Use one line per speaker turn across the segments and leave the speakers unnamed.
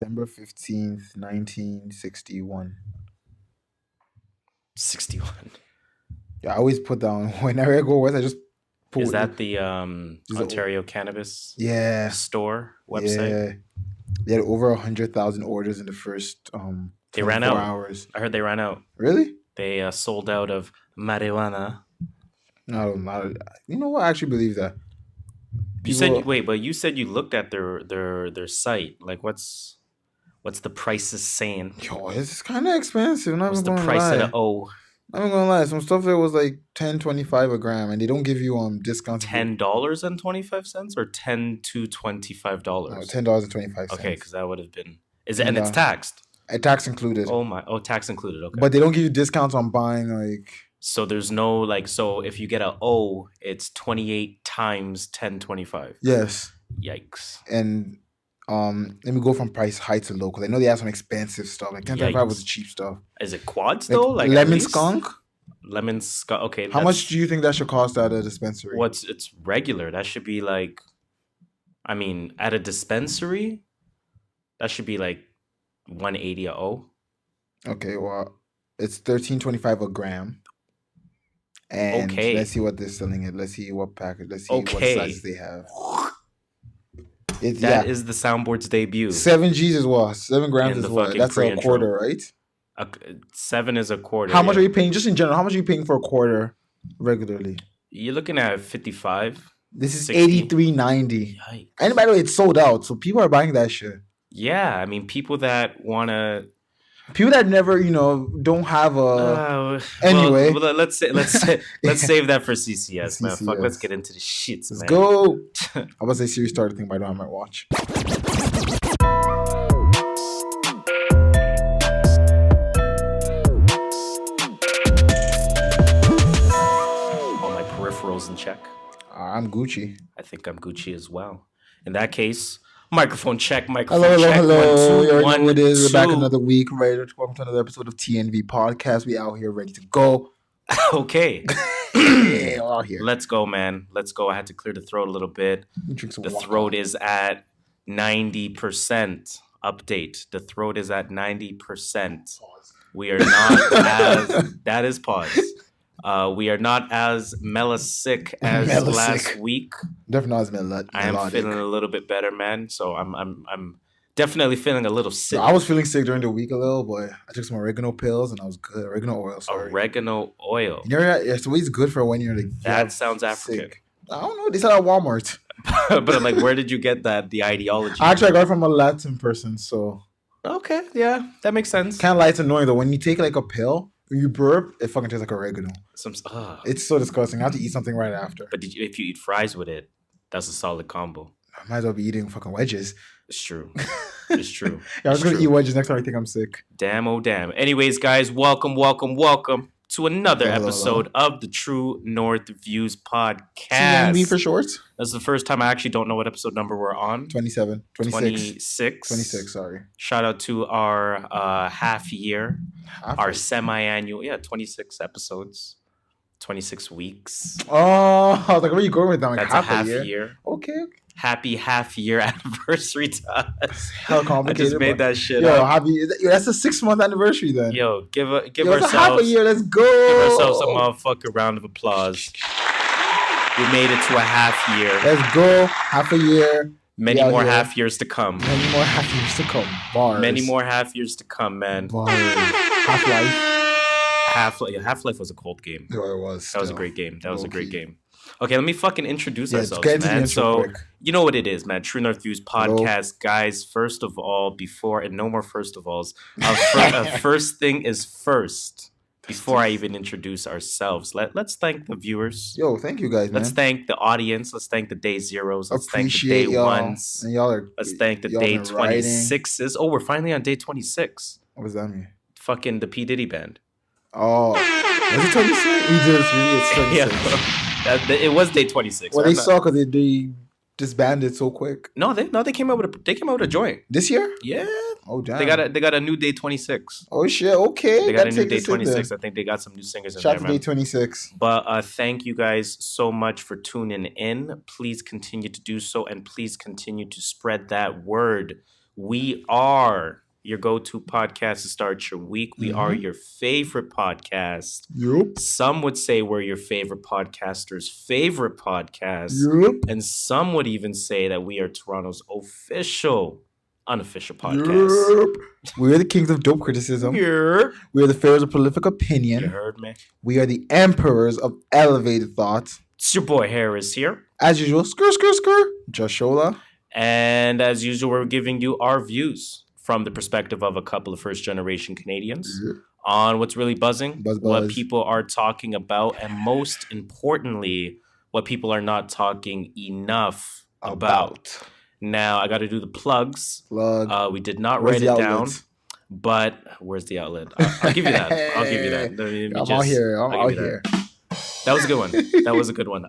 December 15th, 1961.
61.
Yeah, I always put down whenever I go west. I just put.
Is that the
Is it-
Ontario Cannabis
Yeah,
store website?
yeah. They had over 100,000 orders in the first
They ran
24
out.
hours.
I heard they ran out.
Really?
They sold out of marijuana.
No, not. You know what? I actually believe that.
You said but you said you looked at their site. Like what's the prices saying?
Yo, it's kind of expensive. Not
What's
even
the
gonna
price
lie.
of the O?
I'm not gonna lie. Some stuff there was like 10-25 a gram, and they don't give you discounts.
$10.25 or $10 to $25?
$10.25.
Okay, because that would have been and it's taxed.
Tax included.
Tax included. Okay,
But they don't give you discounts on buying like.
so there's no so if you get a O, it's 28 times 10.25.
Yes.
Yikes.
And let me go from price high to low because I know they have some expensive stuff. Like 10.25 was the cheap stuff.
Is it quads
Like
though? Like
lemon skunk.
Lemon skunk. Okay.
How much do you think that should cost at a dispensary?
It's regular. That should be like, I mean, at a dispensary, that should be like 180 a O.
Okay, well, it's $13.25 a gram. And
Okay.
let's see what they're selling it. Let's see what package. Let's see what sizes they have.
That is the soundboard's debut.
7 G's is what? 7 grams
In
is
the
what?
fucking
That's a
pre-intro.
quarter, right?
7 is a quarter.
How much are you paying? Just in general, how much are you paying for a quarter regularly?
You're looking at 55.
This is
60.
$83.90.
Yikes.
And by the way, it's sold out, so people are buying that shit.
Yeah, I mean, people that want to.
People that never, don't have a. Anyway.
well, let's save that for CCS, man. Fuck, let's get into the shits,
Let's
man.
go. I was a Siri started thing, but I don't have my watch.
All my peripherals in check.
I'm Gucci.
I think I'm Gucci as well. In that case, microphone check.
Hello.
Check.
You
1, 2,
already know
1,
what it is. We're back
2.
another week. Welcome to another episode of TNV Podcast. We out here ready to go.
Okay.
Yeah, we're out here.
Let's go, man. Let's go. I had to clear the throat a little bit.
Drink some
The
water.
throat is at 90%. Update. The throat is at 90%. We are not as... That is pause. We are not as melasick as last week.
Definitely not as melodic.
I am feeling a little bit better, man. So I'm definitely feeling a little sick.
So I was feeling sick during the week a little, but I took some oregano pills and I was good. Oregano oil, sorry.
Oregano oil.
It's always good for when you're like...
That sounds African.
Sick. I don't know. They sell at Walmart.
But I'm like, where did you get the ideology?
Actually, I got it from a Latin person, so...
Okay, yeah, that makes sense.
Can't lie, it's annoying though. When you take like a pill, when you burp, it fucking tastes like oregano. It's so disgusting. I have to eat something right after.
But if you eat fries with it, that's a solid combo.
I might as well be eating fucking wedges.
It's true. It's true.
Yeah, I was gonna eat wedges next time I think I'm sick.
Damn, oh damn. Anyways, guys, welcome to another episode of the True North Views podcast.
TNV for short?
That's the first time I actually don't know what episode number we're on.
27. 26.
26,
sorry.
Shout out to our half year, our semi-annual, 26 episodes, 26 weeks.
Oh, I was like, where are you going with that? Like
That's
half
a
a year. Okay.
Happy half year anniversary to us.
Hell complicated.
I just made that shit
yo,
up.
That's a 6-month anniversage then.
Yo, give
it's
ourselves
a half a year. Let's go.
Give ourselves a motherfucking round of applause. We made it to a half year.
Let's go. Half a year.
Many more half years to come.
Many more half years to come. Bars.
Many more half years to come, man.
Bars. Half-Life.
Half-Life was a cold game.
Yeah, it was.
That was a great game. That was a great game. Okay, let me fucking introduce ourselves,
get into
man.
the
So,
quick.
you know what it is, man. True North Views podcast. Guys, first of all, before, and no more first of alls, first thing is first. Before I even introduce ourselves, let's thank the viewers.
Yo, thank you guys, man.
Let's thank the audience. Let's thank the day zeros. Let's
Appreciate
thank the day
y'all.
ones.
And y'all are,
Let's thank the day 26s. Oh, we're finally on day 26.
What does that mean?
Fucking the P. Diddy band.
Oh. Was it 26? We did it. It's 26.
It was day 26.
Well, they saw because they disbanded so quick.
No, they came out with a joint.
This year?
Yeah.
Oh, damn.
They got a new day 26.
Oh, shit. Okay.
They got a new day 26. I think they got some new singers in
Shout
there,
out to day 26.
But thank you guys so much for tuning in. Please continue to do so, and please continue to spread that word We are your go-to podcast to start your week. We are your favorite podcast.
Yep.
Some would say we're your favorite podcaster's favorite podcast.
Yep.
And some would even say that we are Toronto's unofficial podcast.
Yep. We're the kings of dope criticism.
Yep.
We are the Pharaohs of Prolific Opinion.
You heard me.
We are the emperors of elevated thought.
It's your boy Harris here.
As usual, skr. JustShola.
And as usual, we're giving you our views from the perspective of a couple of first-generation Canadians on what's really buzzing, what people are talking about, and most importantly, what people are not talking enough about. Now, I got to do the plugs. We did not write it down, but where's the outlet? I'll give you that. I'm out here. That was a good one.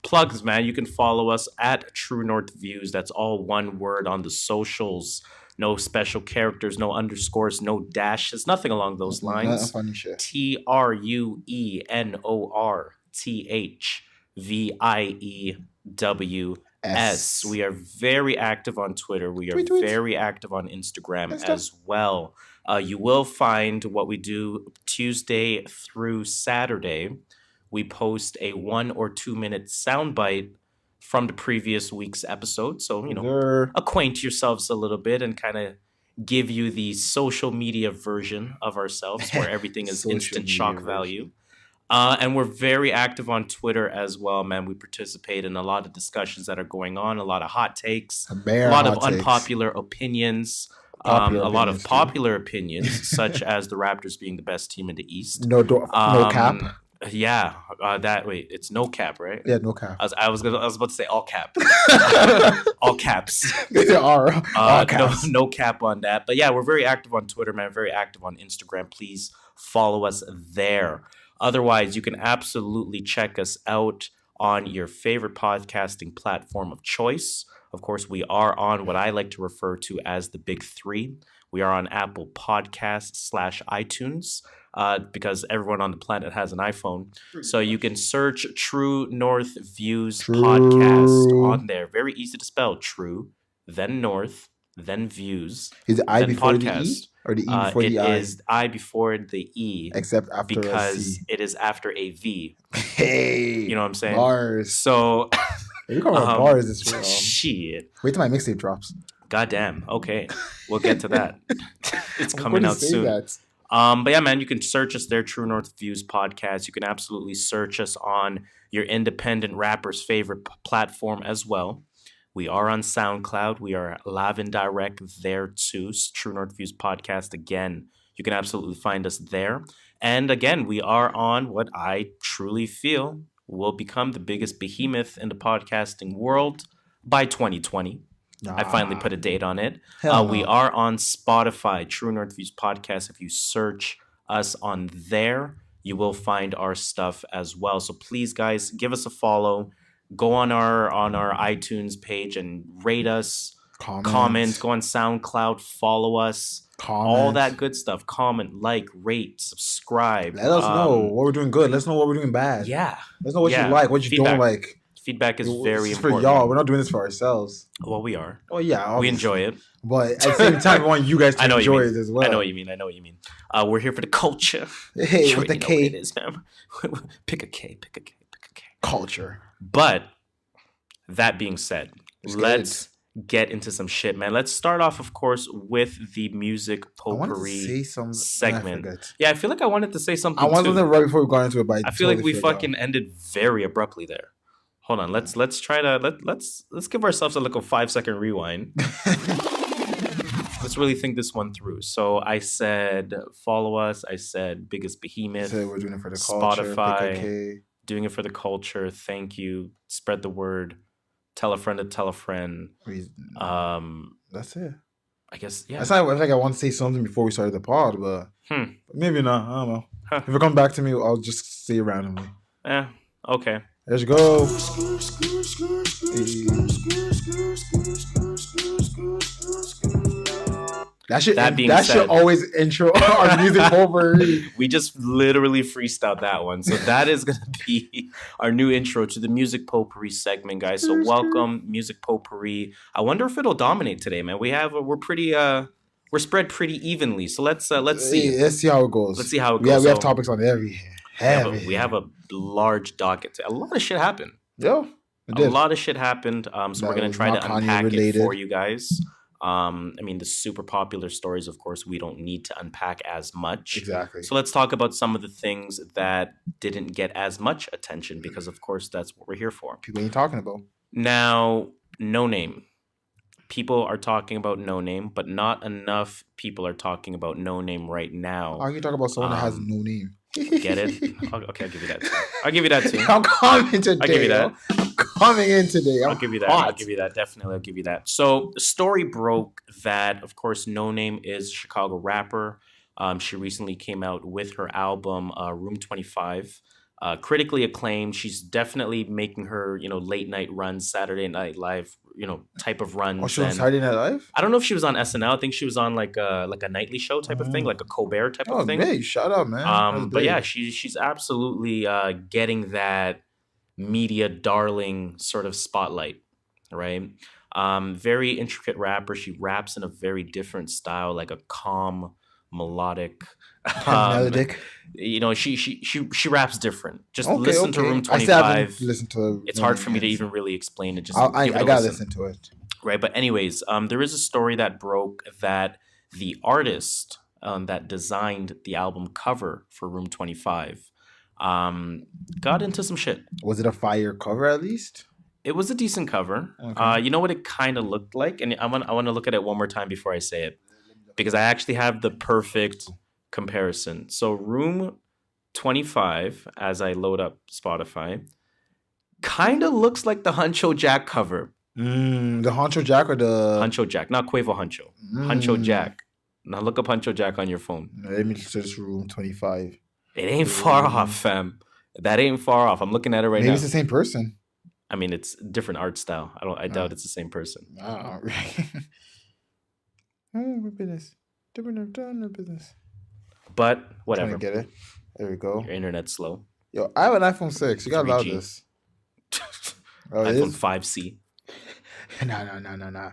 Plugs, man. You can follow us at True North Views. That's all one word on the socials. No special characters, no underscores, no dashes, nothing along those lines.
That's funny shit.
TrueNorthViews. We are very active on Twitter. We are very active on Instagram as well. You will find what we do Tuesday through Saturday. We post a 1 or 2 minute soundbite from the previous week's episode. So, acquaint yourselves a little bit and kind of give you the social media version of ourselves where everything is instant shock value. And we're very active on Twitter as well, man. We participate in a lot of discussions that are going on, a lot of hot takes, a lot of unpopular opinions. A lot of popular opinions, such as the Raptors being the best team in the East.
No cap.
Yeah, it's no cap, right?
Yeah, no cap.
I was about to say all cap, all caps.
all caps.
No cap on that. But yeah, we're very active on Twitter, man. Very active on Instagram. Please follow us there. Otherwise, you can absolutely check us out on your favorite podcasting platform of choice. Of course, we are on what I like to refer to as the Big Three. We are on Apple Podcasts /iTunes because everyone on the planet has an iPhone. So you can search True North Views Podcast on there. Very easy to spell. True, then North, then Views.
Is it I
then
before
podcast.
The E? Or the E before the I?
It is I before the E.
Except after
because
a C.
it is after a V.
Hey.
You know what I'm saying?
Bars.
So...
You're calling bars this week.
Shit.
Wait till my mixtape drops.
Goddamn. Okay. We'll get to that. It's coming out soon. But yeah, man, you can search us there, True North Views Podcast. You can absolutely search us on your independent rapper's favorite platform as well. We are on SoundCloud. We are live and direct there too. True North Views Podcast. Again, you can absolutely find us there. And again, we are on what I truly feel will become the biggest behemoth in the podcasting world by 2020. I finally put a date on it. We are on Spotify, True North Views Podcast. If you search us on there, you will find our stuff as well. So please, guys, give us a follow. Go on our iTunes page and rate us. Comment. Go on SoundCloud. Follow us. All that good stuff. Comment, like, rate, subscribe.
Let us know what we're doing good. Let us know what we're doing bad.
Yeah.
Let us know what you like, what you don't like.
Feedback is very important.
For y'all. We're not doing this for ourselves.
Well, we are.
Oh, yeah. Obviously.
We enjoy it.
But at the same time, we want you guys to enjoy it as well.
I know what you mean. We're here for the culture.
Hey, with the K.
It is, man. Pick a K.
Culture.
But that being said, let's get into some shit, man. Let's start off, of course, with the music potpourri segment. I feel like I wanted to say something. I wanted to right before we got into it, but I feel like we fucking ended very abruptly there. Hold on, let's try to let's give ourselves a little 5-second rewind. Let's really think this one through. So I said follow us. I said biggest behemoth.
We're doing it for the culture.
Spotify. Doing it for the culture. Thank you. Spread the word. Tell a friend to tell a friend.
That's it.
I guess, yeah.
I think I want to say something before we started the pod, but maybe not. I don't know. If it comes back to me, I'll just say it randomly.
Yeah, okay.
Let's go. That should always intro our music potpourri.
We just literally freestyled that one. So that is going to be our new intro to the music potpourri segment, guys. So welcome, music potpourri. I wonder if it'll dominate today, man. We're spread pretty evenly. So let's see.
Let's see how it goes.
Let's see how it goes.
Yeah, we have topics on every.
We have a large docket. A lot of shit happened.
Yeah,
a lot of shit happened. So we're going to try to unpack it for you guys. I mean, the super popular stories, of course, we don't need to unpack as much.
Exactly.
So let's talk about some of the things that didn't get as much attention because, of course, that's what we're here for.
People ain't talking about.
Now, Noname. People are talking about Noname, but not enough people are talking about Noname right now.
How can you talk about someone that has no name?
Get it? Okay, I'll give you that too. I'll give you that too.
I'm coming today.
I'll give you that.
I'm coming in today.
I'll give you that. I'll give you that. Definitely, I'll give you that. So the story broke that, of course, Noname is a Chicago rapper. She recently came out with her album Room 25. Critically acclaimed. She's definitely making her, late night runs, Saturday Night Live, type of runs.
Oh, she was on Saturday Night Live?
I don't know if she was on SNL. I think she was on like a nightly show type of thing, like a Colbert type of thing.
Hey, shout out, man.
But yeah, she's absolutely getting that media darling sort of spotlight, right? Very intricate rapper. She raps in a very different style, like a calm, melodic.
Melodic.
She raps different. Just listen to Room 25. It's hard for me to even really explain it. Just
I gotta listen to it.
Right, but anyways, there is a story that broke that the artist that designed the album cover for Room 25 got into some shit.
Was it a fire cover at least?
It was a decent cover. Okay. You know what it kind of looked like? And I want to look at it one more time before I say it, because I actually have the perfect comparison. So Room 25, as I load up Spotify, kind of looks like the Huncho Jack cover.
The Huncho Jack or the...
Huncho Jack, not Quavo Huncho. Huncho Jack. Now look up Huncho Jack on your phone.
Let me search Room 25.
It ain't far off, fam. That ain't far off. I'm looking at it right now.
Maybe it's the same person.
I mean, it's a different art style. I doubt it's the same person.
Oh, right. Oh, business. Different business.
But whatever.
Get it? There we go.
Your internet's slow.
Yo, I have an iPhone 6. You gotta allow this.
iPhone 5C.
No.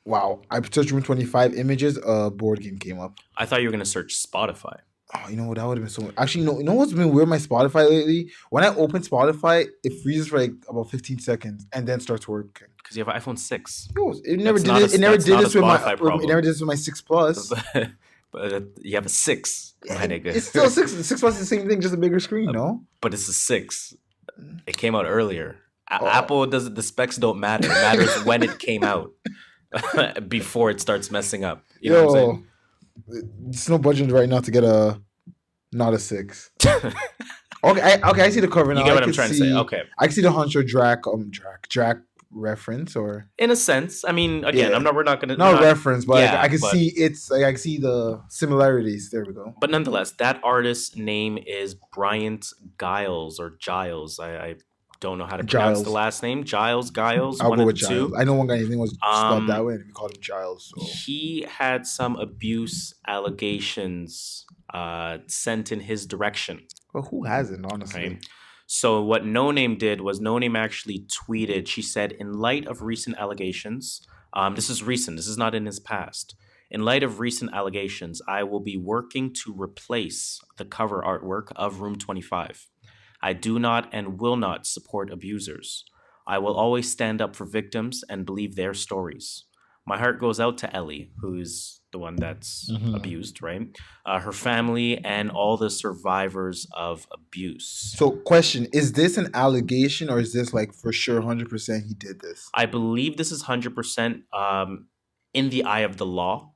Wow. I searched Room 25 images. A board game came up.
I thought you were gonna search Spotify.
Oh, you know what? That would have been so... Actually, you know what's been weird with my Spotify lately? When I open Spotify, it freezes for like about 15 seconds and then starts working.
Because you have an iPhone 6.
Yo, it never did this with my 6 Plus.
But you have a 6, my nigga.
It's still 6. 6 Plus is the same thing, just a bigger screen, no?
But it's a 6. It came out earlier. Apple doesn't... The specs don't matter. It matters when it came out. Before it starts messing up. You know what I'm saying?
It's no budget right now to get not a 6. Okay, I see the cover now.
You get what I'm trying to say. Okay,
I can see the Huncho Jack reference, or
in a sense. I mean, again, we're not gonna
reference, but I can see it's like I can see the similarities. There we go.
But nonetheless, that artist's name is Bryant Giles or Giles. I don't know how to pronounce the last name. Giles.
I'll go with Giles. I know one guy's name was spelled that way, and we called him Giles. So.
He had some abuse allegations sent in his direction.
Well, who hasn't, honestly?
Right? So what Noname did was Noname actually tweeted. She said, in light of recent allegations, this is recent. This is not in his past. In light of recent allegations, I will be working to replace the cover artwork of Room 25. I do not and will not support abusers. I will always stand up for victims and believe their stories. My heart goes out to Ellie, who's the one that's abused, right? Her family and all the survivors of abuse.
So, question, is this an allegation or is this like for sure 100% he did this?
I believe this is 100% in the eye of the law.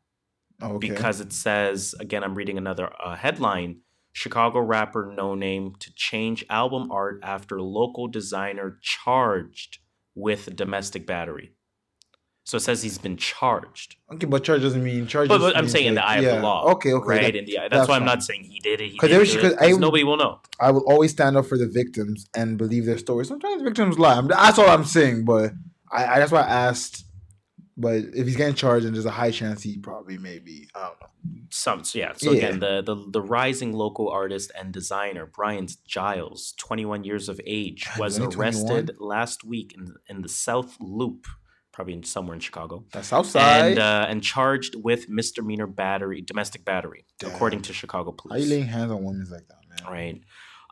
Okay. Because it says, again, I'm reading another headline, Chicago rapper Noname to change album art after local designer charged with domestic battery. So it says he's been charged.
Okay, but charge doesn't mean charge.
But I'm saying in the eye of the law.
Okay.
Right, in the eye. That's why I'm not saying he did it. Because nobody will know.
I will always stand up for the victims and believe their stories. Sometimes victims lie. That's all I'm saying. But I that's why I asked But if he's getting charged, then there's a high chance he probably maybe, I don't know.
So again, the rising local artist and designer Brian Giles, 21 years of age,
God,
was
he's only
arrested
21?
last week in the South Loop, probably somewhere in Chicago,
That's outside.
and charged with misdemeanor domestic battery,
Damn.
according to Chicago
How you
police.
laying hands on women like that, man?
Right.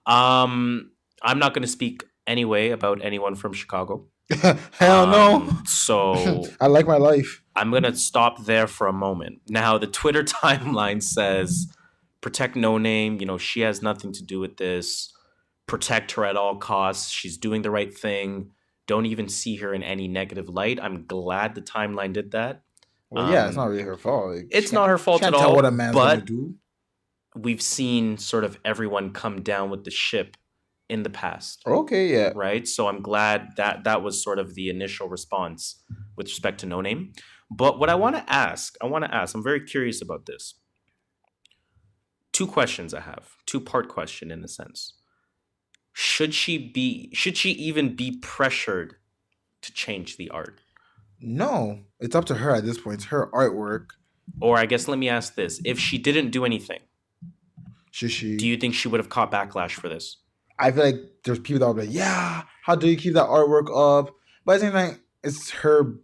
I'm not going to speak anyway about anyone from Chicago.
Hell no.
So
I like my life.
I'm going to stop there for a moment. Now, the Twitter timeline says, protect Noname. You know, she has nothing to do with this. Protect her at all costs. She's doing the right thing. Don't even see her in any negative light. I'm glad the timeline did that.
Well, yeah, it's not really her fault. Like,
It's not her fault
can't
at
tell
all.
what a man's gonna
But
do.
we've seen sort of everyone come down with the ship in the past.
Okay, yeah.
Right? So I'm glad that was sort of the initial response with respect to Noname. But what I want to ask, I'm very curious about this. Two questions I have, two-part question in a sense. Should she even be pressured to change the art?
No, it's up to her at this point. It's her artwork.
Or I guess let me ask this. If she didn't do anything,
Should she?
do you think she would have caught backlash for this?
I feel like there's people that will be like, yeah, how do you keep that artwork up? But I think like it's her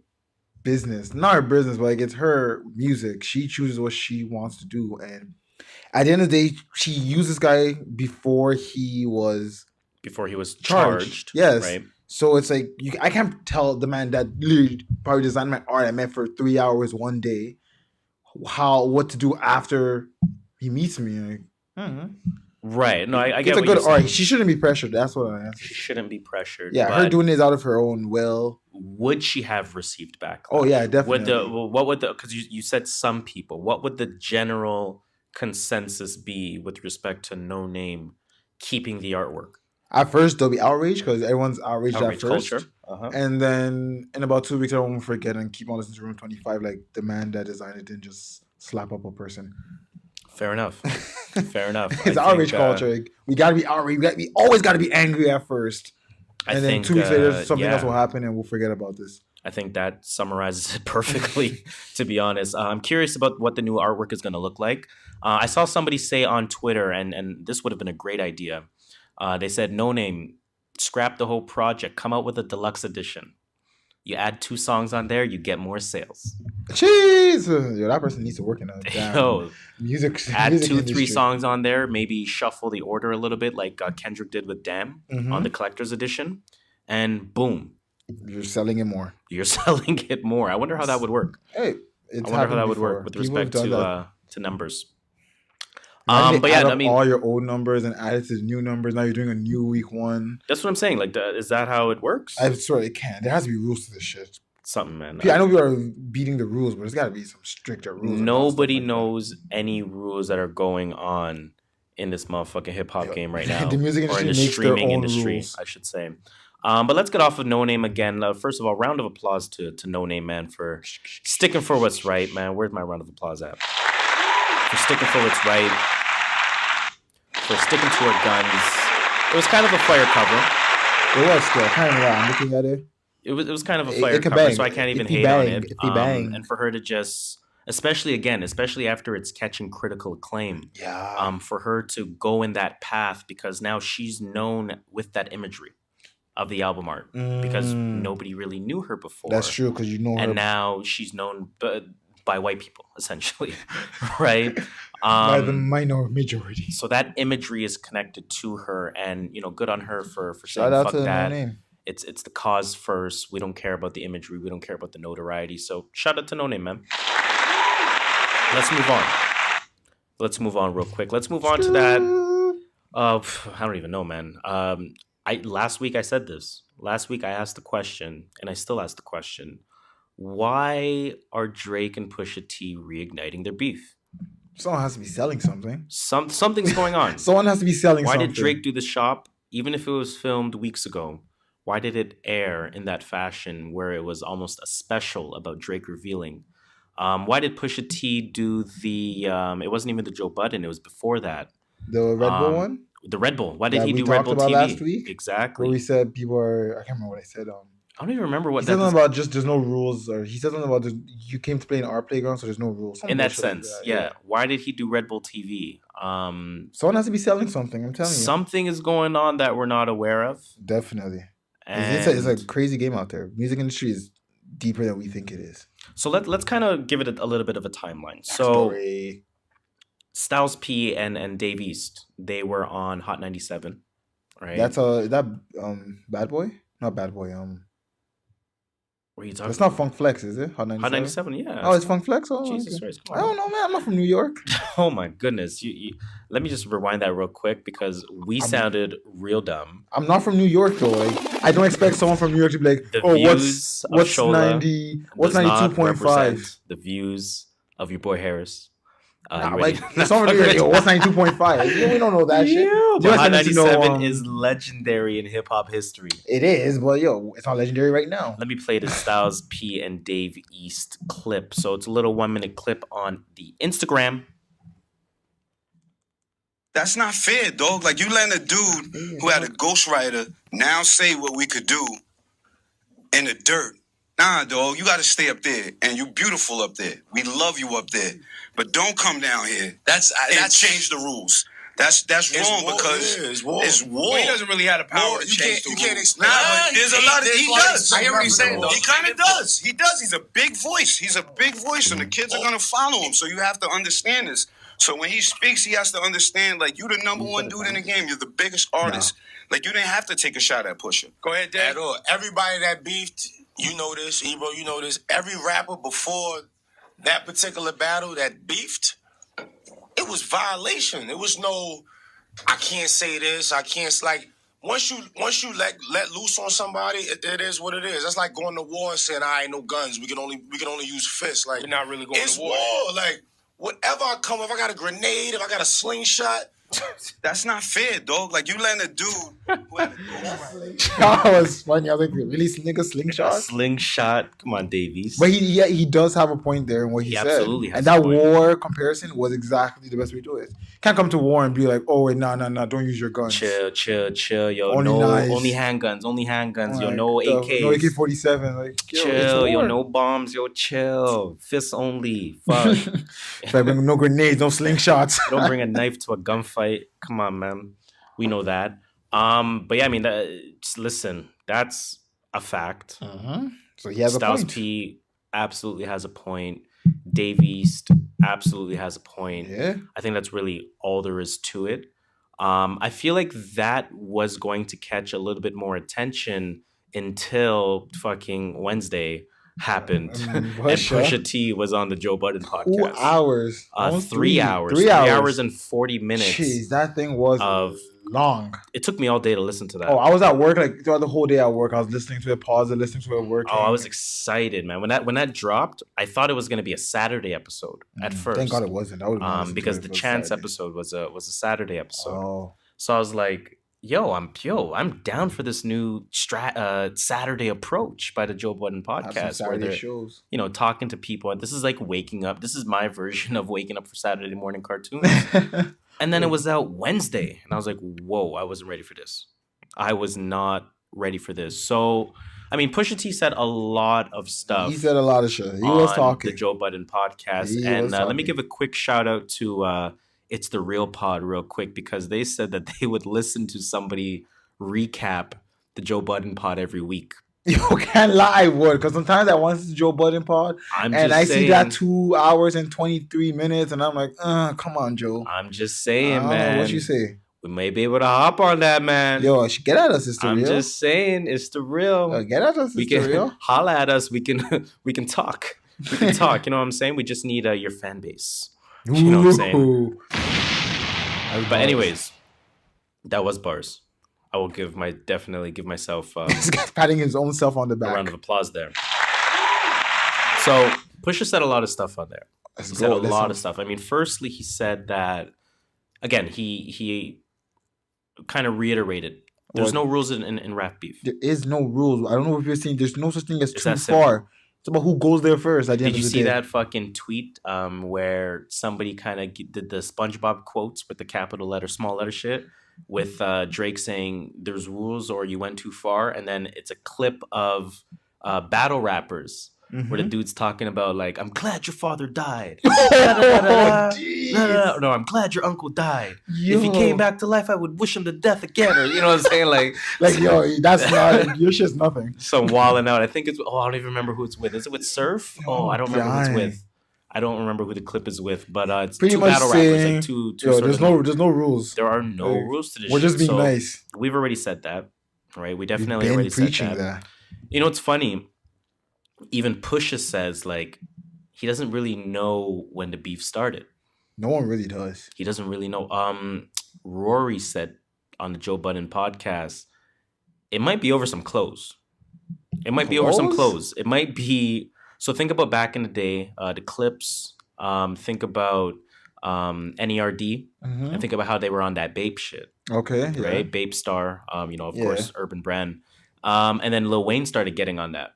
business. Not her business, but like it's her music. She chooses what she wants to do. And at the end of the day, she used this guy before he was
Charged.
Yes.
Right.
So it's like I can't tell the man that literally probably designed my art I met for 3 hours one day what to do after he meets me. Like, I don't know.
Right. No, I get
It's a
what
good
you're saying.
art. She shouldn't be pressured. That's what I answer.
She shouldn't be pressured.
Yeah, her doing it out of her own will.
Would she have received backlash?
Oh yeah, definitely.
Because you said some people. What would the general consensus be with respect to Noname keeping the artwork?
At first, there'll be outrage because everyone's outraged at
Outrage
first.
culture. Uh-huh.
And then in about 2 weeks, everyone will forget and keep on listening to Room 25. Like the man that designed it didn't just slap up a person.
Fair enough. Fair enough.
It's outrage culture. Like, we gotta be outraged. We always gotta be angry at first. And then 2 weeks later, something else will happen and we'll forget about this.
I think that summarizes it perfectly, to be honest. I'm curious about what the new artwork is going to look like. I saw somebody say on Twitter, and this would have been a great idea. They said, Noname, scrap the whole project. Come out with a deluxe edition. You add 2 songs on there, you get more sales.
Jeez! Yo, that person needs to work in a damn music
add
music
2-3
industry.
songs on there, maybe shuffle the order a little bit like Kendrick did with Damn on the collector's edition, and boom.
You're selling it more.
You're selling it more. I wonder how that would work.
Hey,
I wonder how that would work with
People
respect
have done
to numbers.
But yeah,
I mean,
all your old numbers and add it to the new numbers. Now you're doing a new week one.
That's what I'm saying. Like, is that how it works?
I swear it can't. There has to be rules to this shit.
Something, man.
I know we are beating the rules, but there's got to be some stricter rules.
Nobody knows any rules that are going on in this motherfucking hip hop game right now,
The music
or in
industry
the
makes their
streaming
own
industry,
rules.
I should say. But let's get off of Noname again. First of all, round of applause to Noname, man, for sticking for what's right, man. Where's my round of applause at? For sticking for what's right, for sticking to her guns. It was kind of a fire cover.
It was still kind of I'm looking at it.
It was kind of a fire
It could
cover,
bang.
so I can't even
If he
hate on
bang,
it.
if he bang.
And for her to just, especially after it's catching critical acclaim,
Yeah.
for her to go in that path, because now she's known with that imagery of the album art, because nobody really knew her before.
That's true, because you know her.
And now she's known by white people, essentially, right?
By the minor majority.
So that imagery is connected to her, and good on her for saying
Shout out
fuck
to
that.
Noname.
It's the cause first. We don't care about the imagery. We don't care about the notoriety. So shout out to Noname, man. Let's move on real quick. Let's move on to that. I don't even know, man. Last week I said this. Last week I asked the question, and I still ask the question: why are Drake and Pusha T reigniting their beef?
Someone has to be selling something.
Something's going on.
Someone has to be selling
Why
something.
did Drake do the shop, even if it was filmed weeks ago? Why did it air in that fashion where it was almost a special about Drake revealing? Why did Pusha T do the, it wasn't even the Joe Budden, it was before that.
The Red Bull one?
The Red Bull. Why did
That
he
we
do Red
talked
Bull
about
TV?
last week?
Exactly.
Where we said people are, I can't remember what I said.
I don't even remember what
He said something about just there's no rules, or he said something about you came to play in our playground, so there's no rules.
in that sense, yeah. Why did he do Red Bull TV?
Someone has to be selling something. I'm telling you,
something is going on that we're not aware of.
Definitely,
and
it's a crazy game out there. Music industry is deeper than we think it is.
So let's kind of give it a little bit of a timeline. So Styles P and Dave East, they were on Hot 97, right?
That's Bad Boy? Not Bad Boy.
What are you talking?
It's not Funk Flex, is it? Hot 97?
Hot 97, yeah.
Oh, it's Funk Flex? Oh,
Jesus
okay.
Christ.
I don't know, man. I'm not from New York.
Oh, my goodness. You let me just rewind that real quick because we sounded real dumb.
I'm not from New York, though. Like, I don't expect someone from New York to be like, what's 90? What's 92.5?
The views of your boy Harris.
Like, someone from New York, yo, what's 92.5? We don't know that shit.
But Hot 97 is legendary in hip hop history.
It is, but yo, it's not legendary right now.
Let me play the Styles P and Dave East clip. So it's a little 1-minute clip on the Instagram.
That's not fair, dog. Like, you letting a dude who had a ghostwriter now say what we could do in the dirt. Nah, dog, you got to stay up there, and you beautiful up there. We love you up there, but don't come down here. That's change the rules. That's wrong because it's war.
Well, he doesn't really have the power to change the rules.
You can't explain. Nah, but there's a lot of he does.
I hear what he's saying, though.
He kind of does. He does. He's a big voice. And the kids are gonna follow him. So you have to understand this. So when he speaks, he has to understand. Like, you the number one dude in the game. You're the biggest artist. Like, you didn't have to take a shot at Pusha.
Go ahead, Dave.
At all. Everybody that beefed, you know this, Ebro, you know this. Every rapper before that particular battle that beefed, it was violation. It was no, I can't say this, I can't, like, once you let loose on somebody, it is what it is. That's like going to war and saying, I ain't no guns. We can only use fists. Like,
we're not really going
it's
to war.
Like, whatever I come, if I got a grenade, if I got a slingshot.
That's not fair, dog. Like, you letting a dude who had a ghostwriter.
That was funny. I was like, really, nigga, slingshot?
Slingshot. Come on, Davies.
But he does have a point there in what he said.
Absolutely has
and that
a point.
war comparison was exactly the best way to do it. Can't come to war and be like, oh, wait, no, don't use your guns.
Chill. Yo,
only
only handguns. Yo, no AKs.
No AK-47. Like,
chill. Yo, no bombs. Yo, chill. Fists only. Fuck.
Like, no grenades, no slingshots.
Don't bring a knife to a gunfight. Come on, man. We know that. But yeah, I mean, just listen. That's a fact.
So he has
Styles
a point.
P absolutely has a point. Dave East absolutely has a point.
Yeah.
I think that's really all there is to it. I feel like that was going to catch a little bit more attention until fucking Wednesday happened. And Pusha T was on the Joe Budden podcast.
2 hours.
3 hours.
3
3
hours.
hours and 40 minutes.
Jeez, that thing was long.
It took me all day to listen to that.
Oh, I was at work, like throughout the whole day at work. I was listening to it, pausing, listening to it, working.
Oh, I was excited, man. When that dropped, I thought it was going to be a Saturday episode at first.
Thank God it wasn't.
Because the Chance episode was a Saturday episode.
Oh.
So I was like, I'm down for this new Saturday approach by the Joe Budden podcast where they're
shows.
Talking to people. This is like waking up. This is my version of waking up for Saturday morning cartoons. And then it was out Wednesday, and I was like, whoa, I wasn't ready for this. I was not ready for this. So, I mean, Pusha T said a lot of stuff.
He said a lot of shit. He was talking.
The Joe Budden podcast. And let me give a quick shout out to It's the Real Pod real quick, because they said that they would listen to somebody recap the Joe Budden pod every week.
You can't lie, I would, because sometimes I want to see Joe Budden pod, see that 2 hours and 23 minutes, and I'm like, come on, Joe.
I'm just saying, man.
What you say?
We may be able to hop on that, man.
Yo, get at us, it's the real.
I'm just saying, it's the real.
Get at us, it's the real.
Holla at us. We can talk. We can talk. You know what I'm saying? We just need your fan base. You know what I'm saying? But anyways, that was bars. I will definitely give myself
this guy's patting his own self on the back.
A round of applause there. So Pusha said a lot of stuff on there. He said a lot of stuff. I mean, firstly, he said that again. He kind of reiterated there's no rules in rap beef.
There is no rules. I don't know if you're saying there's no such thing as too far. It's about who goes there first.
Did you see that fucking tweet where somebody kind of did the SpongeBob quotes with the capital letter, small letter shit? with Drake saying there's rules or you went too far, and then it's a clip of battle rappers where the dude's talking about like, I'm glad your father died. No, I'm glad your uncle died. If he came back to life, I would wish him to death again. Or you know what I'm saying? Like
yo, that's not your shit's nothing.
Some wilding out. I think it's I don't even remember who it's with. Is it with Surf? I don't remember who it's with. I don't remember who the clip is with, but it's
pretty
two
much
battle rappers, like two.
There's no rules.
There are no rules to this.
We're just
shit.
being nice.
We've already said that, right? We definitely already said that. You know what's funny? Even Pusha says like he doesn't really know when the beef started.
No one really does.
He doesn't really know. Rory said on the Joe Budden podcast, it might be over some clothes. It might be over some clothes. It might be. So think about back in the day, the Clips. Think about NERD. And think about how they were on that Bape shit.
Okay. Yeah.
Right? Bape Star. Of course, urban brand. And then Lil Wayne started getting on that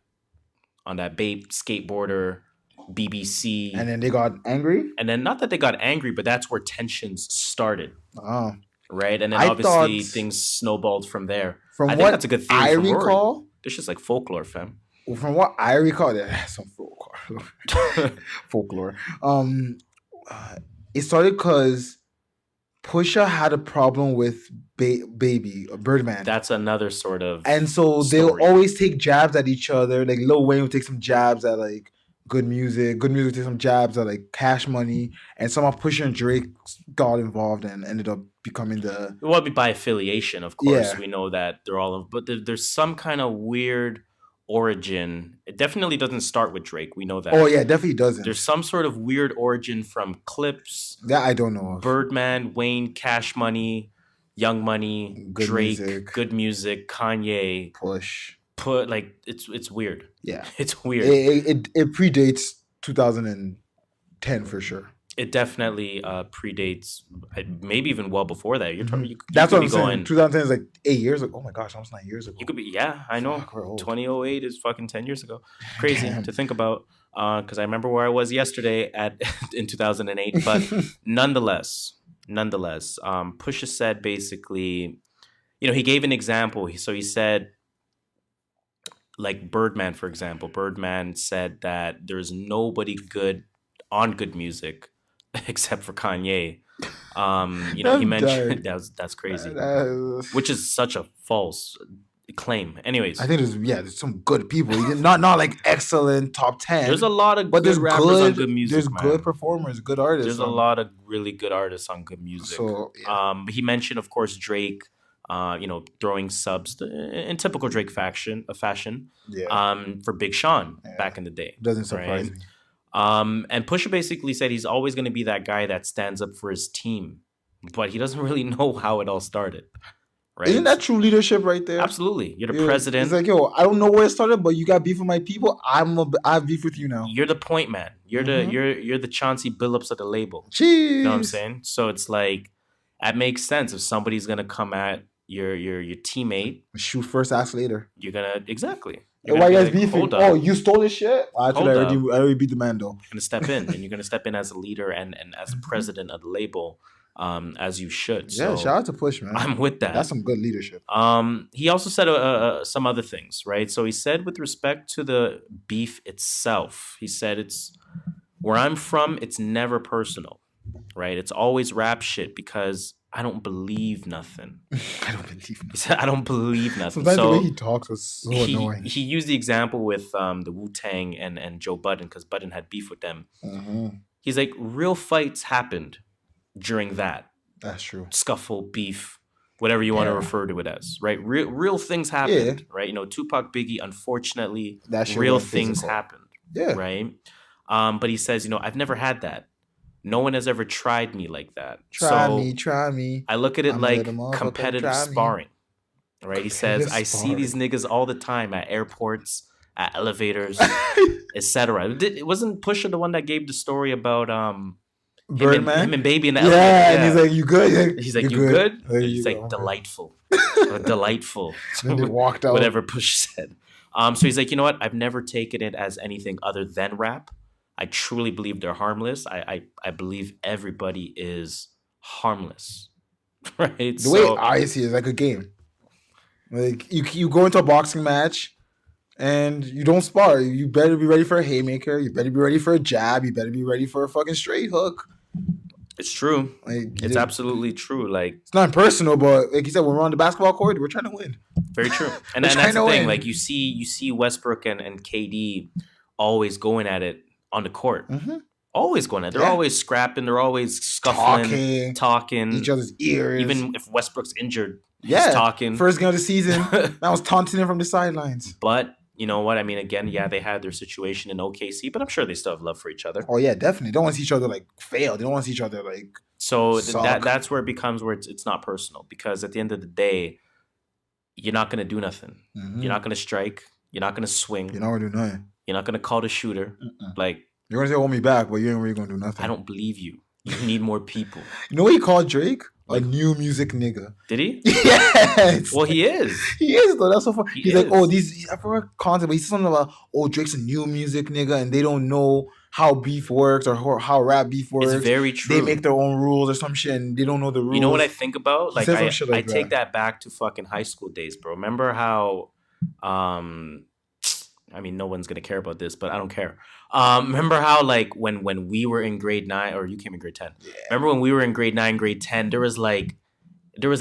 Bape skateboarder, BBC.
And then they got angry?
And then not that they got angry, but that's where tensions started.
Oh.
Right? And then obviously things snowballed from there.
From
I think that's a good thing.
I recall.
This is like folklore, fam.
From what I recall, that's some folklore. It started because Pusha had a problem with Baby Birdman.
That's another sort of
and so they'll always take jabs at each other. Like Lil Wayne would take some jabs at like good music would take some jabs at like Cash Money, and somehow Pusha and Drake got involved and ended up becoming the
by affiliation, of course. We know that they're all but there's some kind of weird origin. It definitely doesn't start with Drake. We know that.
Oh yeah, it definitely doesn't.
There's some sort of weird origin from Clips.
That I don't know of.
Birdman, Wayne, Cash Money, Young Money, good Drake, music. Good music, Kanye,
Push.
Like it's weird.
Yeah,
it's weird.
It predates 2010 for sure.
It definitely predates, maybe even well before that. You're talking.
That's what I'm saying. 2010 is like 8 years ago. Oh my gosh, almost 9 years ago.
You could be. Yeah, I know. 2008 is fucking 10 years ago. Crazy to think about. Because I remember where I was yesterday in 2008. But nonetheless, Pusha said basically, he gave an example. So he said, like Birdman, for example. Birdman said that there's nobody good on good music except for Kanye. He mentioned that's crazy, which is such a false claim. Anyways,
I think there's some good people. Not like excellent top 10.
There's a lot of good rappers on good music.
There's good performers, good artists.
There's a lot of really good artists on good music. So, he mentioned, of course, Drake. Throwing subs in typical Drake fashion. For Big Sean back in the day.
Doesn't surprise me.
And Pusha basically said he's always going to be that guy that stands up for his team, but he doesn't really know how it all started. Right?
Isn't that true leadership right there?
Absolutely. You're the president.
It's like, I don't know where it started, but you got beef with my people. I have beef with you now.
You're the point man. You're the Chauncey Billups of the label.
Jeez.
You know what I'm saying? So it's like, that makes sense. If somebody's going to come at your teammate,
shoot first, ask later.
You're gonna exactly.
Why you guys beefing? Oh, you stole his shit? Well, actually, I already beat the man though.
You're gonna step in, and you're gonna step in as a leader and as a president of the label, as you should. So,
yeah, shout out to Push, man.
I'm with that.
That's some good leadership.
He also said some other things, right? So he said, with respect to the beef itself, he said it's where I'm from. It's never personal, right? It's always rap shit because I don't believe nothing.
I don't believe nothing.
He said, I don't believe nothing.
Sometimes the way he talks was so annoying.
He used the example with the Wu-Tang and Joe Budden because Budden had beef with them. He's like, real fights happened during that.
That's true.
Scuffle, beef, whatever you want to refer to it as, right? Real things happened, right? Tupac, Biggie, unfortunately, real things happened, right? But he says, I've never had that. No one has ever tried me like that.
Try me.
I look at it like competitive sparring, right? He says, I see these niggas all the time at airports, at elevators, etc. It wasn't Pusha the one that gave the story about
Birdman?
him and Baby in the elevator?
And he's like, you good?
He's like, you good? He's like, delightful. Delightful.
Then they walked out.
Whatever Pusha said. So he's like, you know what? I've never taken it as anything other than rap. I truly believe they're harmless. I believe everybody is harmless, right?
The way I see it is like a game. Like you go into a boxing match and you don't spar. You better be ready for a haymaker. You better be ready for a jab. You better be ready for a fucking straight hook.
It's true.
Like
It's absolutely true. Like,
it's not personal, but like you said, when we're on the basketball court, we're trying to win.
very true. And
We're
then that's
trying
the
to
thing.
win.
Like, you see Westbrook and KD always going at it on the court.
Mm-hmm.
Always going at it. They're
Yeah.
always scrapping. They're always scuffling, talking.
Each other's ears.
Even if Westbrook's injured,
yeah,
he's talking.
First game of the season, I was taunting him from the sidelines.
But you know what? I mean, again, yeah, they had their situation in OKC, but I'm sure they still have love for each other.
Oh yeah, definitely. They don't want to see each other like fail. They don't want to see each other like.
So
Suck.
that's where it becomes where it's not personal, because at the end of the day, you're not gonna do nothing.
Mhm.
You're not gonna strike. You're not gonna swing.
You're not gonna do nothing.
You're not gonna call the shooter. Like,
You're gonna say hold me back, but you ain't really gonna do nothing.
I don't believe you. You need more people.
You know what he called Drake? A new music nigga.
Did he?
Yes.
Well, he is.
He is though. That's so funny.
He
He's like,
is.
oh, these. I forgot concept, but he said something about, oh, Drake's a new music nigga, and they don't know how beef works or how rap beef works.
It's very true.
They make their own rules or some shit, and they don't know the rules.
You know what I think about?
He
Like,
said some
I
shit like
take
that.
that back to fucking high school days, bro. Remember how, I mean, no one's gonna care about this, but I don't care. Remember how, like, when we were in grade 9, or you came in grade 10.
Yeah.
Remember when we were in grade 9, grade 10, there was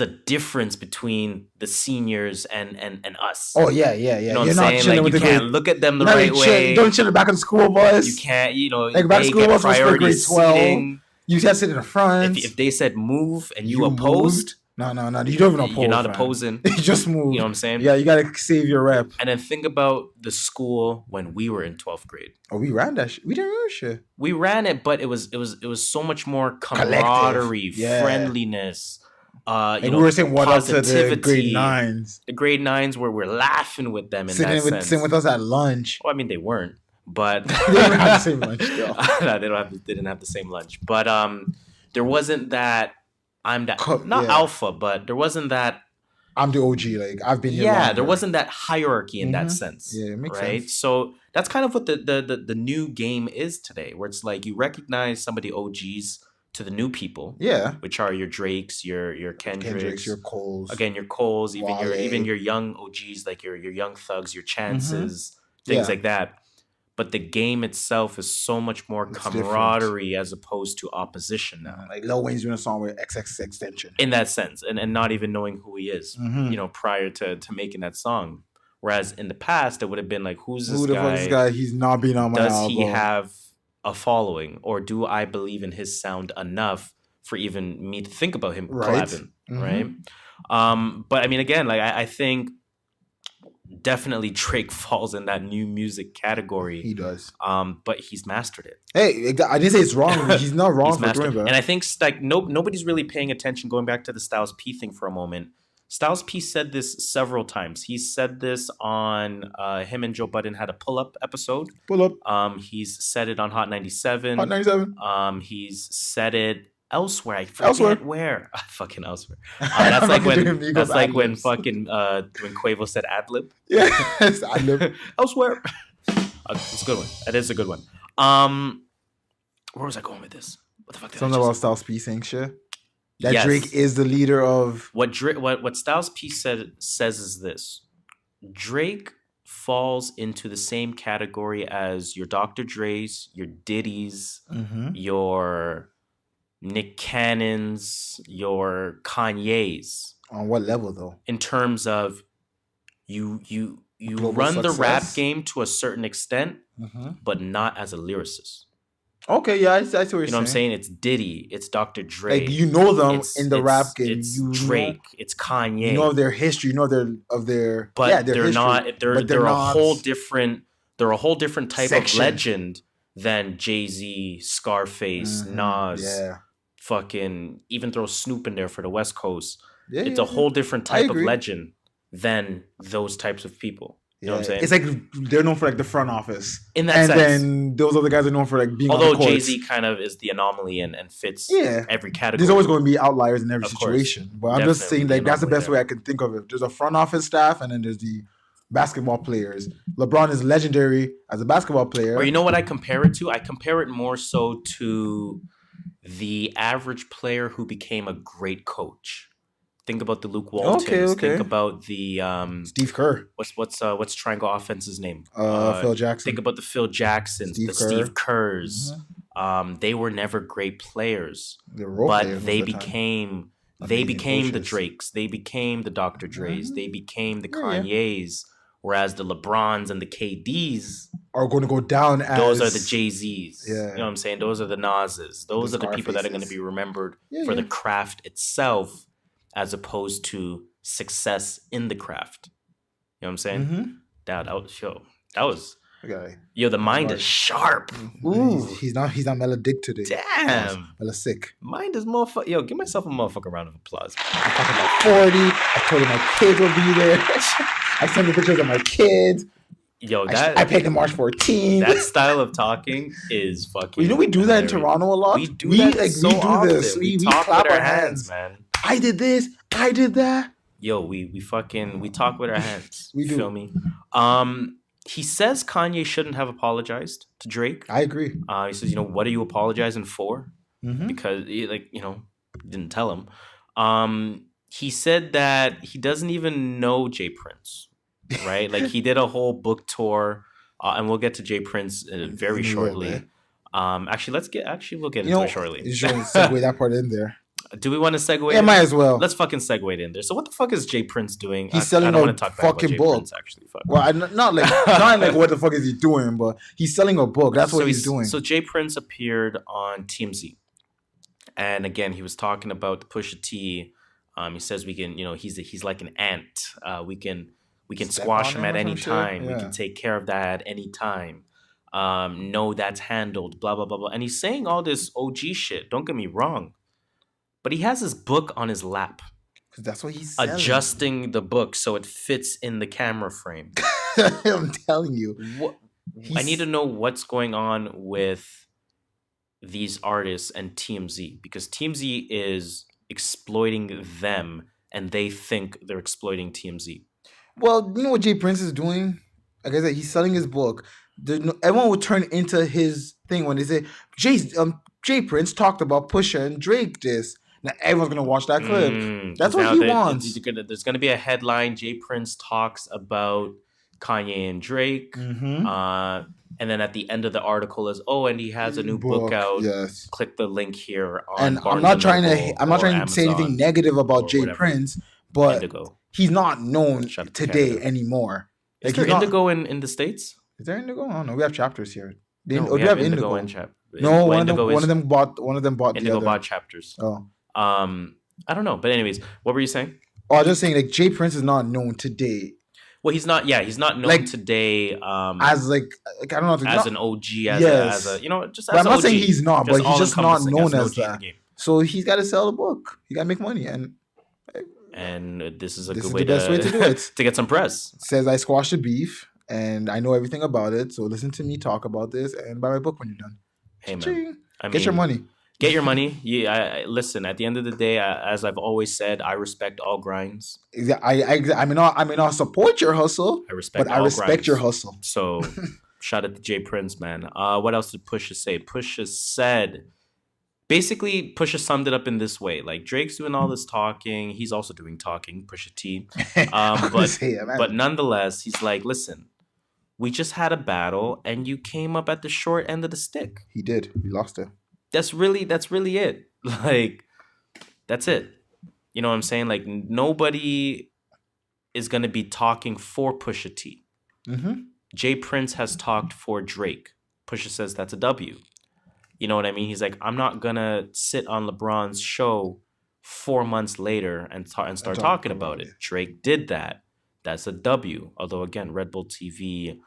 a difference between the seniors and us.
Oh yeah.
You know what
You're
I'm
not
saying?
chilling
Like,
with
you
the
can't
grade.
look at them the
You're not
right
like chill-
way.
You don't chill in the back of the school bus.
You can't,
Like, back
they
school
get
bus was for
priority
grade 12.
seating.
You just sit in the front.
If they said move and you
moved.
opposed,
No. You don't even oppose.
you're not
fam.
opposing.
You just move.
You know what I'm saying?
Yeah, you gotta save your rep.
And then think about the school when we were in 12th grade.
Oh, we ran that shit. We didn't run shit.
We ran it, but it was so much more camaraderie,
Yeah.
friendliness.
Like we were saying what up to the
positivity.
grade 9s.
The grade 9s where we're laughing with them in that sense.
Sitting with us at lunch.
Well, I mean, they weren't, but
They didn't have the same lunch still.
No, they didn't have the same lunch. But there wasn't that I'm that not
Yeah.
alpha, but there wasn't that.
I'm the OG. Like I've been here.
Yeah,
longer.
there wasn't that hierarchy in that
Mhm.
sense.
Yeah, it makes
right?
sense.
So that's kind of what the new game is today, where it's like you recognize some of the OGs to the new people,
Yeah.
which are your Drakes, your Kendricks,
Kendricks, your Coles.
again your Coles, even
Wale.
your young OGs like your Young Thugs, your Chances, things
Yeah.
like that. But the game itself is so much more
It's
camaraderie as opposed to opposition now.
Like Lil Wayne's doing a song with XXX Extension.
In that sense, and not even knowing who he is,
Mhm.
you know, prior to making that song. Whereas in the past, it would have been like, who's this
Who the fuck is this guy? He's not being on my
Does
album.
he have a following, or do I believe in his sound enough for even me to think about him
Right.
collabing,
Mhm.
right? But I mean, again, like I think definitely Drake falls in that new music category.
He does.
But he's mastered it.
Hey, I didn't say it's wrong. He's not wrong
He's
for
mastered
doing
it.
that.
And I think like nobody's really paying attention. Going back to the Styles P thing for a moment, Styles P said this several times. He said this on him and Joe Budden had a pull-up episode.
Pull up.
He's said it on Hot 97.
Hot 97.
He's said it elsewhere. I forget
Elsewhere.
where. Fucking elsewhere. That's like when
Doing
that's
Migos
like when
ad-libs.
fucking when Quavo said ad lib.
Yes, I live.
Elsewhere. It's a good one. That is a good one. Where was I going with this? What the fuck did
Something
I
about
just...
Styles P saying shit. That
Yes.
Drake is the leader of.
What Styles P says is this: Drake falls into the same category as your Dr. Dre's, your Diddy's, your Nick Cannon's, your Kanye's.
On what level though?
In terms of you
Global
run the rap
success?
game to a certain extent, but not as a lyricist.
Okay, yeah, I see what you're
You know what I'm saying? It's Diddy, it's Dr. Dre.
Like you know them
it's-
in the
it's-
rap game.
It's
You
Drake, it's Kanye.
You know of their history. You know of their.
but
yeah, their
they're
history,
not they're
but
they're a
not-
whole different type
Section.
of legend than Jay-Z, Scarface, Nas,
Yeah.
fucking even throw Snoop in there for the West Coast.
Yeah,
It's
yeah,
a whole different
I
type of
agree.
legend than those types of people. You know what I'm saying?
It's like they're known for like the front office.
In that
and
sense.
then those other guys are known for like being on
Although
the courts.
Jay-Z kind of is the anomaly and fits
Yeah.
every category.
There's always going to be outliers in every
Of course.
situation. But I'm just
Definitely
saying
the
like that's the
anomaly
best
there.
way I can think of it. There's a front office staff and then there's the basketball players. LeBron is legendary as a basketball player.
Or you know what I compare it to? I compare it more so to the average player who became a great coach. Think about the Luke Waltons.
Okay.
Think about the
Steve Kerr.
What's Triangle Offense's name?
Phil Jackson.
Think about the Phil Jacksons, Steve Kerrs. They were never great players, but they became the Drakes. They became the Dr. Dre's. They became the Kanye's. Whereas the LeBrons and the KDs
are going to go down as...
Those are the Jay-Z's.
Yeah.
You know what I'm saying? Those are the Nas's. Those are the people that are going to be remembered for the craft itself as opposed to success in the craft. You know what I'm saying? That was...
Okay.
Yo, the mind is sharp.
Ooh. He's not melodic today.
Damn.
Melodic.
Mind is motherfucker. Yo, give myself a motherfucking round of applause.
I'm talking about 40. I told him my kids will be there. I sent the pictures of my kids.
Yo,
I paid them March 14.
That style of talking is fucking.
You know we do that in Toronto a lot.
We do often.
This. We
talk
clap
with our
our
hands, man.
I did this. I did that.
Yo, we talk with our hands.
We do.
Feel me? He says Kanye shouldn't have apologized to Drake.
I agree.
He says, what are you apologizing for? Because didn't tell him. He said that he doesn't even know Jay Prince, right? Like he did a whole book tour, and we'll get to Jay Prince very shortly. We'll get into it shortly.
You should segue that part in there.
Do we want to segue?
Yeah, might as well.
Let's fucking segue it in there. So what the fuck is Jay Prince doing?
He's selling a fucking book.
Prince, actually, fuck.
Well, not like what the fuck is he doing, but he's selling a book. That's what he's doing.
So Jay Prince appeared on TMZ, and again he was talking about the Pusha T. He says we can, he's like an ant. We can squash him at any time. We can take care of that at any time. No, that's handled. Blah blah blah blah. And he's saying all this OG shit. Don't get me wrong. But he has his book on his lap.
Because that's what he's selling.
Adjusting the book so it fits in the camera frame.
I'm telling you.
I need to know what's going on with these artists and TMZ. Because TMZ is exploiting them and they think they're exploiting TMZ.
Well, you know what Jay Prince is doing? Like I said, he's selling his book. Everyone will turn into his thing when they say, Jay Prince talked about Pusha and Drake this. Now everyone's going to watch that clip. That's what he wants.
There's going to be a headline. Jay Prince talks about Kanye and Drake. And then at the end of the article is, and he has a new book out. Yes. Click the link here.
And I'm not trying to say anything negative about Jay Prince, but
Indigo.
He's not known today anymore.
Is there Indigo in the States?
Is there Indigo? I don't know. We have chapters here.
We have Indigo and Chapter.
No, one of them bought
Indigo bought chapters.
Oh.
I don't know. But anyways, what were you saying?
Oh, I was just saying like Jay Prince is not known today.
Well, he's not known today
as I don't know,
as an OG, as a just as
I'm not
OG,
saying he's not, but he's just not known as that. So he's got to sell the book. He got to make money,
and this is
the best way to do it
to get some press.
Says I squashed the beef and I know everything about it. So listen to me talk about this and buy my book when you're done.
Hey man,
get your money.
Get your money. Listen, at the end of the day, as I've always said, I respect all grinds.
I may not support your hustle, I respect your hustle.
So shout out to Jay Prince, man. What else did Pusha say? Pusha said, basically, Pusha summed it up in this way. Like, Drake's doing all this talking. He's also doing talking, Pusha T. But nonetheless, he's like, listen, we just had a battle and you came up at the short end of the stick.
He did. He lost it.
That's really it. Like, that's it. You know what I'm saying? Like, nobody is going to be talking for Pusha T. Jay Prince has talked for Drake. Pusha says that's a W. You know what I mean? He's like, I'm not going to sit on LeBron's show 4 months later and start talking about it. Drake did that. That's a W. Although, again, Red Bull TV,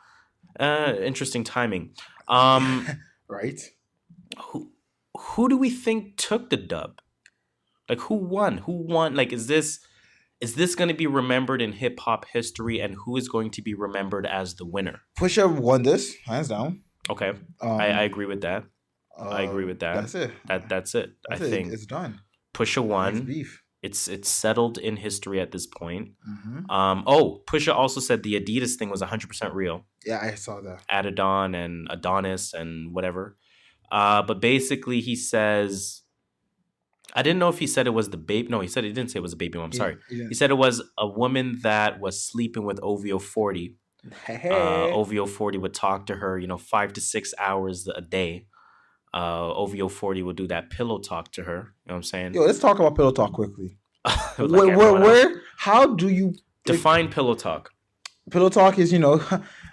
interesting timing.
Right.
Who do we think took the dub? Like, who won? Like, is this going to be remembered in hip hop history, and who is going to be remembered as the winner?
Pusha won this, hands down.
Okay, I agree with that.
That's it.
That's it. I think
it's done.
Pusha won.
Beef.
It's settled in history at this point. Pusha also said the Adidas thing was 100% real.
Yeah, I saw that.
Adidon and Adonis and whatever. But basically he says, I didn't know if he said it was the baby. No, he didn't say it was a baby mom. Sorry.
Yeah.
He said it was a woman that was sleeping with OVO 40. OVO 40 would talk to her, 5 to 6 hours a day. OVO 40 would do that pillow talk to her. You know what I'm saying?
Yo, let's talk about pillow talk quickly.
Like
how do you
define pillow talk?
Pillow talk is,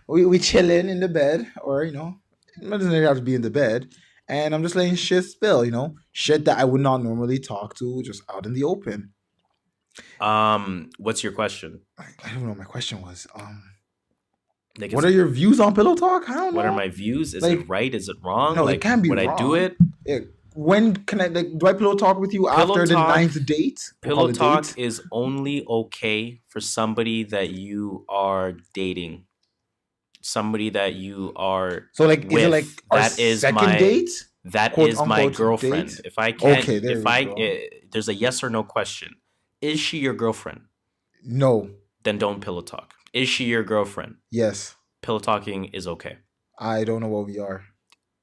we chilling in the bed, or, it doesn't have to be in the bed. And I'm just letting shit spill, shit that I would not normally talk to just out in the open.
What's your question?
I don't know what my question was.
Like,
what are your views on pillow talk? I don't know.
What are my views? Is it right? Is it wrong?
No, it can be
would
wrong.
I do it?
Yeah. When can I, do I pillow talk with you after the 9th date?
Pillow talk is only okay for somebody that you are dating. Somebody that you are
so like
with.
Is it like our
that is
second
my
date?
That
Quote,
is my
unquote,
girlfriend.
date?
If I can't,
Okay,
there's a yes or no question. Is she your girlfriend?
No.
Then don't pillow talk. Is she your girlfriend?
Yes.
Pillow talking is okay.
I don't know what we are.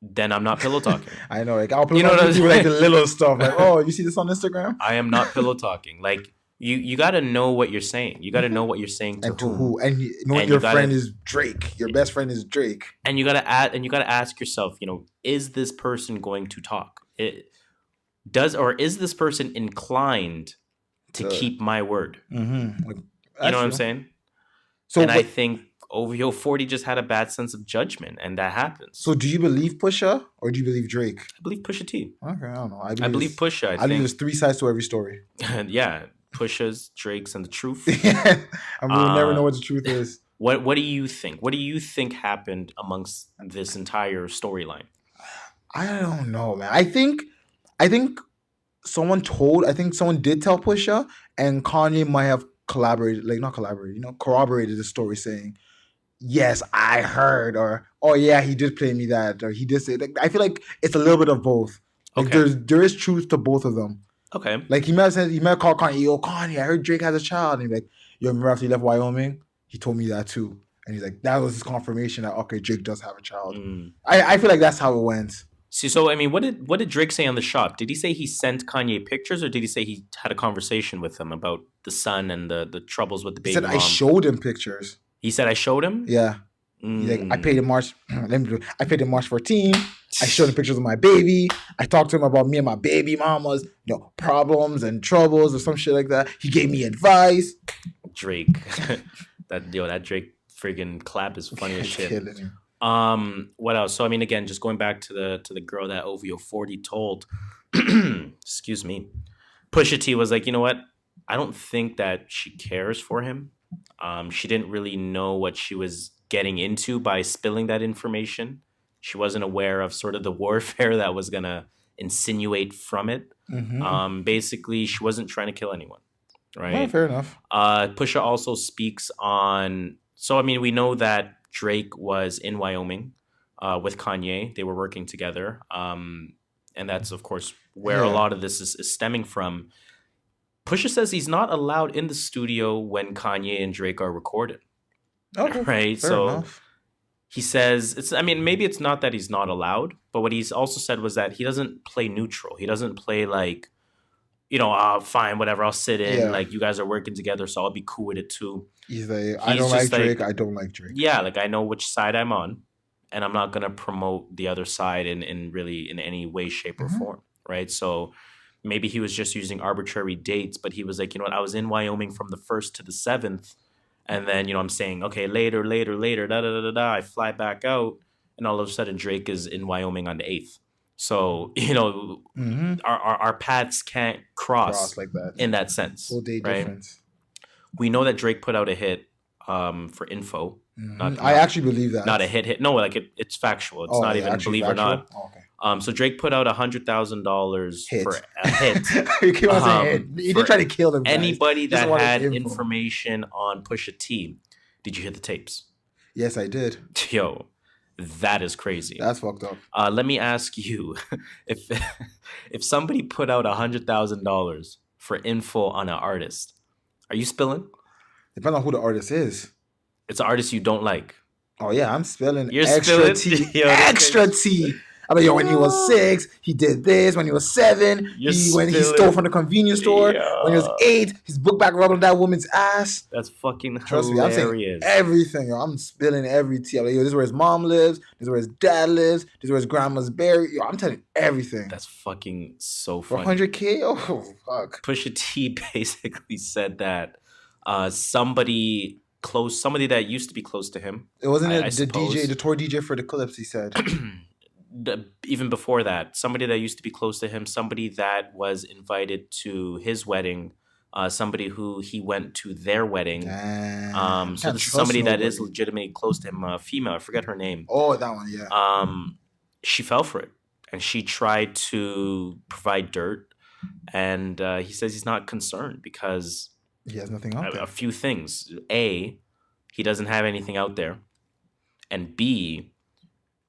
Then I'm not pillow talking.
I know, like I'll pillow talk with you like the little stuff. Like, oh, you see this on Instagram?
I am not pillow talking. Like you got to know what you're saying. You got to know what you're saying
and
to
who. And
your
friend is Drake. Your best friend is Drake.
And you got to ask yourself, is this person going to talk? Is this person inclined to keep my word?
Mm-hmm.
You know what I'm saying? So, I think OVO 40 just had a bad sense of judgment, and that happens.
So do you believe Pusha or do you believe Drake?
I believe Pusha T.
Okay, I don't know.
I believe Pusha. I
believe there's 3 sides to every story.
Yeah, Pusha's, Drake's, and the truth.
I mean, we'll never know what the truth is.
What do you think? What do you think happened amongst this entire storyline?
I don't know, man. I think someone did tell Pusha, and Kanye might have corroborated the story, saying, yes, I heard, or, oh yeah, he did play me that, or he did say, like, I feel like it's a little bit of both. Like,
okay.
There is truth to both of them.
Okay.
Like, he might have called Kanye, yo, Kanye, I heard Drake has a child. And he's like, yo, remember after he left Wyoming? He told me that too. And he's like, that was his confirmation that, okay, Drake does have a child. I feel like that's how it went.
See, so, I mean, what did Drake say on the shop? Did he say he sent Kanye pictures, or did he say he had a conversation with him about the son and the troubles with the baby mom?
He said, I showed him pictures.
He said, I showed him?
Yeah. He's like, I paid him March 14. I showed him pictures of my baby. I talked to him about me and my baby mama's, problems and troubles or some shit like that. He gave me advice.
Drake. that Drake friggin' clap is funny as shit. What else? So I mean, again, just going back to the girl that OVO 40 told, excuse me, Pusha T was like, you know what? I don't think that she cares for him. She didn't really know what she was getting into by spilling that information. She wasn't aware of sort of the warfare that was gonna insinuate from it. Mm-hmm. Basically, she wasn't trying to kill anyone. Right?
Well, fair enough.
Pusha also speaks on. So I mean, we know that Drake was in Wyoming with Kanye. They were working together. And that's, of course, where a lot of this is stemming from. Pusha says he's not allowed in the studio when Kanye and Drake are recorded.
Okay.
Right?
Fair
so
enough.
he says, maybe it's not that he's not allowed, but what he's also said was that he doesn't play neutral. He doesn't play like, fine, whatever, I'll sit in. Yeah. Like, you guys are working together, so I'll be cool with it too.
He's like, I don't like Drake. I don't like Drake.
Yeah, like I know which side I'm on, and I'm not gonna promote the other side in any way, shape, or form, right? So maybe he was just using arbitrary dates, but he was like, you know what, I was in Wyoming from the 1st to the 7th, and then I'm saying, okay, later, I fly back out, and all of a sudden Drake is in Wyoming on the 8th. So our paths can't cross
like that
in that sense.
Full day
right?
difference.
We know that Drake put out a hit for info.
I actually believe that.
Not a hit. No, like it's factual. It's not even believe
factual?
or not.
Oh, okay.
So Drake put out $100,000 for a hit.
You keep on saying hit. He didn't try to kill them.
Anybody that had information on Pusha T, did you hit the tapes?
Yes, I did.
Yo, that is crazy.
That's fucked up.
Let me ask you, if somebody put out $100,000 for info on an artist, are you spilling?
Depends on who the artist is.
It's an artist you don't like.
Oh yeah, I'm spilling.
You're
extra
spilling?
tea. Extra tea. I'm like, yo, when he was 6, he did this. When he was 7, he stole from the convenience store.
Yeah.
When he was 8, his book bag rubbed on that woman's ass.
That's fucking
Trust
hilarious.
me, I'm saying everything. Yo. I'm spilling every tea. I'm like, yo, this is where his mom lives. This is where his dad lives. This is where his grandma's buried. Yo, I'm telling everything.
That's fucking so
For
funny.
100K? Oh, fuck.
Pusha T basically said that somebody that used to be close to him.
It wasn't
I
the
suppose.
DJ, the tour DJ for the clips, he said.
Even before that, somebody that used to be close to him, somebody that was invited to his wedding, somebody who he went to their wedding. So this is somebody that is legitimately close to him, a female. I forget her name.
Oh, that one, yeah.
She fell for it, and she tried to provide dirt, and he says he's not concerned because
he has nothing out there.
A few things. A, he doesn't have anything out there, and B,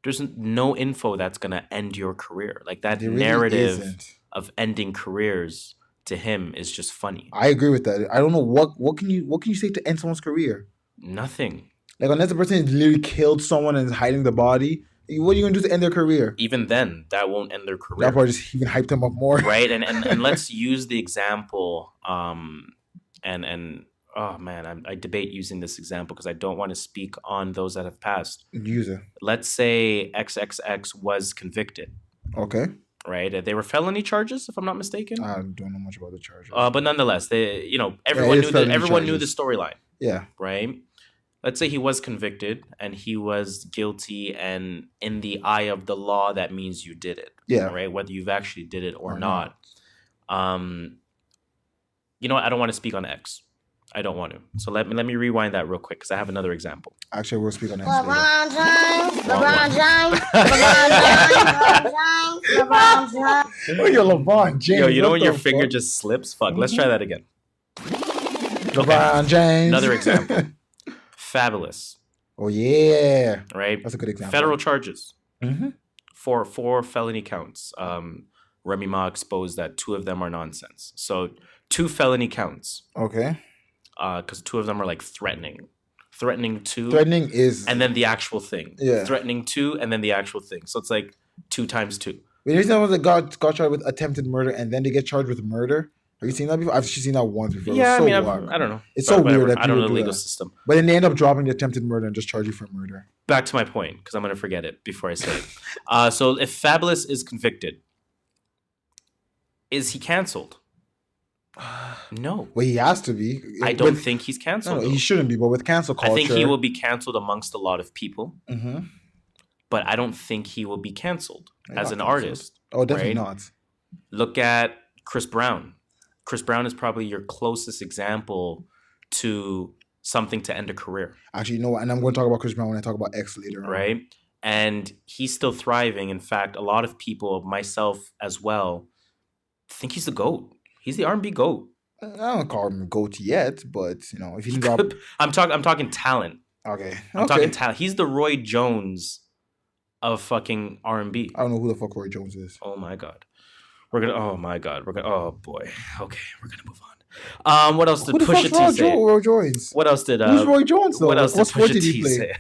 there's no info that's going to end your career. Like that really narrative of ending careers to him is just funny.
I agree with that. I don't know what can you say to end someone's career?
Nothing.
Like unless the person literally killed someone and is hiding the body, what are you going to do to end their career?
Even then, that won't end their career.
That probably just even hyped them up more.
Right? And let's use the example and oh man, I debate using this example because I don't want to speak on those that have passed.
Use it.
Let's say XXX was convicted.
Okay.
Right? They were felony charges, if I'm not mistaken.
I don't know much about the charges.
But nonetheless, everyone knew the storyline.
Yeah.
Right? Let's say he was convicted and he was guilty, and in the eye of the law, that means you did it.
Yeah.
Right? Whether you've actually did it or not. You know what? I don't want to speak on X. I don't want to. So let me rewind that real quick because I have another example.
Actually, we'll speak on X
LeBron James.
Oh, you're LeBron James.
Yo, you know when your finger just slips? Fuck. Let's try that again.
LeBron James.
Another example. Fabulous.
Oh, yeah.
Right?
That's a good example.
Federal charges.
Mm-hmm.
For 4 felony counts. Remy Ma exposed that 2 of them are nonsense. So 2 felony counts.
Okay.
Because 2 of them are like threatening. Threatening 2.
Threatening is...
And then the actual thing.
Yeah.
Threatening 2 and then the actual thing. So it's like 2 times 2.
Wait, there's someone that got charged with attempted murder and then they get charged with murder? Have you seen that before? I've seen that once before.
Yeah,
so
I don't know.
It's so weird that
I don't know the
people do
legal
that.
system.
But then they end up dropping the attempted murder and just charge you for murder.
Back to my point, because I'm going to forget it before I say it. So if Fabulous is convicted, is he canceled? No.
Well, he has to be.
I don't think he's canceled.
No, he shouldn't be. But with cancel culture...
I think he will be canceled amongst a lot of people.
Mm-hmm.
But I don't think he will be canceled as an artist.
Oh, definitely not.
Look at Chris Brown. Chris Brown is probably your closest example to something to end a career.
Actually, you know what? And I'm going to talk about Chris Brown when I talk about X later on.
Right? And he's still thriving. In fact, a lot of people, myself as well, think he's the GOAT. He's the R&B GOAT.
I don't call him GOAT yet, but, you know, if he can drop...
I'm talking talent.
Okay.
I'm talking talent. He's the Roy Jones of fucking R&B.
I don't know who the fuck Roy Jones is.
Oh, my God. Oh, boy. Okay, we're going to move on. What else did Pusha T say?
Roy Jones?
What else did...
Who's Roy Jones, though?
What else
did
Pusha T say?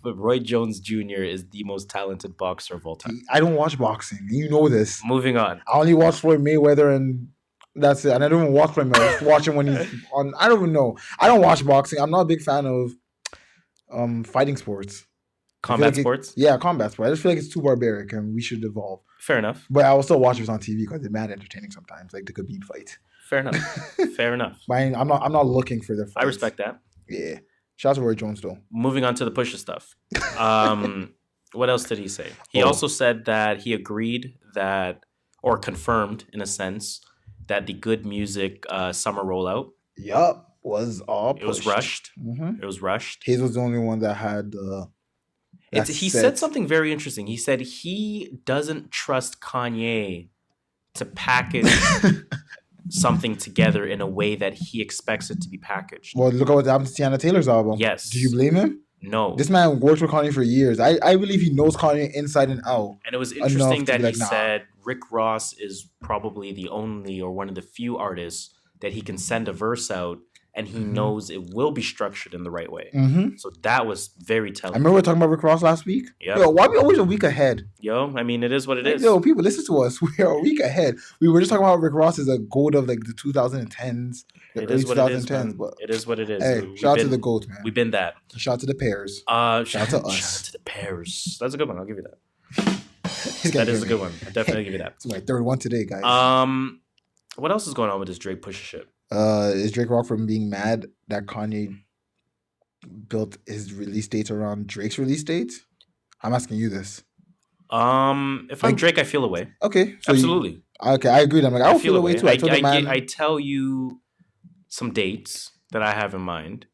But Roy Jones Jr. is the most talented boxer of all time.
I don't watch boxing. You know this.
Moving on.
I only watch Floyd Mayweather and... That's it. And I don't even watch Floyd Mayweather. I just watch him when he's on... I don't even know. I don't watch boxing. I'm not a big fan of fighting sports.
Combat sports?
Yeah, combat sports. I just feel like it's too barbaric and we should evolve.
Fair enough.
But I will still watch it on TV because they're mad entertaining sometimes, like the Khabib fight.
Fair enough. Fair enough.
But I'm not looking for the fights.
I respect that.
Yeah. Shout out to Roy Jones, though.
Moving on to the Pusha stuff. What else did he say? He also said that he agreed that, or confirmed in a sense, that the Good Music summer rollout.
Yup. Was all pushed.
It was rushed.
Mm-hmm.
It was rushed.
His was the only one that had...
He said something very interesting. He said he doesn't trust Kanye to package something together in a way that he expects it to be packaged.
Well, look at what happened to Tiana Taylor's album.
Yes.
Do you blame him?
No.
This man worked with Kanye for years. I believe he knows Kanye inside and out.
And it was interesting that he said Rick Ross is probably the only or one of the few artists that he can send a verse out and he knows it will be structured in the right way.
Mm-hmm.
So that was very telling.
I remember we were talking about Rick Ross last week.
Yeah.
Yo, why are we always a week ahead?
Yo, I mean, it is what it is.
Yo, people, listen to us. We are a week ahead. We were just talking about Rick Ross as a GOAT of like the 2010s, the
It
early
is what it is,
2010s.
man.
But
It is what it is.
hey, shout out to the GOAT, man.
We've been that.
Shout out to the pairs.
Shout
out to us.
Shout out to the pairs. That's a good one. I'll give you that.
He's
That
gonna
is
give
a good
me-
one. I definitely give you that.
It's my third one today, guys.
What else is going on with this Drake Pusha shit?
Is Drake Rock from being mad that Kanye built his release dates around Drake's release dates? I'm asking you this.
If I'm
Like-
Drake, I feel away.
Okay, so
Absolutely.
okay, I agree. I'm like, I'll feel away too. I told the man.
I tell you some dates that I have in mind,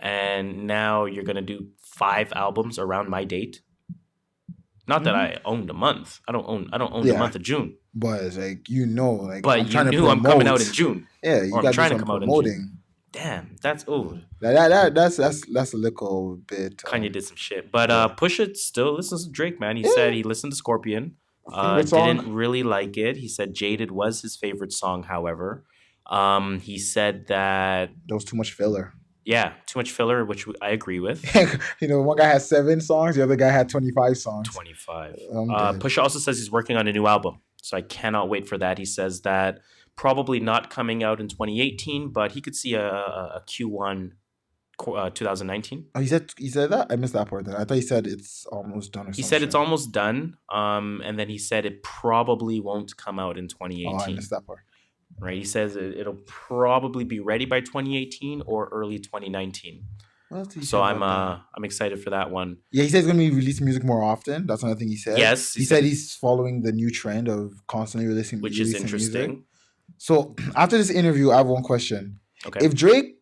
and now you're gonna do 5 albums around my date. Not that I own the month. I don't own the
Yeah.
month of June.
But it's like like
But
I'm
you
trying to
knew I'm coming out
promote.
in June.
Yeah, you
or I'm
got to
trying
do
to
some
come out in
promoting.
Damn, that's
That's a little bit.
Kanye did some shit. But Pusha still listens to Drake, man. He said he listened to Scorpion.
Favorite song?
Didn't really like it. He said Jaded was his favorite song, however. He said that,
There was too much filler.
yeah, too much filler, which I agree with.
One guy had 7 songs, the other guy had 25 songs.
25.
I'm dead.
Pusha also says he's working on a new album. So I cannot wait for that. He says that probably not coming out in 2018, but he could see a Q1 2019.
Oh, he said that? I missed that part then. I thought he said it's almost done or something.
He said it's almost done. And then he said it probably won't come out in 2018.
Oh, I missed that part.
Right? He says it'll probably be ready by 2018 or early 2019.
What else did he
So
say about that?
I'm excited for that one.
Yeah, he said he's going to be releasing music more often. That's another thing he said.
Yes,
He said he's following the new trend of constantly releasing
which is
releasing
interesting.
music. So after this interview, I have one question.
Okay.
If Drake,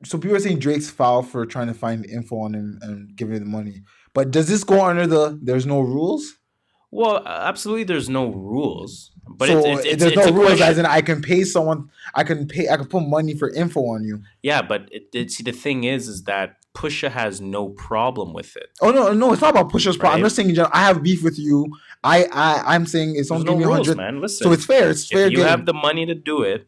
so people are saying Drake's foul for trying to find info on him and giving him the money, but does this go under the there's no rules?
Well, absolutely, there's no rules, but
so
it's
there's no
a
rules
question.
as in I can pay someone, I can put money for info on you.
Yeah, but see, the thing is that Pusha has no problem with it.
Oh no, it's not about Pusha's problem. I'm
Right.
just saying in general, I have beef with you. I'm saying it's
There's
only
no
give me
rules,
100.
man. Listen,
So it's fair. It's fair
if you
game.
have the money to do it,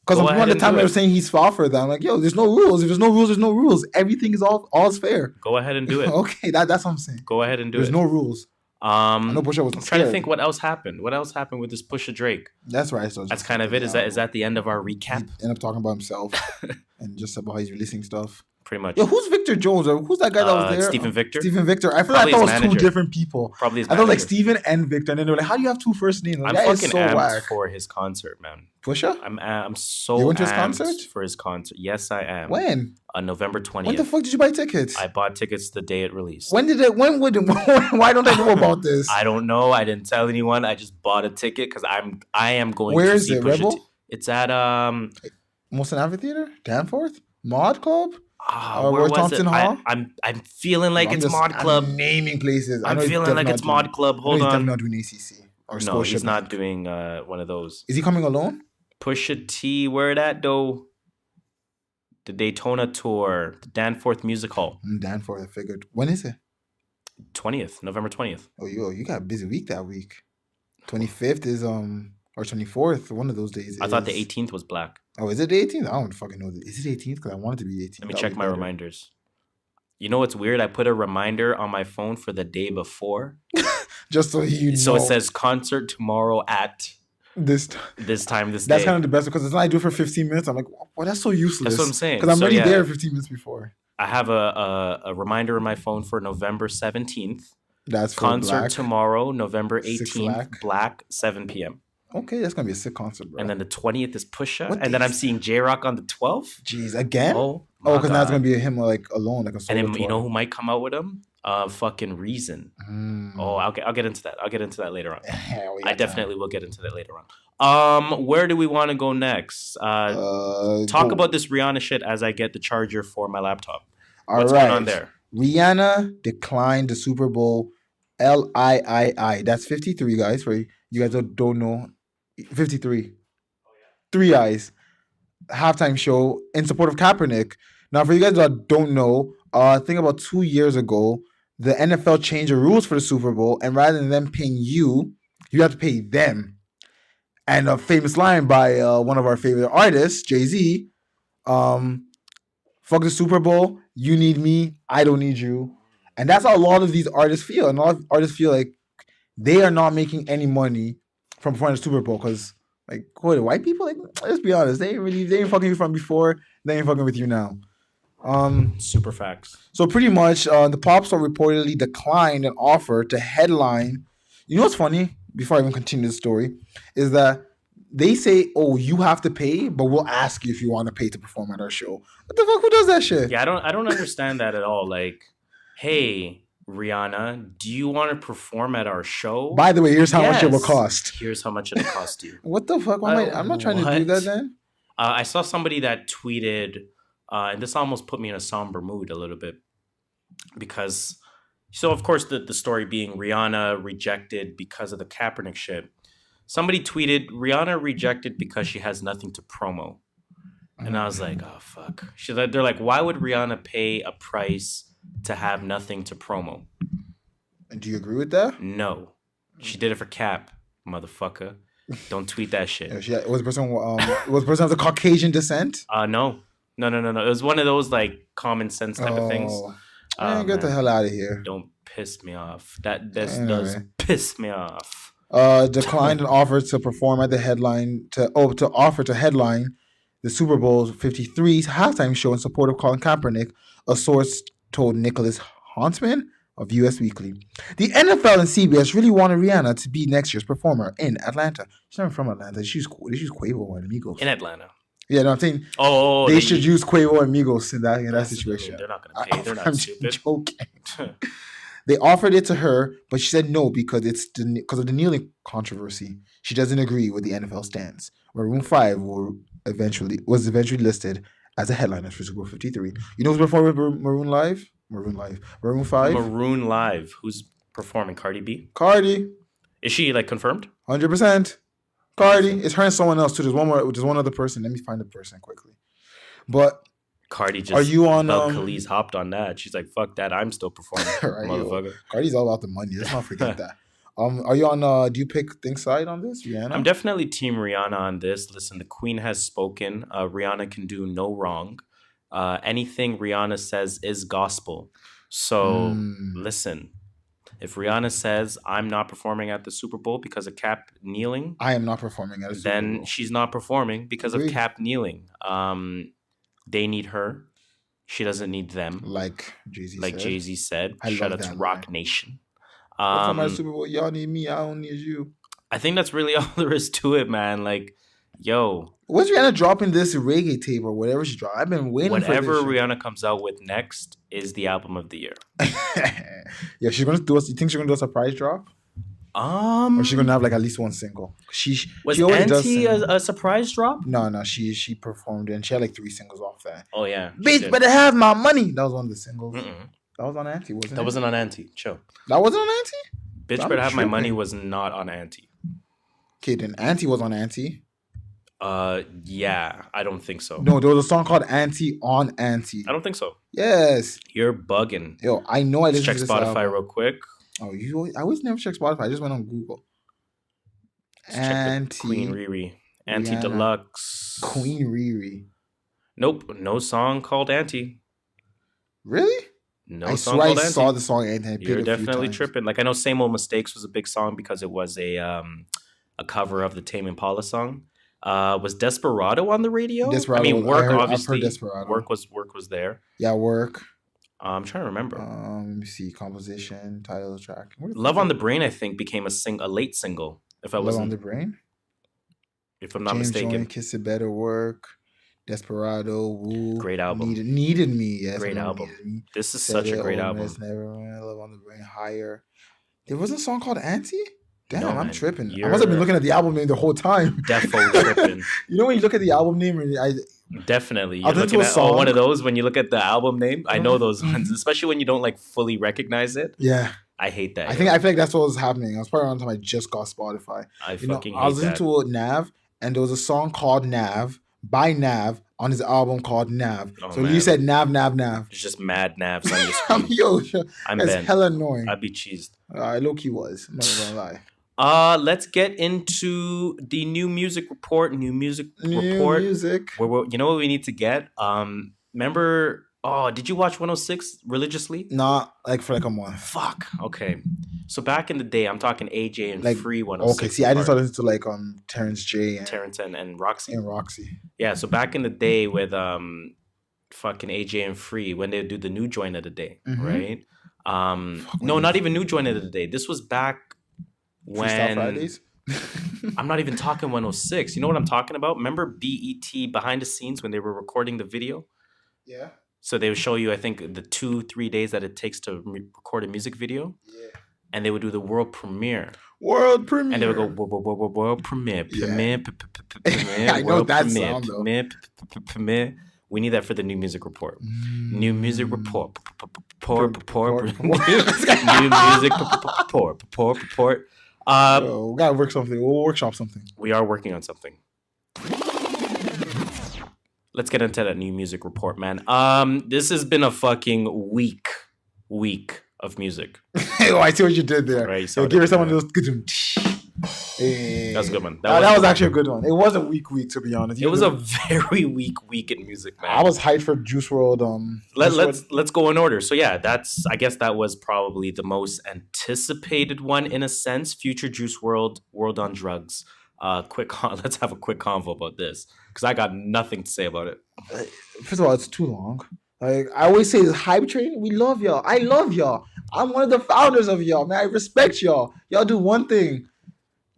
Because
go
I'm
ahead
the
and
time
do
they were
it.
saying he's foul for that. I'm like, yo, there's no rules. If there's no rules, there's no rules. Everything is all's fair.
go ahead and do it.
Okay, that's what I'm saying.
Go ahead and do
There's
it.
no rules. I know Pusha was
I'm trying to think what else happened. What else happened with this Pusha Drake?
That's right. So
That's kind of it. Is that the end of our recap?
He ended up talking about himself and just about how he's releasing stuff.
Pretty much.
Yo, who's Victor Jones? Or who's that guy that was there?
Stephen Victor.
Stephen Victor. I feel
Probably
like I
his
thought it was
manager.
two different people.
Probably his
I thought like
manager.
Stephen and Victor, and then they were like, "How do you have 2 first names?" Like,
I'm
that is
fucking
so
amped
whack.
for his concert, man.
Pusha?
I'm so
You went to his
amped
concert?
for his concert. Yes, I am.
When?
On November 20th.
When the fuck did you buy tickets?
I bought tickets the day it released.
When did it? When would? Why don't I know about this?
I don't know. I didn't tell anyone. I just bought a ticket because I am going
Where
to
is
see
it?
Pusha
Rebel?
T. It's at
Molson Amphitheater, Danforth, Mod Club.
where
Roy
was
Thompson
it?
Hall?
I'm feeling like it's Mod
I'm
Club.
naming places. I
I'm
know he's
feeling like
definitely
it's
not doing-
Mod Club.
I know
Hold
he's
on.
definitely not doing ACC or
No,
Scotia.
he's not doing one of those.
Is he coming alone?
Pusha T, where that though? The Daytona tour, the Danforth Music Hall,
Danforth. I figured. When is it?
20th, November 20th.
Oh, you got a busy week that week. 25th is or 24th. One of those days.
I thought the
is-
18th was black.
Oh, is it the 18th? I don't fucking know. Is it 18th? Because I want it to be 18th.
Let me
That
check
would be
my
better.
reminders. You know what's weird? I put a reminder on my phone for the day before.
Just so you know.
So it says concert tomorrow at
this.
this time, this
That's
day.
kind of the best because it's not I do it for 15 minutes. I'm like, well, that's so useless.
That's what I'm saying.
Because I'm
So,
already
yeah.
there 15 minutes before.
I have a reminder on my phone for November 17th.
That's for
Concert
Black.
tomorrow, November
6
18th, black, 7 p.m.
Okay, that's gonna be a sick concert, bro.
And then the 20th is Pusha.
What
And then I'm
days?
seeing J-Rock on the 12th.
Jeez, again?
Oh,
Oh,
my
because now it's
God.
gonna be him like alone, like a solo
And then
tour.
you know who might come out with him? Fucking Reason. Oh, I'll get into that. I'll get into that later on.
We
I
got
definitely will get into that later on. Where do we want to go next?
time.
Talk
Go.
about this Rihanna shit as I get the charger for my laptop.
All
What's
right.
going on there?
Rihanna declined the Super Bowl. LIII. That's 53, guys. For you guys that don't know, 53. 3 eyes. Halftime show in support of Kaepernick. Now, for you guys that don't know, I think about 2 years ago, the NFL changed the rules for the Super Bowl, and rather than them paying you, you have to pay them. And a famous line by one of our favorite artists, Jay-Z, Fuck the Super Bowl. You need me. I don't need you. And that's how a lot of these artists feel. And a lot of artists feel like they are not making any money from performing the Super Bowl because, like, what, white people? Like, let's be honest, they ain't fucking you from before. They ain't fucking with you now.
Super facts.
So pretty much, the pop star reportedly declined an offer to headline. You know what's funny? Before I even continue the story, is that they say, "Oh, you have to pay, but we'll ask you if you want to pay to perform at our show." What the fuck? Who does that shit?
Yeah, I don't understand that at all. Like, hey, Rihanna, do you want to perform at our show?
By the way, here's how much it will cost.
Here's how much it'll cost you.
What the fuck? I'm not trying to do that then.
I saw somebody that tweeted, and this almost put me in a somber mood a little bit because, so of course the story being Rihanna rejected because of the Kaepernick shit. Somebody tweeted, Rihanna rejected because she has nothing to promo. And I was like, oh, fuck. They're like, why would Rihanna pay a price to have nothing to promo?
And do you agree with that?
No. She did it for Cap, motherfucker. Don't tweet that shit.
Was the person of the Caucasian descent?
No. It was one of those, like, common sense type of things.
Man, get the hell out of here.
Don't piss me off. This does piss me off.
Declined an offer to perform at the headline to offer to headline the Super Bowl 53's halftime show in support of Colin Kaepernick, a source told Nicholas Huntsman of US Weekly. The NFL and CBS really wanted Rihanna to be next year's performer in Atlanta. She's not from Atlanta. They use Quavo and Migos.
In Atlanta.
Yeah, no, I'm saying they should use Quavo and Migos in that situation.
They're not going to pay. They're not stupid.
Joking. They offered it to her, but she said no because of the kneeling controversy. She doesn't agree with the NFL stance. Maroon 5 was eventually listed as a headliner for Super Bowl 53. You know who's performing Maroon 5? Maroon
5. Who's performing? Cardi B?
Cardi.
Is she, like, confirmed?
100%. Cardi. It's her and someone else too. There's one other person. Let me find the person quickly. But
Cardi just
are you on
Khalid hopped on that. She's like, fuck that, I'm still performing.
Right,
motherfucker.
Cardi's all about the money. Let's not forget that. Are you on do you pick Think side on this, Rihanna?
I'm definitely team Rihanna on this. Listen, the queen has spoken. Rihanna can do no wrong. Anything Rihanna says is gospel. So listen, if Rihanna says I'm not performing at the Super Bowl because of Cap kneeling,
I am not performing at the Super Bowl.
Then she's not performing because of Cap kneeling. They need her. She doesn't need them.
Like Jay-Z
said. Shout out to Rock Nation.
For my Super Bowl, y'all need me. I don't need you.
I think that's really all there is to it, man. Like, yo.
What's Rihanna dropping this reggae tape or whatever she dropped? I've been waiting for this.
Whatever Rihanna comes out with next is the album of the year.
Yeah, she's gonna do us. You think she's gonna do a surprise drop? Or she's gonna have like at least one single. She
Anti a surprise drop?
No. She performed and she had like 3 singles off that.
Oh yeah,
bitch, better have my money. That was one of the singles. That was on Anti, wasn't it?
That wasn't on Anti. Chill.
That wasn't on Anti?
Bitch, better have my money was not on Anti.
Okay, then Anti was on Anti.
Yeah, I don't think so.
No, there was a song called Anti on Anti.
I don't think so.
Yes.
You're bugging.
Yo, I know I didn't
check Spotify real quick.
Oh, I always never check Spotify. I just went on Google.
Anti Queen Riri. Anti Deluxe.
Queen Riri.
Nope, no song called Anti.
Really?
No song called Anti. I
saw the song Anti.
You're definitely tripping. Like I know Same Old Mistakes was a big song because it was a cover of the Tame Impala song. Was Desperado on the radio?
Desperado,
I mean, Work obviously.
I've heard Desperado.
Work was there.
Yeah, Work.
I'm trying to remember.
Let me see. Composition, title of the track.
Love on the Brain, I think, became a late single. If I wasn't
Love on the Brain.
If I'm not mistaken.
Jones, Kiss It Better, Work, Desperado, Woo.
Great album.
Needed Me. Yes,
great album. This is such a great album.
Never Love on the Brain, Higher. There was a song called Anti? Damn,
no,
I'm tripping. I must have been looking at the album name the whole time.
Definitely tripping.
You know when you look at the album name,
definitely. You're looking at one of those when you look at the album name. I know those ones, especially when you don't like fully recognize it.
Yeah.
I hate that.
I feel like that's what was happening. I was probably around the time I just got Spotify.
I was
listening to Nav, and there was a song called Nav by Nav on his album called Nav. Oh, so you said Nav.
It's just mad Navs on your screen.
I'm bent. Hella annoying.
I'd be cheesed.
I low-key was. I'm not gonna lie.
Let's get into the new music report.
New music.
Where you know what we need to get? Remember? Oh, did you watch 106 religiously?
Not like for like a month.
Fuck. Okay. So back in the day, I'm talking AJ and
Like,
Free 106.
Okay, see, I just started to like Terrence J and
Terrence and Roxy.
Roxy.
Yeah. So back in the day with fucking AJ and Free when they do the new joint of the day, right? No, not even new joint of the day. This was back when
Freestyle Fridays.
I'm not even talking 106. You know what I'm talking about? Remember BET behind the scenes when they were recording the video?
Yeah.
So they would show you, I think, the 2-3 days that it takes to record a music video.
Yeah.
And they would do the world premiere.
World premiere.
And they would go, world premiere.
I know that sound, though.
Premiere. We need that for the new music report. New music report. New music report.
We gotta work something. We'll workshop something.
We are working on something. Let's get into that new music report, man. This has been a fucking week of music.
Oh, I see what you did there.
Right,
so give her someone those.
That's a good one.
That was actually a good one. It was a week, to be honest.
It was a very week in music, man.
I was hyped for Juice WRLD.
Let's go in order. So yeah, I guess that was probably the most anticipated one in a sense. Future Juice WRLD, World on Drugs. Let's have a quick convo about this because I got nothing to say about it.
First of all, it's too long. Like I always say, this hype train. We love y'all. I love y'all. I'm one of the founders of y'all, man. I respect y'all. Y'all do one thing,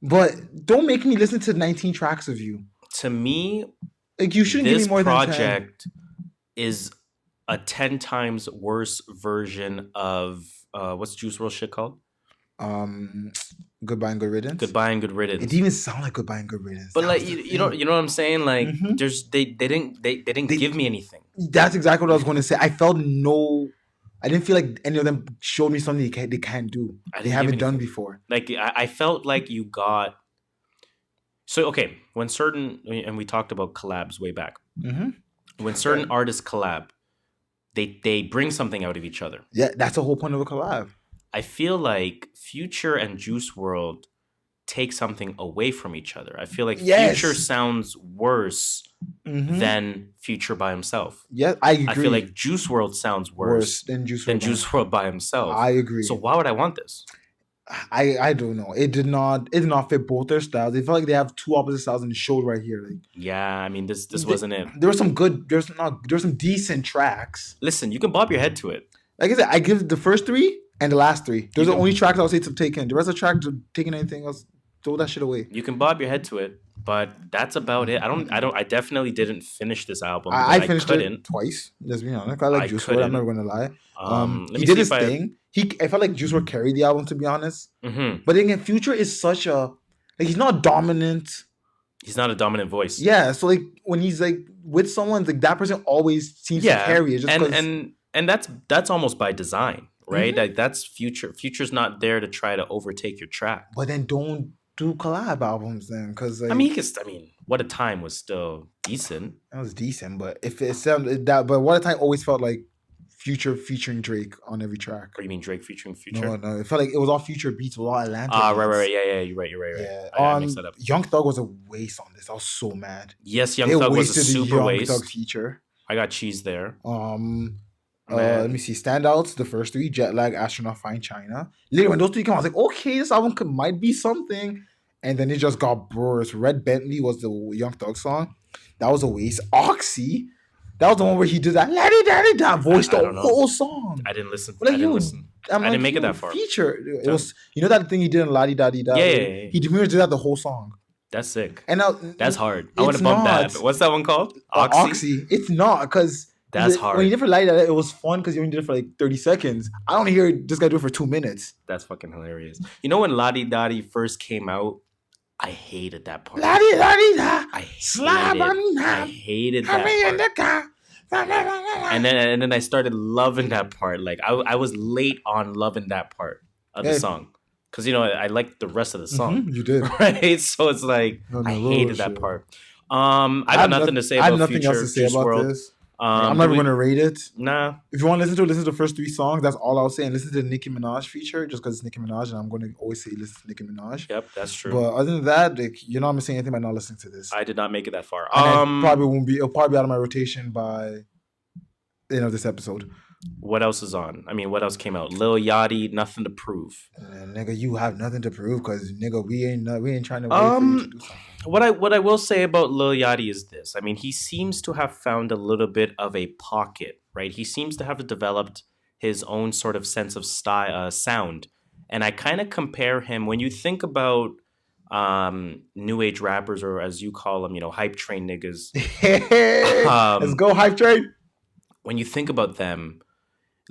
but don't make me listen to 19 tracks of you.
To me,
like you shouldn't give me more than 10. This project
is a 10 times worse version of what's Juice WRLD shit called?
Goodbye and Good Riddance.
Goodbye and Good Riddance.
It didn't even sound like Goodbye and Good Riddance.
But like you know what I'm saying? Like they didn't give me anything.
That's exactly what I was going to say. I didn't feel like any of them showed me something they can't do. They haven't done before.
Like I felt like you got. So okay, and we talked about collabs way back. When certain artists collab, they bring something out of each other.
Yeah, that's the whole point of a collab.
I feel like Future and Juice WRLD take something away from each other. I feel like Future sounds worse than Future by himself.
Yeah, I agree.
I feel like Juice WRLD sounds worse than Juice WRLD by himself.
I agree.
So why would I want this?
I don't know. It did not fit both their styles. They felt like they have two opposite styles and it showed right here. Like,
yeah, I mean this wasn't it.
There were some decent tracks.
Listen, you can bob your head to it.
Like I said, I give the first three and the last three. Those are the only tracks I would say to take in. The rest of the tracks, taking anything else, throw that shit away.
You can bob your head to it, but that's about it. I definitely didn't finish this album.
I finished it twice. Let's be honest. I like Juice WRLD. I'm never gonna lie. He did his thing. I felt like Juice WRLD carried the album, to be honest. But then again, Future is such a he's not dominant.
He's not a dominant voice.
Yeah, so like when he's like with someone, like that person always seems to carry it. Just
and that's almost by design. Right, like that's Future. Future's not there to try to overtake your track.
But then don't do collab albums then, because like,
I mean, What a Time was still decent.
That was decent, but if it sounded that, but What a Time always felt like Future featuring Drake on every track.
Or you mean Drake featuring Future?
No, it felt like it was all Future beats, it was all Atlanta.
Right. Yeah, you're right.
Yeah.
I mixed that up.
Young Thug was a waste on this. I was so mad.
Yes, Young Thug was a super waste.
Young Thug feature.
I got cheese there.
Let me see. Standouts, the first three: Jet Lag, Astronaut, Fine China. Literally, when those three came out, I was like, okay, this album might be something. And then it just got worse. Red Bentley was the Young Thug song. That was a waste. Oxy, that was the one where he did that la-di-da-di-da voice the whole song.
I didn't listen.
Like,
I didn't make it that far.
Feature. It was, you know that thing he did in la-di-da-di-da?
Yeah.
He did that the whole song.
That's sick.
And now
that's hard. I want to bump that. What's that one called?
Oxy. It's not, because
that's hard.
When you did for like that, it was fun because you only did it for like 30 seconds. I don't hear this guy do it for 2 minutes.
That's fucking hilarious. You know when La Di Da Di first came out, I hated that part.
La Di Da Di Da.
I hated that part. And then I started loving that part. Like I was late on loving that part of the song. Because, you know, I liked the rest of the song.
You did.
Right? So it's like, I hated that part. I got nothing to say about Future, Juice WRLD.
I'm not even going to rate it.
Nah.
If you want to listen to the first 3 songs. That's all I'll say. And listen to the Nicki Minaj feature just because it's Nicki Minaj. And I'm going to always say listen to Nicki Minaj.
Yep, that's true.
But other than that, like, you're not missing anything by not listening to this.
I did not make it that far.
And it'll probably be out of my rotation by the end of this episode.
What else is on? I mean, what else came out? Lil Yachty, Nothing to Prove.
Nigga, you have nothing to prove because nigga, we ain't trying to wait for you to do something.
What I will say about Lil Yachty is this. I mean, he seems to have found a little bit of a pocket, right? He seems to have developed his own sort of sense of style, sound. And I kind of compare him when you think about new age rappers, or as you call them, hype train niggas.
Let's go, hype train.
When you think about them,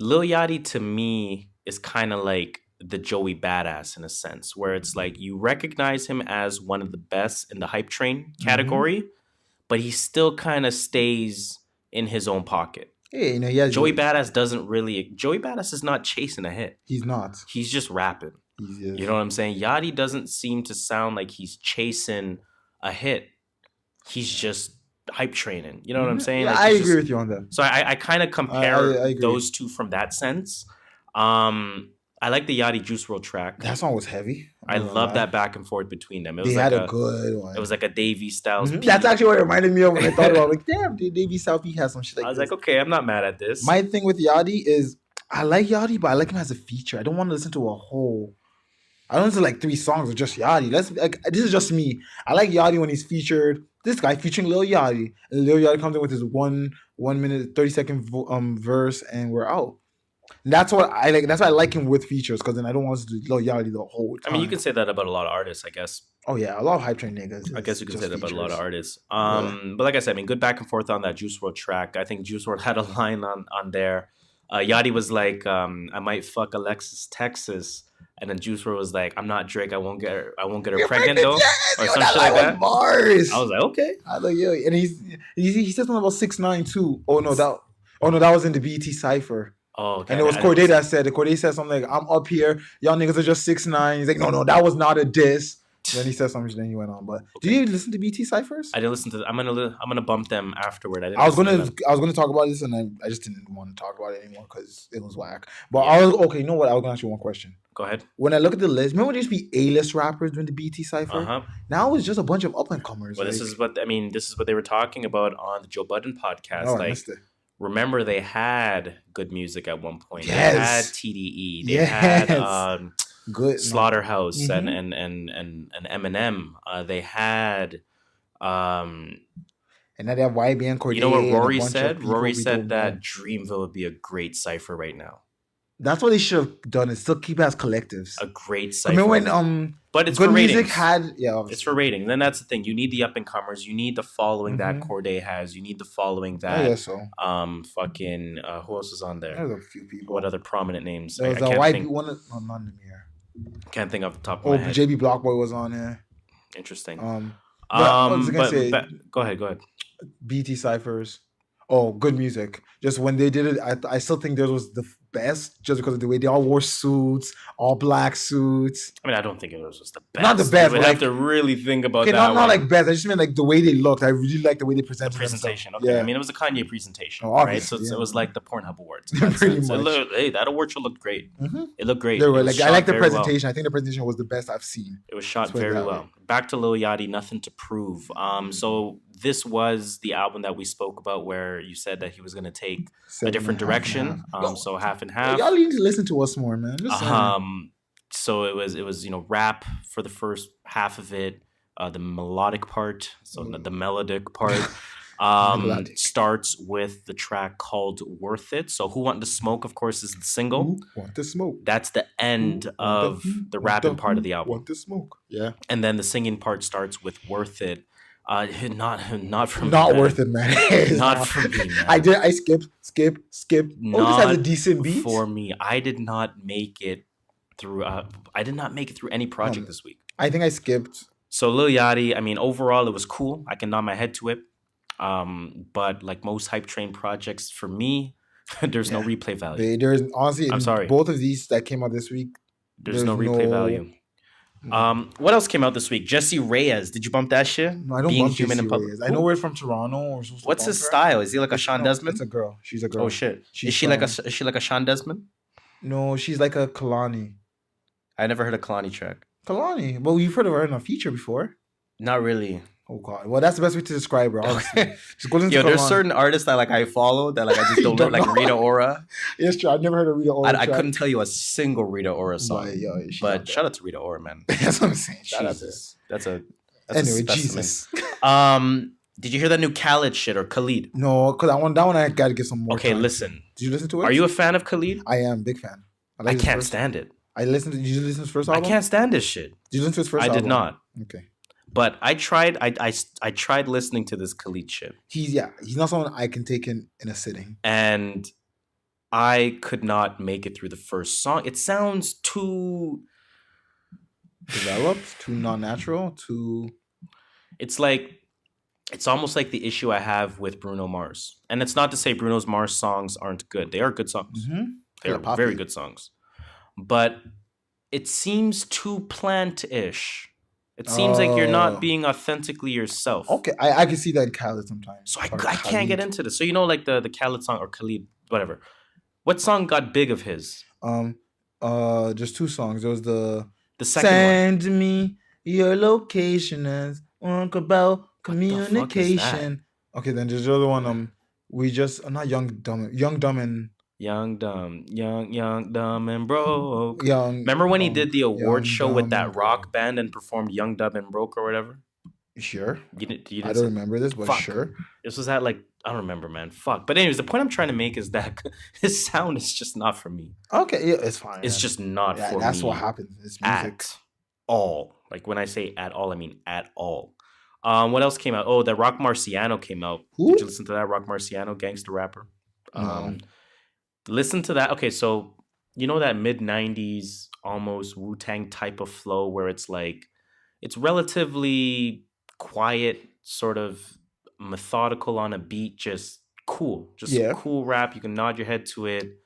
Lil Yachty to me is kind of like the Joey Badass in a sense, where it's like you recognize him as one of the best in the hype train category, but he still kind of stays in his own pocket.
Yeah,
Joey Badass Joey Badass is not chasing a hit.
He's not.
He's just rapping. You know what I'm saying? Yachty doesn't seem to sound like he's chasing a hit. He's just hype training. You know what I'm saying?
Yeah,
like,
I agree with you on that.
So I kind of compare those two from that sense. I like the Yachty Juice WRLD track.
That song was heavy.
I love that back and forth between them.
They had a good one.
It was like a Davey Styles.
That's actually what it reminded me of when I thought about it. Like, damn, dude, Davey Styles has some shit like this.
I was like, okay, I'm not mad at this.
My thing with Yachty is I like Yachty, but I like him as a feature. I don't want to listen to a whole. I don't listen to like 3 songs of just Yachty. This is just me. I like Yachty when he's featured. This guy featuring Lil Yachty, and Lil Yachty comes in with his 1 minute 30-second verse, and we're out. And that's what I like. That's why I like him with features, because then I don't want to do Lil Yachty the whole time.
I mean, you can say that about a lot of artists, I guess.
Oh yeah, a lot of hype train niggas.
I guess you can say that about a lot of artists. But like I said, I mean, good back and forth on that Juice WRLD track. I think Juice WRLD had a line on there. Yachty was like, "I might fuck Alexis Texas." And then Juice WRLD was like, "I'm not Drake. I won't get her pregnant though," or some shit like that.
Bars.
I was like, okay.
I like, yo, and he said something about 6ix9ine too. Oh no, that was in the BET cipher.
Oh, okay.
And it was Corday that said it. Corday said something like, "I'm up here. Y'all niggas are just 6ix9ine." He's like, no, that was not a diss. Then he said something. Then he went on. But did you listen to BT ciphers?
I didn't listen to. I'm gonna bump them afterward.
I was gonna talk about this, and I just didn't want to talk about it anymore because it was whack. But I was okay. You know what? I was gonna ask you one question.
Go ahead.
When I look at the list, remember there used to be A-list rappers doing the BT cipher. Now it's just a bunch of up and comers.
Well, this is what they were talking about on the Joe Budden podcast.
Oh, I missed it.
Remember, they had good music at one point.
Yes.
They had TDE. They had
good
Slaughterhouse and Eminem. They had
and now they have YBN Corday.
You know what Rory said? Rory said that Dreamville would be a great cipher right now.
That's what they should have done. Is still keep it as collectives.
A great cipher.
I mean, when
but it's
good
for ratings.
Music had obviously.
It's for rating. Then that's the thing. You need the up and comers. You need the following that Corday has. You need the following that.
I guess so.
Fucking who else is on there?
There's a few people.
What other prominent names?
There was a white one. Noname.
Can't think off the top of my head.
JB Blockboy was on there.
Interesting.
But
go ahead.
BT ciphers. Oh, good music. Just when they did it, I still think theirs was the best, just because of the way they all wore suits, all black suits.
I mean, I don't think it was just the best.
Not the best.
You would have to really think about that.
Not like best. I just mean like the way they looked. I really like the way they presented
the presentation.
themselves.
Okay,
Yeah.
I mean, it was a Kanye presentation,
right?
Right? So it was like the Pornhub Awards.
Pretty much.
Hey, that award show looked great. It looked great.
I like the presentation. Well. I think the presentation was the best I've seen.
It was shot very well. Back to Lil Yachty, Nothing to Prove. So this was the album that we spoke about where you said that he was going to take a different direction. So half and half.
Y'all need to listen to us more, man.
So it was rap for the first half of it, the melodic part, so the melodic part starts with the track called Worth It. So Who Want to Smoke, of course, is the single.
Who Want to Smoke.
That's the end of the rapping part of the album.
Want to Smoke. Yeah.
And then the singing part starts with Worth It. Not from
not
me,
worth it, man.
Not from me, man.
I skip.
Not
this has a decent beat
for me. I did not make it through. I did not make it through any project this week.
I think I skipped.
So Lil Yachty, I mean, overall it was cool. I can nod my head to it. But like most hype train projects, for me, there's no replay value.
There's honestly,
I'm sorry.
Both of these that came out this week,
there's no replay value. What else came out this week? Jesse Reyes. Did you bump that shit?
No, I don't
Being
bump
human
Jesse
in public.
Reyes. I know we're from Toronto. We're supposed to
What's
bump
his
her.
style? Is he like a Sean
No,
Desmond?
It's a girl. She's a girl.
Oh shit.
She's
Is she like a Sean Desmond?
No, she's like a Kalani.
I never heard a Kalani track.
Kalani. Well, you've heard of her in a feature before.
Not really.
Oh god. Well, that's the best way to describe her, honestly. Just go listen
Yo,
to
there's
Kalani.
certain artists that like I follow that like I just don't
Don't
look like
know.
Rita Ora.
Yes, true. I've never heard of Rita Ora.
I couldn't tell you a single Rita Ora song.
She's
But
out
shout out to Rita Ora, man.
there. That's what I'm saying. Shout out to her.
Jesus. That's a
Anyway,
specimen.
Jesus.
Did you hear that new Khalid shit or Khalid?
No, because that one I gotta give some more.
Okay,
time.
listen.
Did you listen to it?
Are you a fan of Khalid?
I am big fan.
I
like his
can't
first-
stand it.
I listened. Did you listen to his first
I
album?
can't stand this shit.
Did you listen to his first
I
album?
did not.
Okay.
But I tried. I tried listening to this Khalid shit,
He's not someone I can take in a sitting.
and I could not make it through the first song. It sounds too.
Developed, too non-natural, too.
It's almost like the issue I have with Bruno Mars, and it's not to say Bruno Mars songs aren't good. They are good songs.
Mm-hmm.
They are very good songs, but it seems too plant-ish. It seems like you're not being authentically yourself.
Okay, I can see that in Khalid sometimes.
So I
Or
can't get
Khalid.
into this. So you know, like the Khalid song or Khalid, whatever. What song got big of his?
Just two songs. There was the
second
Send me your location as talk about
fuck is
communication. Okay, then there's the other one. We just not young dumb and
Young Dumb and Broke.
young.
Remember when he did the award
Young,
show with
Dumb,
that
and
rock
Broke.
band and performed Young Dumb and Broke or whatever?
Sure.
You didn't
I don't remember this, but
Fuck.
sure.
This was at like I don't remember, man. Fuck. But anyways, the point I'm trying to make is that his sound is just not for me.
Okay, yeah, it's fine.
It's
man.
just not for me.
That's what happens. It's music.
At all. Like when I say at all, I mean at all. What else came out? Oh, that Rock Marciano came out.
Who?
Did you listen to that? Rock Marciano, gangster rapper.
No.
Listen to that. Okay, so you know that mid '90s almost Wu-Tang type of flow where it's like it's relatively quiet, sort of methodical on a beat, just cool, just
Yeah.
cool rap. You can nod your head to it.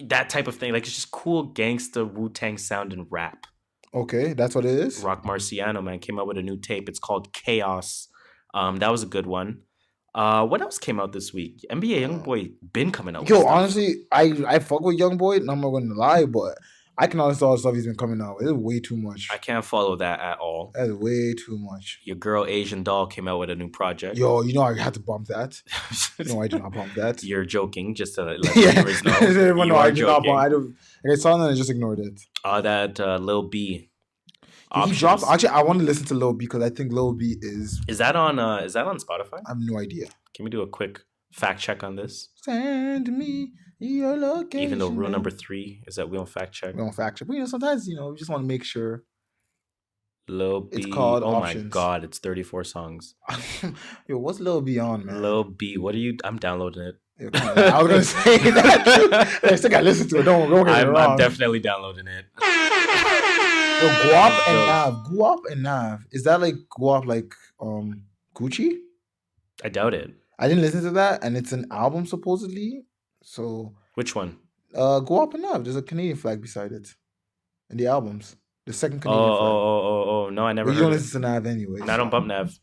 That type of thing, like it's just cool gangster Wu-Tang sound and rap.
Okay, that's what it is.
Rock Marciano, man, came out with a new tape. It's called Chaos. That was a good one. What else came out this week? NBA YoungBoy been coming out. with
Yo,
stuff.
honestly, I fuck with YoungBoy. I'm not gonna lie, but I can honestly all the stuff he's been coming out with. It's way too much.
I can't follow that at all.
That's way too much.
Your girl Asian Doll came out with a new project.
Yo, you know I had to bump that. No, I did not bump that.
You're joking, just to let
Yeah,
viewers know.
everyone
You
know
are
I did not
joking.
bump. I saw that and I just ignored it.
That Lil B.
He
Options.
dropped. Actually, I want to listen to Lil B because I think Lil B is.
Is that on Spotify?
I have no idea.
Can we do a quick fact check on this?
Send me your location.
Even though rule number 3 is that we don't fact check.
we don't fact check, but sometimes we just want to make sure.
Lil B.
It's called
Oh my
Options.
god, it's 34 songs.
Yo, what's Lil B on, man?
Lil B. What are you? I'm downloading it.
Yo, come on, I was gonna say that. I still gotta listen to it. Don't get me
I'm
wrong.
definitely downloading it.
Yo, Guap and Nav. Guap and Nav. Is that like Guap like Gucci?
I doubt it.
I didn't listen to that, and it's an album supposedly. So
Which one?
Guap and Nav. There's a Canadian flag beside it. In the albums. The second Canadian flag.
Oh. No, I never
But you don't
heard it.
listen to Nav anyway.
And I don't bump Nav.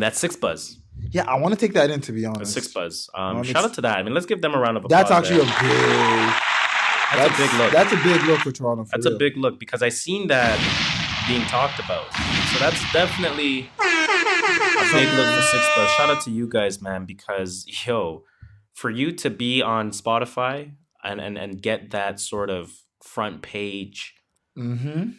That's Six Buzz.
Yeah, I want to take that in, to be
That's
honest.
Six Buzz.
it's-
Shout out to that. I mean, let's give them a round of applause.
That's actually
there.
a big.
That's a big look.
That's a big look for Toronto. For
That's
real.
a big look because I seen that being talked about. So that's definitely a big look for Six Buzz. Shout out to you guys, man, because for you to be on Spotify and get that sort of front page
Mm-hmm.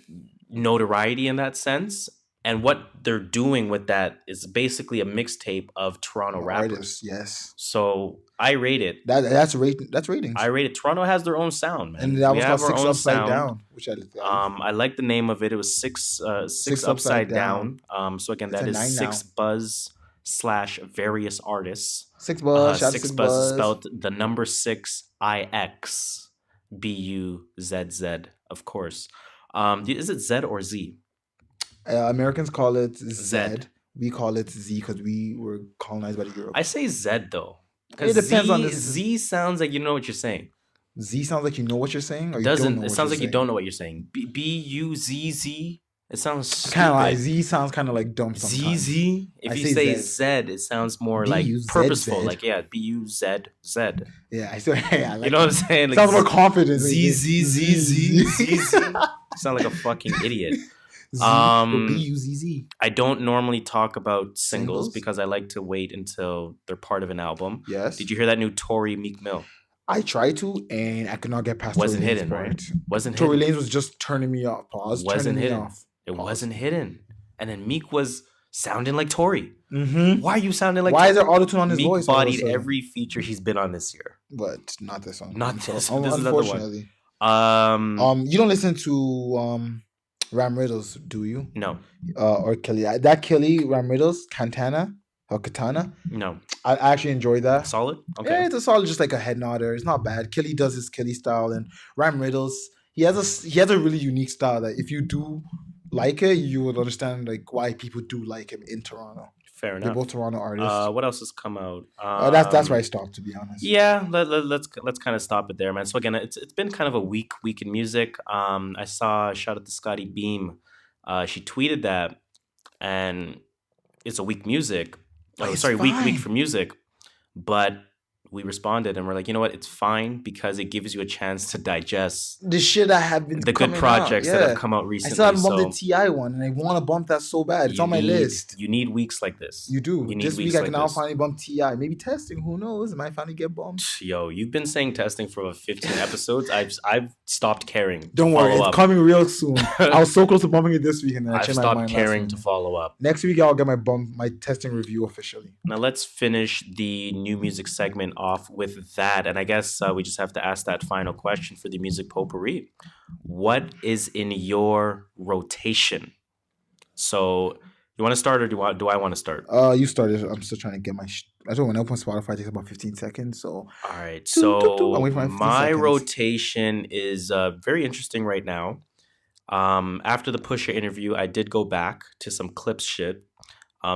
notoriety in that sense, and what they're doing with that is basically a mixtape of Toronto rappers.
Artists, yes.
So I rate it.
That's rating. That's ratings.
I rate it. Toronto has their own sound, man.
and that
We
was
have
called
our
Six
own
Upside
sound.
Down, which
I like the name of it. It was six upside down. So again,
That's
that
a
is
9
Six Buzz / various artists.
Six Buzz. shout out to
Six
Six
Buzz is
Buzz.
spelled the number 6 IXBUZZ, of course. Is it Z or Z?
Americans call it Z.
Zed.
We call it Z because we were colonized by the Europe.
I say Z though.
It
Because
depends on the-
Z sounds like you know what you're saying.
Z sounds like you know what you're saying, or you
Doesn't
don't know
it
what
sounds
you're
like you
saying?
don't know what you're saying. BUZZ It sounds stupid.
Kind of like Z sounds kind of like dumb sometimes.
ZZ. If
I
you
say
say
Zed.
Zed, it sounds more like
B-U-Z-Z.
purposeful. Like, yeah, B-U-Z-Z.
Yeah, I say. Yeah, I like
You know what I'm saying? Like,
sounds more confident.
ZZZZ. You sound like a fucking idiot.
B-U-Z-Z.
I don't normally talk about singles
Singles?
because I like to wait until they're part of an album.
Yes.
Did you hear that new Tory Meek Mill?
I tried to, and I could not get past.
Wasn't
Tory Lanez
hidden,
part.
right? Wasn't
Tory
hidden.
Lanez was just turning me off. Pause.
Wasn't
turning
hidden.
me off.
It
Pause.
wasn't hidden. And then Meek was sounding like Tory.
Mm-hmm.
Why are you sounding like
Why is there auto-tune on his
Meek
voice? all of a
bodied
sudden?
every feature he's been on this year.
But not this one.
Not this one. This is another one.
Unfortunately. You don't listen to Ram Riddles, do you?
No.
Or Kelly? That Kelly Ram Riddles Katana.
No.
I actually enjoyed that.
Solid? Okay.
Yeah, it's a solid, just like a head nodder. It's not bad. Kelly does his Kelly style, and Ram Riddles. He has a really unique style that if you do like it, you would understand like why people do like him in Toronto.
Fair
They're
enough.
both Toronto artists.
What else has come out?
That's where I stopped, to be honest.
Yeah, let's kind of stop it there, man. So again, it's been kind of a week in music. I saw shout out to Scotty Beam. She tweeted that, and it's a week music.
It's
week
fine.
for music, but we responded and we're like, you know what? It's fine because it gives you a chance to digest
The shit I have been
the good
coming
projects
out,
that
yeah.
have come out
I
recently.
still haven't bumped
So
the T.I. one, and I want to bump that so bad. It's
you
on my
need-
list.
You need weeks like this.
You do.
You need
This week
weeks
I
like
can now
this.
finally bump T.I. Maybe testing. Who knows? It might finally get bumped.
Yo, you've been saying testing for 15 episodes. I've stopped caring. to
Don't worry,
follow
it's
up.
coming real soon. I was so close to bumping it this week, and then I
I've
changed my
stopped
mind
caring
last
to
week.
follow up.
Next week, I'll get my testing review officially.
Now let's finish the new music segment off with that, and I guess we just have to ask that final question for the music potpourri. What is in your rotation? So you want to start, or do I want to start?
You started. I'm still trying to get my. I don't know. When I open Spotify, it takes about 15 seconds. So
All right,
I'm
so
waiting for my 15
my
seconds.
rotation is very interesting right now. After the Pusha interview, I did go back to some clips shit.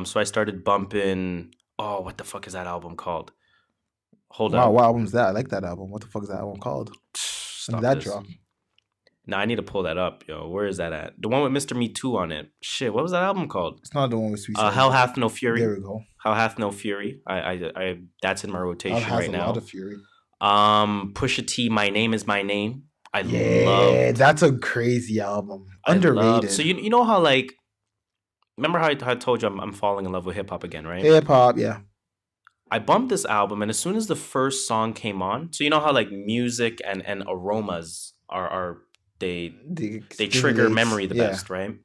So I started bumping. Oh, what the fuck is that album called? Hold
wow,
on.
what album is that? I like that album. What the fuck is that album called? When
Stop
did that
this.
drop?
No, I need to pull that up, yo. Where is that at? The one with Mr. Me Too on it. Shit, what was that album called?
It's not the one with Sweet.
Hell Hath No Fury.
There we go.
Hell Hath No Fury. I that's in my rotation
It has
right
a
now.
lot of fury.
Pusha T, My Name Is My Name. I
Yeah,
love.
that's a crazy album.
I
Underrated.
love- So you know how like, remember how I told you I'm falling in love with hip hop again, right?
Hip hop, yeah.
I bumped this album, and as soon as the first song came on, so you know how like music and aromas are they trigger memory the best, right?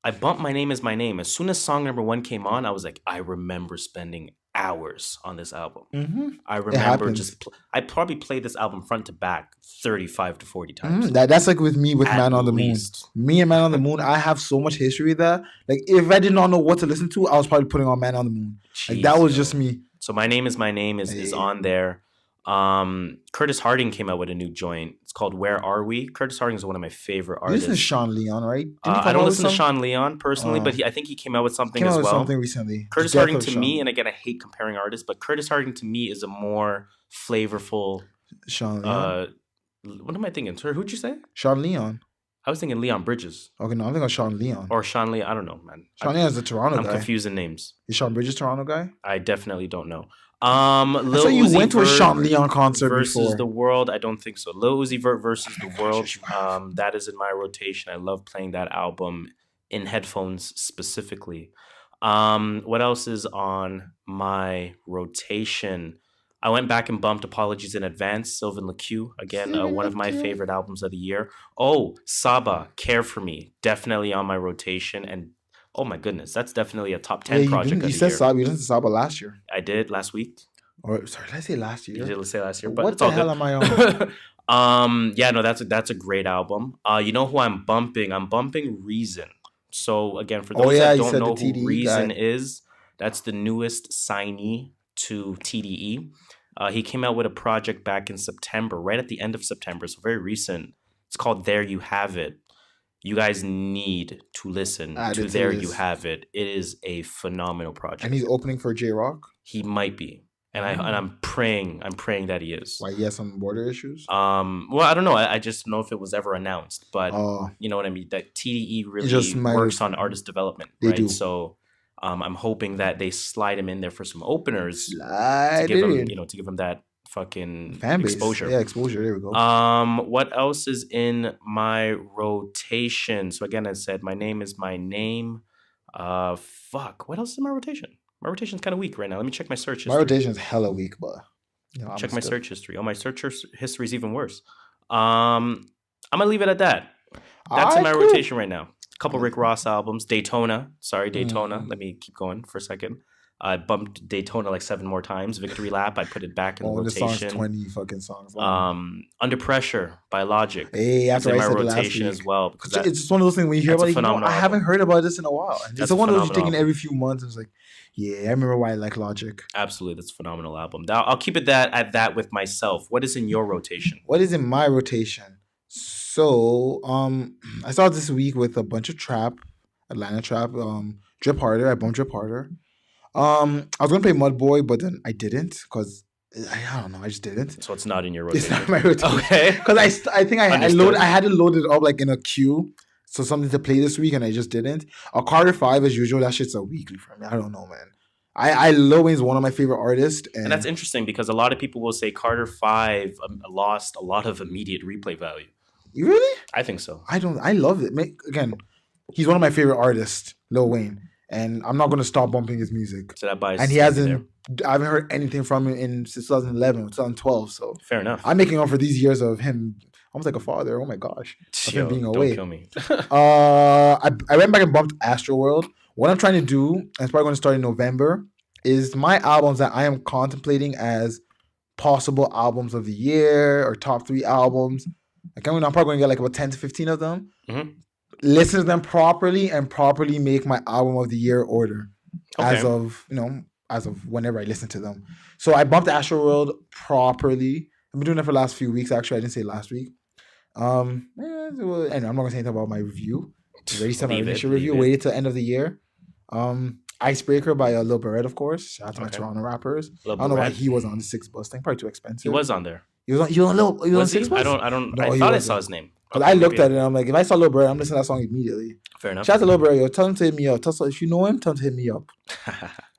I bumped My Name Is My Name. As soon as song number 1 came on, I was like, I remember spending hours on this album.
Mm-hmm.
I remember
happens.
just I probably played this album front to back 35 to 40 times.
That's like with me with
At
Man on the
least.
Moon. Me and Man on the Moon, I have so much history with that. Like if I did not know what to listen to, I was probably putting on Man on the Moon. Like that
Jeez,
was
yo.
just me.
So My Name Is My Name is
Hey.
on there. Curtis Harding came out with a new joint. It's called Where Are We? Curtis Harding is one of my favorite
You
artists.
listen to Sean Leon, right? Didn't he
I
come
don't
out with
listen to
some-
Sean Leon personally, but I think he came out with something
Came out
as
with
well.
something recently.
Curtis
The death
Harding
of
to
Sean-
me, and again, I hate comparing artists, but Curtis Harding to me is a more flavorful.
Sean Leon.
What am I thinking? Sir, who'd you say?
Sean Leon.
I was thinking Leon Bridges
Okay, no, I'm thinking of Sean Leon.
or Sean Leon. I don't know, man.
Sean Leon is the Toronto
I'm
guy.
confusing names.
Is Sean Bridges Toronto guy?
I definitely don't know.
I
Lil
saw you
Uzi
went to a
Vert
Sean Leon concert
versus
before.
the World. I don't think so. Lil Uzi Vert versus the World.
yes, you have.
That is in my rotation. I love playing that album in headphones specifically. What else is on my rotation? I went back and bumped Apologies in Advance, Sylvan LaCue. Again,
Sylvan
one of my
LaCue.
favorite albums of the year. Oh, Saba, Care For Me. Definitely on my rotation. And oh my goodness, that's definitely a top 10
Yeah,
project of
you
the
said
year.
Saba. You listened to Saba last year.
I did last week.
Or sorry, did I say last year?
You did say last year, but
What
it's
the
all
hell
good.
am I on?
Yeah, no, that's a great album. You know who I'm bumping? I'm bumping Reason. So again, for those
Oh, yeah,
that
you
don't
said
know
the
who
TDE
Reason
guy.
is, that's the newest signee to TDE. He came out with a project back in September, right at the end of September, so very recent. It's called There You Have It. You guys need to listen
Add
to
it to
There
this.
You Have It. It is a phenomenal project.
And he's opening for J Rock.
He might be. and I'm praying that he is.
Why he has some border issues?
Well, I don't know. I just don't know if it was ever announced, but you know what I mean. That TDE really works on artist development, right?
Do.
So I'm hoping that they slide him in there for some openers to give him that fucking
fan base.
Exposure.
Yeah, exposure. There we go.
What else is in my rotation? So again, I said my name is my name. What else is in my rotation? My rotation's kind of weak right now. Let me check my search history.
My rotation's hella weak, but
check my search history. Oh, my search history is even worse. I'm gonna leave it at that. That's in my rotation right now. A couple Rick Ross albums. Daytona. Let me keep going for a second. I bumped Daytona like 7 more times. Victory Lap, I put it back in the rotation.
The song's 20 fucking songs.
Under Pressure by Logic.
Hey, that's
in my rotation as well. Because
it's just one of those things when you hear about it, I haven't heard about this in a while. And it's one of those you're taking every few months. And it's like, yeah, I remember why I like Logic.
Absolutely, that's a phenomenal album. I'll keep it at that with myself. What is in your rotation?
What is in my rotation? So, I started this week with a bunch of trap, Atlanta trap, Drip Harder. I bumped Drip Harder. I was gonna play Mud Boy, but then I didn't because I don't know. I just didn't.
So it's not in your rotation.
It's not my rotation.
Okay.
Because I think I had it loaded up like in a queue, so something to play this week, and I just didn't. A Carter 5 as usual. That shit's a weekly for me. I don't know, man. Lil Wayne's one of my favorite artists, and
that's interesting because a lot of people will say Carter 5 lost a lot of immediate replay value.
You really?
I think so.
I love it. Again, he's one of my favorite artists, Lil Wayne. And I'm not going to stop bumping his music.
So that buys.
And he hasn't. I haven't heard anything from him since 2011, 2012. So
fair enough.
I'm making up for these years of him, almost like a father. Oh my gosh, of him being away.
Don't kill me.
I went back and bumped Astroworld. What I'm trying to do, and it's probably going to start in November, is my albums that I am contemplating as possible albums of the year or top 3 albums. I'm probably going to get like about 10 to 15 of them.
Mm-hmm.
Listen to them properly and properly make my album of the year order as of whenever I listen to them. So I bumped Astroworld properly. I've been doing it for the last few weeks. Actually, I didn't say last week. Anyway, I'm not gonna say anything about my review. Ready to my initial review. Waited till the end of the year. Icebreaker by Lil Barrett, of course. Shout out to my Toronto rappers. I don't know why he was on the 6 bus thing. Probably too expensive.
He was on there.
He was on 6 bus?
I don't. I thought I saw his name.
Because I looked at it and I'm like, if I saw Lil Barrett, I'm listening to that song immediately.
Fair enough.
Shout out to Lil Barrett, yo. Tell him to hit me up. If you know him, tell him to hit me up.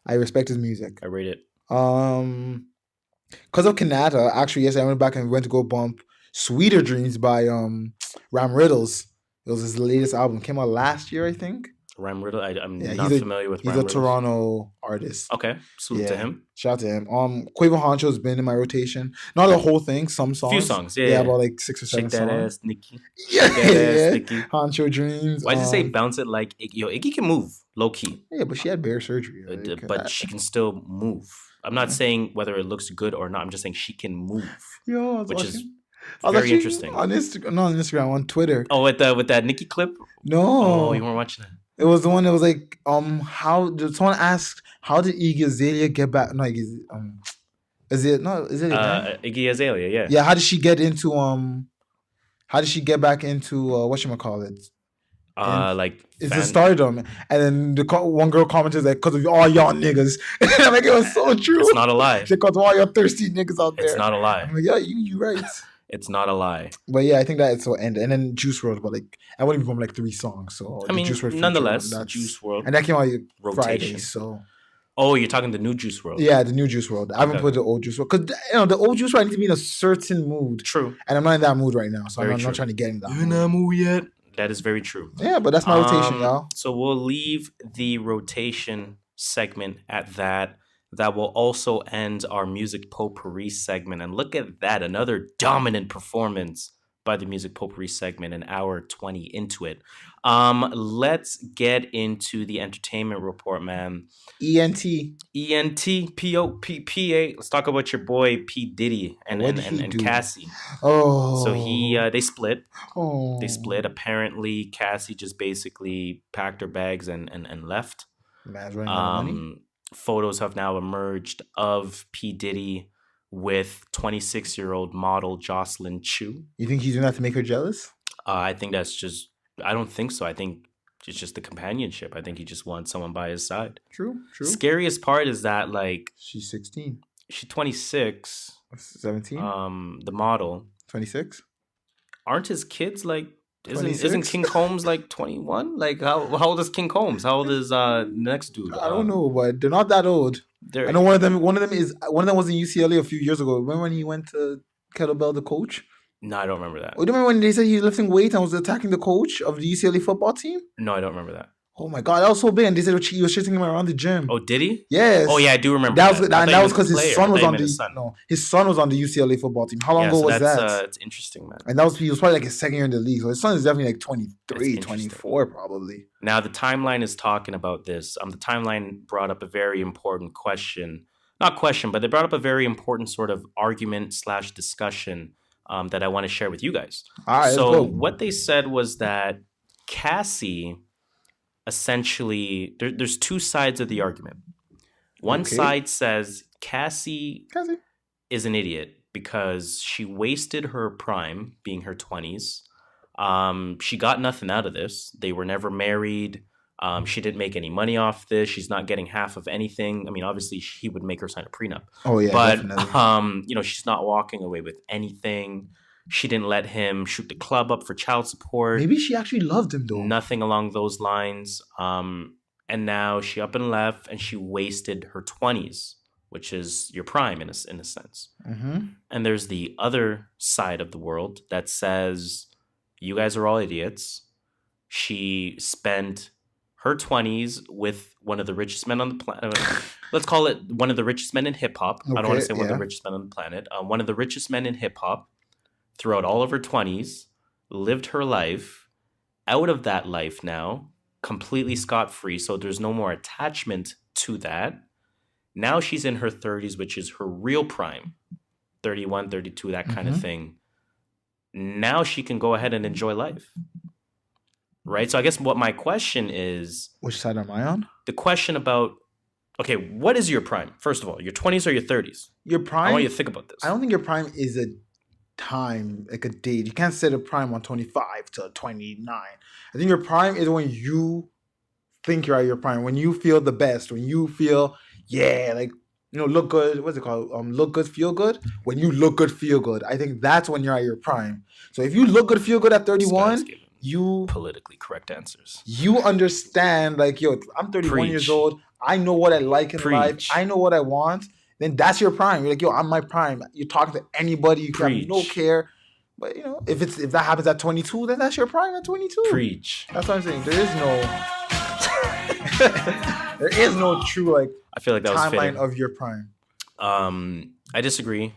I respect his music.
I rate it.
Because of Kanata, actually, yes, I went back and went to go bump Sweeter Dreams by Ram Riddles. It was his latest album. Came out last year, I think.
Ram Riddle, I'm not familiar with Ram
Riddles. He's a Toronto artist.
Okay, salute to him.
Shout out to him. Quavo Honcho's been in my rotation. Not the whole thing, some songs.
Few songs, yeah.
Yeah, about like 6 or 7 songs.
Shake that ass, Nikki.
Yeah. Nikki. Honcho Dreams.
Why does it say bounce it like Iggy? Yo, Iggy can move, low key.
Yeah, but she had bare surgery.
But she can still move. I'm not saying whether it looks good or not. I'm just saying she can move.
Yo,
which is very interesting.
On Instagram, not on Instagram, on Twitter.
Oh, with that Nikki clip?
No.
Oh, you weren't watching it.
It was the one that was like, how did someone asked, how did Iggy Azalea get back? No, Iggy
Azalea, yeah.
Yeah, how did she get into back into whatchamacallit? It's a stardom. And then one girl commented like, because of all y'all niggas. And I'm like, it was so true.
It's not a lie.
Because of all y'all thirsty niggas out there.
It's not a lie.
I'm like, yeah, you right.
It's not a lie.
But yeah, I think that it's will end. And then Juice WRLD, but like I wouldn't even like 3 songs. So
I mean,
Juice WRLD
nonetheless, Juice WRLD.
And that came out Friday, so.
Oh, you're talking the new Juice WRLD.
Yeah, the new Juice WRLD. I haven't put the old Juice WRLD. Because the old Juice WRLD, I need to be in a certain mood.
True.
And I'm not in that mood right now. So I'm not trying to get in that mood.
You're in that mood yet? That is very true.
Yeah, but that's my rotation, y'all.
So we'll leave the rotation segment at that. That will also end our music potpourri segment. And look at that, another dominant performance by the music potpourri segment, an hour 20 into it. Let's get into the entertainment report, man.
ENT,
POPPA. Let's talk about your boy P Diddy and Cassie.
Oh,
so they split.
Oh,
they split. Apparently, Cassie just basically packed her bags and left.
Man's running out of money.
Photos have now emerged of P Diddy with 26-year-old model Jocelyn Chu.
You think he's doing that to make her jealous?
I think that's just. I don't think so. I think it's just the companionship. I think he just wants someone by his side.
True.
Scariest part is that, like,
she's 16.
She's 26.
17?
The model.
26?
Aren't his kids like? Isn't
26?
King Combs like 21? Like how old is King Combs? How old is next dude?
I don't know, but they're not that old. I know one of them was in UCLA a few years ago. Remember when he went to kettlebell the coach?
No, I don't remember that.
Oh, do you remember when they said he was lifting weights and was attacking the coach of the UCLA football team?
No, I don't remember that.
Oh my god, that was so big, and they said he was chasing him around the gym.
Oh, did he?
Yes.
Oh yeah, I do remember
that. That was because
his
son was on the his son was on the UCLA football team. How long ago was that?
It's interesting, man.
And he was probably like his second year in the league. So his son is definitely like 23, 24 probably.
Now the timeline is talking about this. The timeline brought up a very important question. Not question, but they brought up a very important sort of argument / discussion that I want to share with you guys.
All right,
so what they said was that Cassie, essentially, there's two sides of the argument. One side says Cassie is an idiot because she wasted her prime, being her 20s. She got nothing out of this. They were never married. She didn't make any money off this. She's not getting half of anything. I mean, obviously, he would make her sign a prenup.
Oh, yeah,
but,
definitely.
She's not walking away with anything. She didn't let him shoot the club up for child support.
Maybe she actually loved him, though.
Nothing along those lines. And now she up and left, and she wasted her 20s, which is your prime in a sense.
Mm-hmm.
And there's the other side of the world that says, you guys are all idiots. She spent her 20s with one of the richest men on the planet. Let's call it one of the richest men in hip-hop. I don't want to say one of the richest men on the planet. One of the richest men in hip-hop throughout all of her 20s, lived her life, out of that life now, completely scot-free, so there's no more attachment to that. Now she's in her 30s, which is her real prime, 31, 32, that kind of thing. Now she can go ahead and enjoy life. Right? So I guess what my question is...
Which side am I on?
The question about, okay, what is your prime? First of all, your 20s or your 30s?
Your prime...
I want you to think about this.
I don't think your prime is a time, like a date. You can't set a prime on 25 to 29. I think your prime is when you think you're at your prime, when you feel the best, when you feel, look good. What's it called? Look good, feel good. When you look good, feel good. I think that's when you're at your prime. So if you look good, feel good at 31, you
politically correct answers.
You understand, like, yo, I'm 31 years old. I know what I like in life. I know what I want. Then that's your prime. You're like, yo, I'm my prime. You're talking to anybody. You have no care. But, if that happens at 22, then that's your prime at 22.
Preach.
That's what I'm saying. There is no true,
I feel like that
timeline of your prime.
I disagree.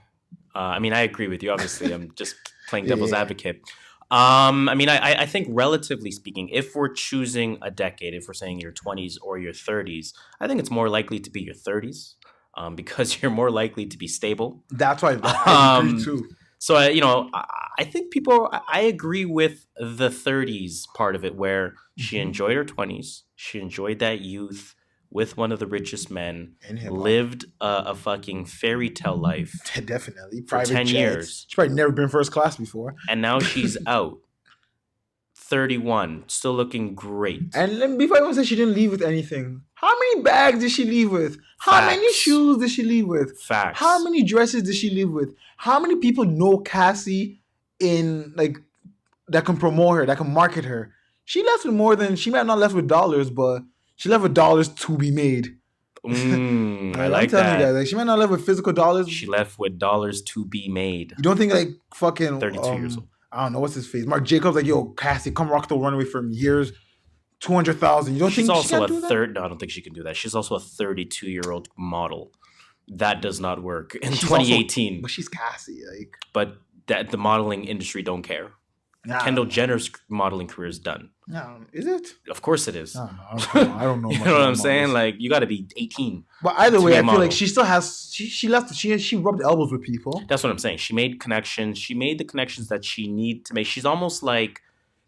I agree with you. Obviously, I'm just playing devil's advocate. I think relatively speaking, if we're choosing a decade, if we're saying your 20s or your 30s, I think it's more likely to be your 30s. Because you're more likely to be stable.
That's why I agree too.
So, I think I agree with the 30s part of it where she enjoyed her 20s. She enjoyed that youth with one of the richest men, lived a fucking fairy tale life.
Definitely.
For 10 years.
She's probably never been first class before.
And now she's out. 31, still looking great.
And before I even say she didn't leave with anything, how many bags did she leave with? How many shoes did she leave with?
Facts.
How many dresses did she leave with? How many people know Cassie that can promote her, that can market her? She left with more than, she might not left with dollars, but she left with dollars to be made.
I like that.
I'm telling you guys, she might not left with physical dollars.
She left with dollars to be made.
You don't think fucking
32 years old.
I don't know what's his face. Mark Jacobs yo, Cassie, come rock the runway for years. 200,000. You don't think
also
she can do that?
No, I don't think she can do that. She's also a 32-year-old model. That does not work in 2018.
But she's Cassie,
But the modeling industry don't care. Kendall Jenner's modeling career is done.
No, is it?
Of course it is.
I don't know.
You know what I'm saying? Like, you got to be 18.
But either way, I feel like she still has. She left. She rubbed elbows with people.
That's what I'm saying. She made connections. She made the connections that she need to make. She's almost like,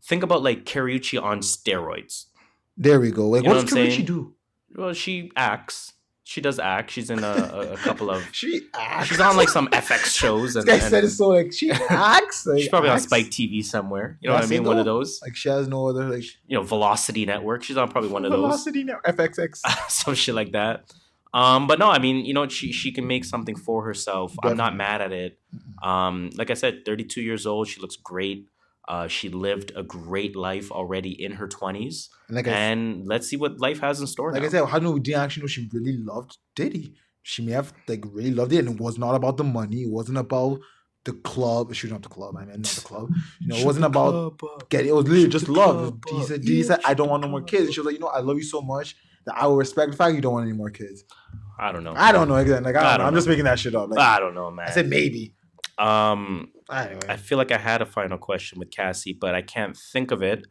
think about like Kariuchi on steroids.
There we go. Like,
you know
what does Kariuchi do?
Well, she acts. She does act. She's in a couple of.
She acts.
She's on like some FX shows.
This guy said it so like she acts.
She's probably on Spike TV somewhere. You know what I mean? One of those.
Like she has no other
Velocity Network. She's on probably one of those.
Velocity Network. FXX.
Some shit like that. But no, I mean, she can make something for herself.
Definitely.
I'm not mad at it. Like I said, 32 years old. She looks great. She lived a great life already in her 20s. And let's see what life has in store now.
I said, how do we didn't actually know she really loved Diddy? She may have really loved it, and it was not about the money. It wasn't about the club, shooting up the club. I mean, not the club. It wasn't about getting. It was literally just love. He said, I don't want no more kids. And she was like, I love you so much that I will respect the fact you don't want any more kids.
I don't know.
I don't know again. Like I don't know. I'm just making that shit up. Like,
I don't know, man.
I said maybe.
Anyway.
Anyway.
I feel like I had a final question with Cassie, but I can't think of it.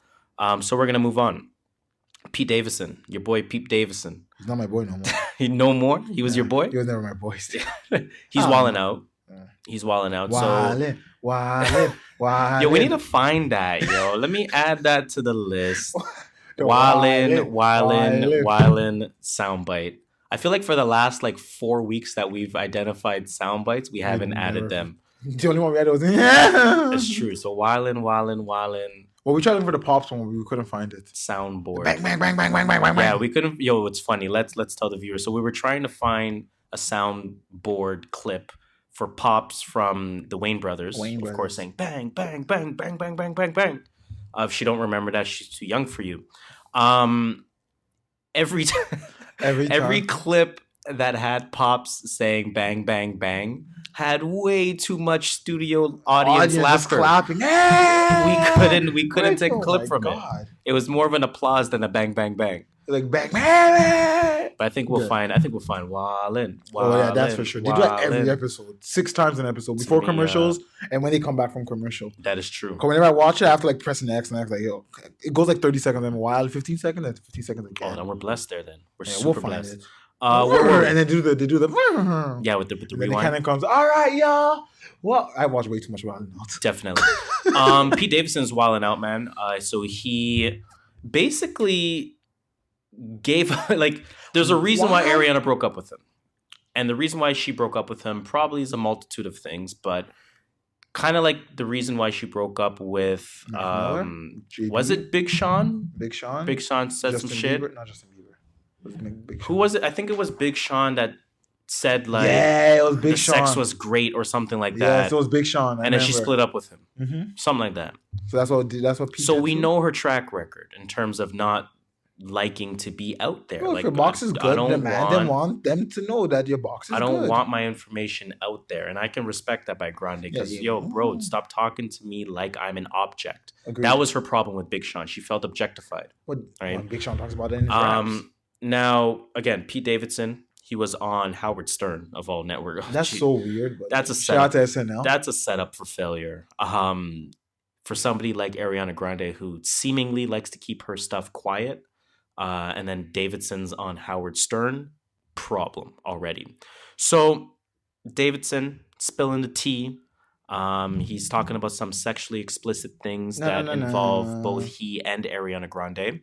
So we're gonna move on. Pete Davidson, your boy Pete Davidson.
He's not my boy no more.
No more? He was your boy?
He was never my boy.
He's wilding out. He's wilding out.
Wildin'.
Yo, we need to find that, yo. Let me add that to the list. Whylin soundbite. I feel like for the last 4 weeks that we've identified sound bites, we haven't added them.
The only one we added was
It's true. So whylin.
Well, we tried looking for the pops one, but we couldn't find it.
Soundboard.
Bang, bang, bang, bang, bang, bang, bang.
Yeah, we couldn't. Yo, it's funny. Let's tell the viewers. So we were trying to find a soundboard clip for pops from the Wayne brothers, of course, saying bang, bang, bang, bang, bang, bang, bang, bang. If she don't remember that, she's too young for you. Every clip that had pops saying bang, bang, bang had way too much studio audience laughter.
Clapping.
We couldn't take a clip from it. It was more of an applause than a bang, bang, bang.
Like bang, bang.
But I think we'll find whylin.
Oh yeah, that's for sure. They do that every episode, 6 times an episode before commercials, and when they come back from commercial.
That is true.
Whenever I watch it, I have to press an X, and I'm like, yo, it goes 30 seconds, then while 15 seconds, then 15 seconds again.
Oh, then we're blessed there. Then we're super blessed.
And then they do the
with the
then
rewind.
the cannon comes. All right, y'all. Well, I watch way too much Wildin' Out.
Definitely. Pete Davidson's wilding out, man. So he basically gave there's a reason why Ariana broke up with him, and the reason why she broke up with him probably is a multitude of things, but kind of like the reason why she broke up with was it Big Sean? Big Sean said
Justin
some shit.
Bieber? Not Justin Bieber. Big Sean.
Who was it? I think it was Big Sean that said
it was Big Sean.
Sex was great or something like that.
Yeah, so it was Big Sean.
And then she split up with him. Mm-hmm. Something like that.
So that's what Pete
So we know her track record in terms of not liking to be out there.
Well, if your box is good, want them to know that your box is good.
I don't want my information out there. And I can respect that by Grande because, bro, stop talking to me like I'm an object. Agreed. That was her problem with Big Sean. She felt objectified.
Right? Big Sean talks about it in his raps.
Now, again, Pete Davidson, he was on Howard Stern of all networks.
That's so weird. But
that's a setup.
Shout out to SNL.
That's a setup for failure. For somebody like Ariana Grande, who seemingly likes to keep her stuff quiet, and then Davidson's on Howard Stern, problem already. So Davidson spilling the tea. He's talking about some sexually explicit things that involve both he and Ariana Grande.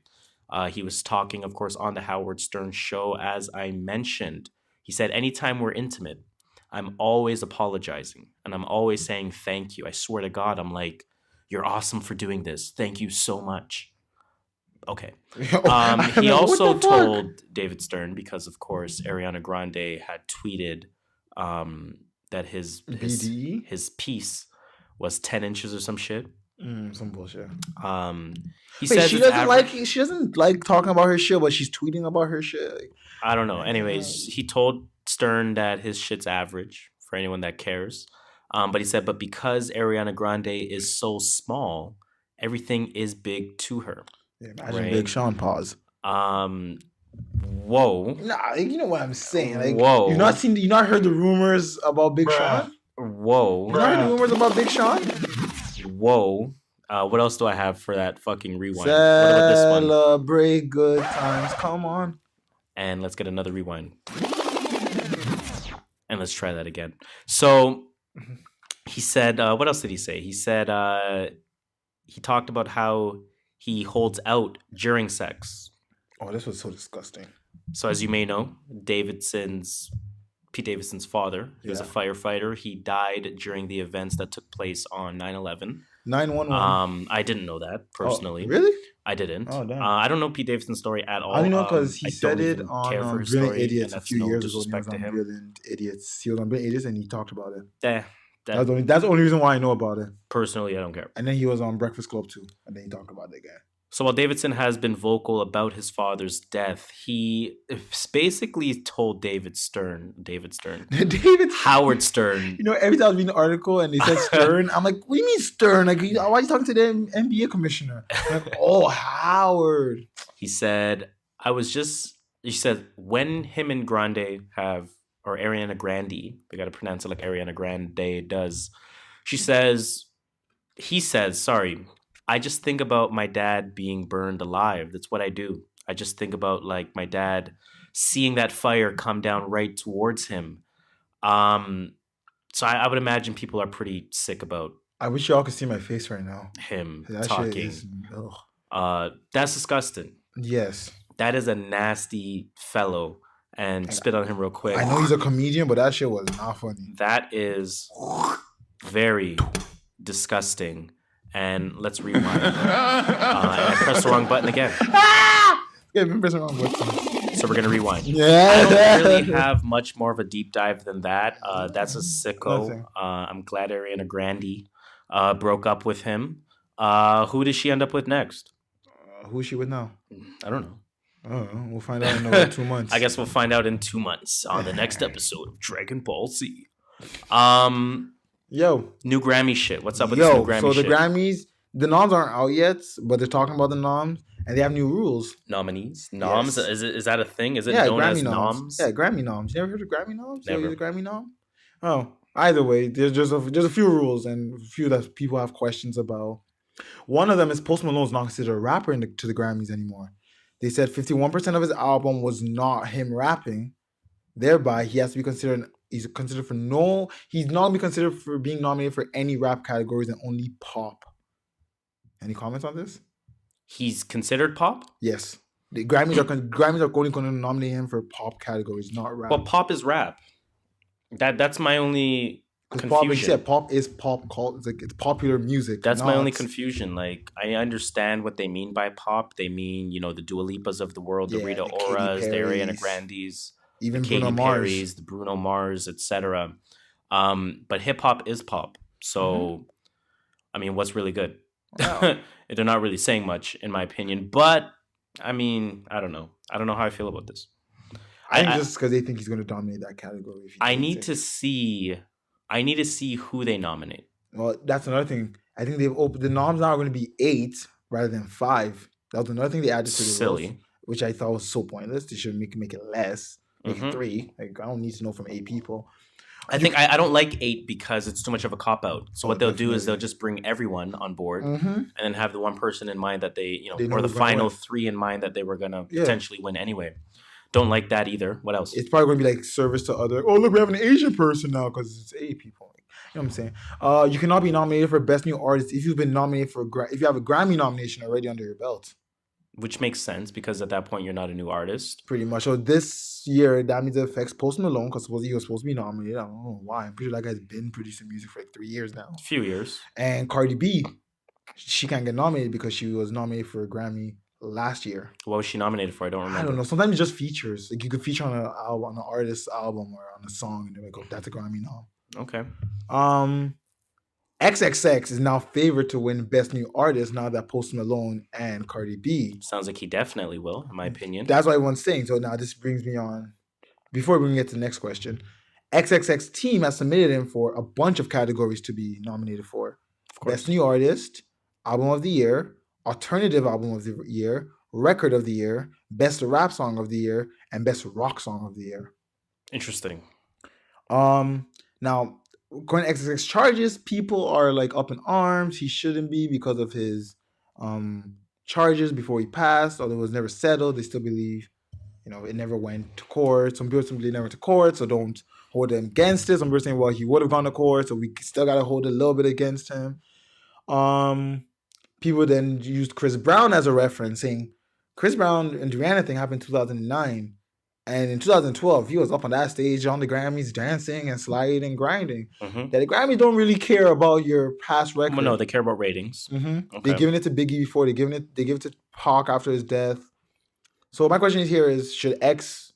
He was talking, of course, on the Howard Stern show, as I mentioned. He said, anytime we're intimate, I'm always apologizing. And I'm always saying thank you. I swear to God, I'm like, you're awesome for doing this. Thank you so much. Okay. He also told David Stern, because, of course, Ariana Grande had tweeted that his piece was 10 inches or some shit.
Some bullshit.
He said
she doesn't like talking about her shit, but she's tweeting about her shit.
I don't know. Anyways, he told Stern that his shit's average for anyone that cares. But he said, but because Ariana Grande is so small, everything is big to her.
Yeah, imagine Big Sean pause.
Whoa.
Nah, you know what I'm saying.
Whoa.
You not heard the rumors about Big Sean?
Whoa.
You not heard the rumors about Big Sean?
Whoa. What else do I have for that fucking rewind?
Celebrate good times. Come on.
And let's get another rewind. And let's try that again. So he said, what else did he say? He said he talked about how he holds out during sex.
Oh, this was so disgusting.
So as you may know, Pete Davidson's father, he was a firefighter. He died during the events that took place on 9/11.
9/11.
I didn't know that personally.
Oh, really?
I didn't.
Oh, damn.
I don't know Pete Davidson's story at all.
I don't know because he
I
said
don't
it
even
on
care for his
Brilliant
story,
Idiots
and
a
that's
few
no
years ago. When he was
disrespect to
on
him.
Brilliant Idiots. He was on Brilliant Idiots and he talked about it.
That
That's the only reason why I know about it.
personally, I don't care.
And then he was on Breakfast Club too, and then he talked about it again.
So while Davidson has been vocal about his father's death, he basically told David Stern, Howard Stern.
You know, every time I was reading the article and they said Stern, I'm like, what do you mean Stern? Like, why are you talking to the NBA commissioner? I'm like, oh, Howard.
He said, when him and Grande have, or Ariana Grande, they got to pronounce it like Ariana Grande does. He says, I just think about my dad being burned alive. That's what I do. I just think about like my dad seeing that fire come down right towards him. So I would imagine people are pretty sick about
I wish y'all could see my face right now.
him
That
talking.
shit is, ugh.
That's disgusting.
Yes.
That is a nasty fellow. And spit on him real quick.
I know he's a comedian, but that shit was not funny.
That is very disgusting. And let's rewind. And I pressed the wrong button again.
Yeah, press the wrong button.
So we're going to rewind.
Yeah.
I don't really have much more of a deep dive than that. That's a sicko.
Nothing.
I'm glad Ariana Grande broke up with him. Who does she end up with next?
Who's she with now?
I don't know.
Oh, we'll find out in about 2 months.
I guess we'll find out in 2 months on the next episode of Dragon Ball Z.
Yo.
New Grammy shit. What's up with this new Grammy
so
shit?
the Grammys, the noms aren't out yet, but they're talking about the noms, and they have new rules.
Nominees? Noms?
Yes.
Is that a thing? Is it
Yeah,
known
Grammy
as
noms.
noms?
Yeah, Grammy noms. You never heard of Grammy noms?
Never.
You Grammy nom? Oh, either way, there's a few rules and a few that people have questions about. One of them is Post Malone's not considered a rapper to the Grammys anymore. They said 51% of his album was not him rapping. Thereby, he has to be considered. He's not going to be considered for being nominated for any rap categories and only pop. Any comments on this?
He's considered pop?
Yes. The Grammys are only going to nominate him for pop categories, not rap.
Well, pop is rap. That's my only confusion.
Pop is pop called. It's popular music.
That's my only confusion. Like, I understand what they mean by pop. They mean, the Dua Lipas of the world, the Rita Oras, the Ariana Grandes,
even
the Katy
Bruno Mars.
Perry's, the Bruno Mars, etc. But hip hop is pop. So, I mean, what's really good?
Wow.
They're not really saying much, in my opinion. But I mean, I don't know. I don't know how I feel about this.
I think just because they think he's going to dominate that category.
I need to see who they nominate.
Well, that's another thing. I think they've opened the noms now are going to be 8 rather than 5. That was another thing they added to the
Silly.
rules, which I thought was so pointless. They should make it less, make it 3. Like, I don't need to know from 8 people.
I think I don't like 8 because it's too much of a cop out. So what they'll do is they'll just bring everyone on board and then have the one person in mind that they or the final 3 in mind that they were gonna potentially win anyway. Don't like that either. What else?
It's probably going to be like service to other. Oh, look, we have an Asian person now because it's 8 people. You know what I'm saying? You cannot be nominated for Best New Artist if you've been nominated if you have a Grammy nomination already under your belt.
Which makes sense because at that point you're not a new artist.
Pretty much. So this year, that means it affects Post Malone because he was supposed to be nominated. I don't know why. I'm pretty sure that guy's been producing music for like 3 years now.
A few years.
And Cardi B, she can't get nominated because she was nominated for a Grammy last year.
What was she nominated for? I don't remember.
I don't know. Sometimes it's just features. Like you could feature on an artist's album or on a song, and they're like, "Oh, that's a Grammy nom."
Okay.
XXX is now favored to win Best New Artist now that Post Malone and Cardi B.
Sounds like he definitely will, in my opinion.
That's what everyone's saying. So now this brings me on. Before we get to the next question, XXX team has submitted him for a bunch of categories to be nominated for.
Of course.
Best New Artist, Album of the Year, Alternative Album of the Year, Record of the Year, Best Rap Song of the Year, and Best Rock Song of the Year.
Interesting.
Now, according to XXX charges, people are like up in arms. He shouldn't be because of his charges before he passed, although it was never settled. They still believe, it never went to court. Some people believe it never went to court, so don't hold him against it. Some people are saying, well, he would have gone to court, so we still got to hold a little bit against him. People then used Chris Brown as a reference, saying Chris Brown and Rihanna thing happened in 2009, And in 2012, he was up on that stage on the Grammys dancing and sliding and grinding.
Mm-hmm.
That the Grammys don't really care about your past record.
Well, no, they care about ratings.
Mm-hmm.
Okay.
They're giving it to Biggie before. They give it to Pac after his death. So my question here is, if